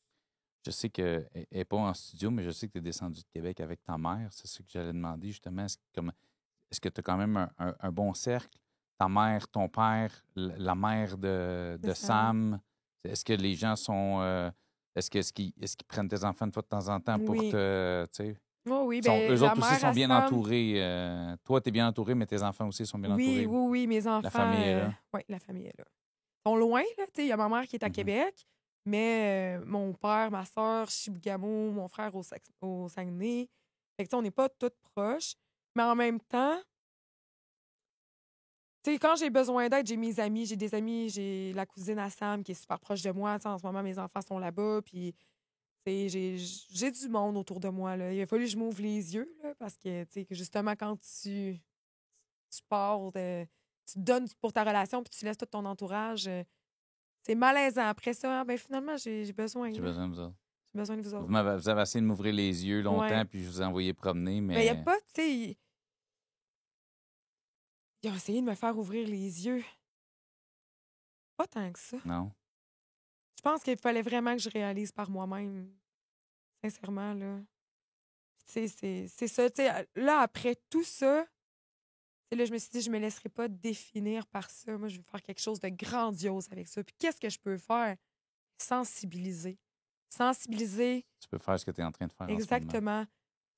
Je sais qu'elle n'est pas en studio, mais je sais que tu es descendu de Québec avec ta mère. C'est ce que j'allais demander, justement. Est-ce que tu as quand même un bon cercle? Ta mère, ton père, la mère de Sam. Est-ce que les gens sont... est-ce qu'ils prennent tes enfants une fois de temps en temps pour Oui. te... Tu sais, Oh oui, bien, eux la autres aussi mère sont à bien Sam- entourés. Toi, tu es bien entouré, mais tes enfants aussi sont bien Oui, entourés. oui, oui, mes enfants. La famille est là. Oui, la famille est là. Ils sont loin, là. Tu sais, il y a ma mère qui est à Mhm. Québec, mais mon père, ma soeur, Chibougamau, mon frère au Saguenay. Fait que, tu sais, on n'est pas toutes proches. Mais en même temps, tu sais, quand j'ai besoin d'aide, j'ai mes amis, j'ai des amis, j'ai la cousine à Sam qui est super proche de moi. Tu sais, en ce moment, mes enfants sont là-bas, puis tu sais, j'ai du monde autour de moi, là. Il a fallu que je m'ouvre les yeux, là, parce que, tu sais, que justement, quand tu pars, tu te donnes pour ta relation, puis tu laisses tout ton entourage, c'est malaisant. Après ça, ben finalement, j'ai besoin, J'ai là. besoin de vous autres. J'ai besoin de vous autres. Vous avez essayé de m'ouvrir les yeux longtemps, Ouais. puis je vous ai envoyé promener, Mais il n'y a mais... pas, tu sais, ils ont essayé de me faire ouvrir les yeux. Pas tant que ça. Non? Je pense qu'il fallait vraiment que je réalise par moi-même. Sincèrement, là. Tu sais, c'est ça. Tu sais, là, après tout ça, tu sais, là, je me suis dit, je me laisserai pas définir par ça. Moi, je veux faire quelque chose de grandiose avec ça. Puis qu'est-ce que je peux faire? Sensibiliser. Sensibiliser, Tu peux faire ce que tu es en train de faire en ce moment. exactement.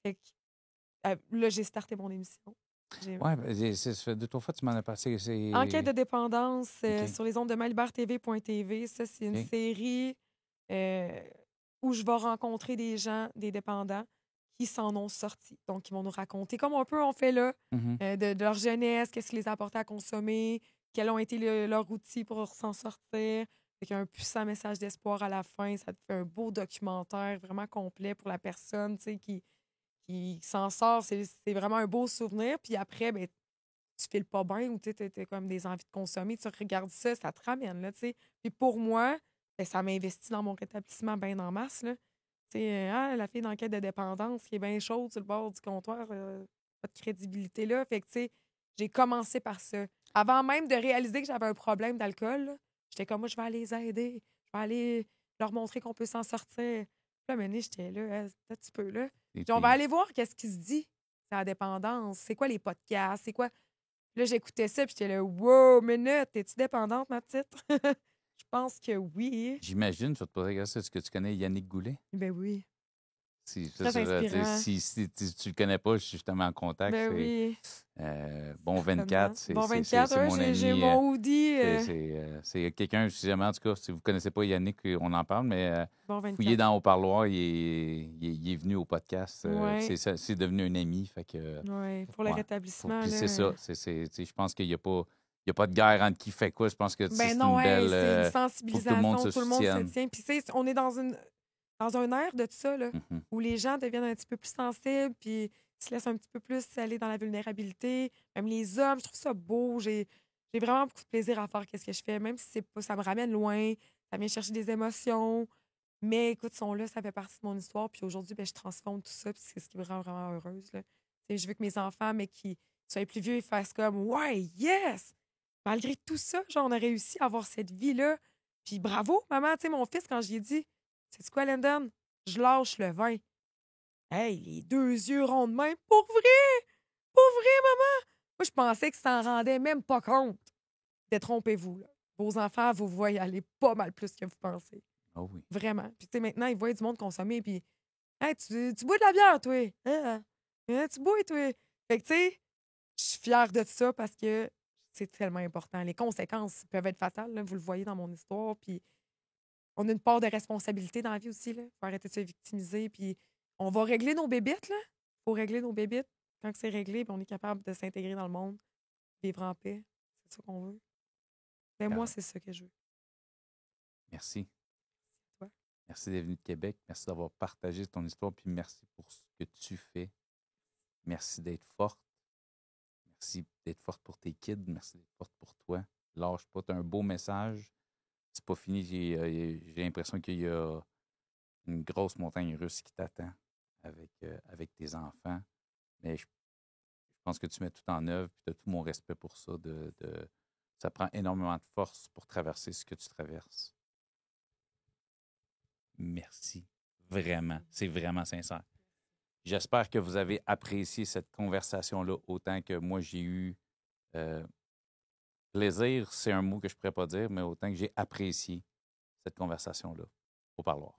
Fait que, là, j'ai starté mon émission. Oui, ça fait 2-3 fois que tu m'en as passé. Enquête de dépendance OK. sur les ondes de malibertv.tv. Ça, c'est une OK. série euh, où je vais rencontrer des gens, des dépendants, qui s'en ont sortis. Donc, ils vont nous raconter, comme un peu on fait là, Mhm. de leur jeunesse, qu'est-ce qui les a apportés à consommer, quels ont été leurs outils pour s'en sortir. Avec un puissant message d'espoir à la fin. Ça te fait un beau documentaire vraiment complet pour la personne, tu sais, qui s'en sort. C'est vraiment un beau souvenir. Puis après, ben, tu files pas bien ou tu as comme des envies de consommer, tu regardes ça, ça te ramène, là, tu sais. Puis pour moi, ben, ça m'investit dans mon rétablissement bien en masse, là. Tu sais, la fille d'enquête de dépendance qui est bien chaude sur le bord du comptoir, pas de crédibilité, là. Fait que, tu sais, j'ai commencé par ça. Avant même de réaliser que j'avais un problème d'alcool, là, j'étais comme, moi, je vais aller les aider. Je vais aller leur montrer qu'on peut s'en sortir. Puis là, maintenant, j'étais là, un petit peu là. Et Puis on puis, va aller voir qu'est-ce qui se dit, c'est la dépendance. C'est quoi les podcasts? C'est quoi. Puis là, j'écoutais ça, puis j'étais là, wow, minute, es-tu dépendante, ma petite? Je pense que oui. j'imagine, je vais te poser la question, est-ce que tu connais Yannick Goulet? Ben oui. C'est Très ça, inspirant. si tu le connais pas, je suis justement en contact. Ben oui. Bon Certainement. 24, Bon 24, c'est ouais, mon ami. j'ai mon hoodie. C'est quelqu'un, si jamais, en tout cas, si vous ne connaissez pas Yannick, on en parle, mais Bon fouillez 24. dans Haut-Parloir, il est venu au podcast. Ouais. C'est devenu un ami. Fait que, Oui, pour le ouais. rétablissement. Puis Là. c'est ça. Je pense qu'il n'y a pas de guerre entre qui fait quoi. Je pense que Ben c'est non, une hey, belle. c'est une Faut que tout le monde sensibilisation, se tout le monde se soutienne. tient. Puis, tu sais, on est dans un air de ça, là, Mhm. où les gens deviennent un petit peu plus sensibles, puis se laissent un petit peu plus aller dans la vulnérabilité. Même les hommes, je trouve ça beau. J'ai vraiment beaucoup de plaisir à faire ce que je fais, même si c'est pas, ça me ramène loin, ça vient chercher des émotions. Mais écoute, sont là, ça fait partie de mon histoire. Puis aujourd'hui, ben, je transforme tout ça, puis c'est ce qui me rend vraiment heureuse. Là. Tu sais, je veux que mes enfants, mais qui soient plus vieux, ils fassent comme ouais, yes! Malgré tout ça, genre, on a réussi à avoir cette vie-là. Puis bravo, maman. Tu sais, mon fils, quand j'y ai dit, c'est quoi, Landon? Je lâche le vin. Hey, les deux yeux ronds de même. Pour vrai! Pour vrai, maman! Moi, je pensais que ça en rendait même pas compte. Détrompez-vous, là. Vos enfants, vous voyez aller pas mal plus que vous pensez. Oh oui. Vraiment. Puis, tu sais, maintenant, ils voient du monde consommer. Puis, hey, tu bois de la bière, toi. Hein? Hein, tu bois, toi. Fait que, tu sais, je suis fière de ça parce que c'est tellement important. Les conséquences peuvent être fatales, là, vous le voyez dans mon histoire. Puis, on a une part de responsabilité dans la vie aussi. Il faut arrêter de se victimiser. Puis, on va régler nos bébites. Il faut régler nos bébites. Quand c'est réglé, puis on est capable de s'intégrer dans le monde, vivre en paix. C'est ça qu'on veut. Ben, moi, c'est ça que je veux. Merci. Toi? Merci d'être venu de Québec. Merci d'avoir partagé ton histoire. Puis merci pour ce que tu fais. Merci d'être forte. Merci d'être forte pour tes kids. Merci d'être forte pour toi. Lâche pas. Tu as un beau message. C'est pas fini. J'ai l'impression qu'il y a une grosse montagne russe qui t'attend avec tes enfants. Mais je pense que tu mets tout en œuvre. Puis tu as tout mon respect pour ça. Ça prend énormément de force pour traverser ce que tu traverses. Merci. Vraiment. C'est vraiment sincère. J'espère que vous avez apprécié cette conversation-là autant que moi j'ai eu plaisir, c'est un mot que je ne pourrais pas dire, mais autant que j'ai apprécié cette conversation-là au parloir.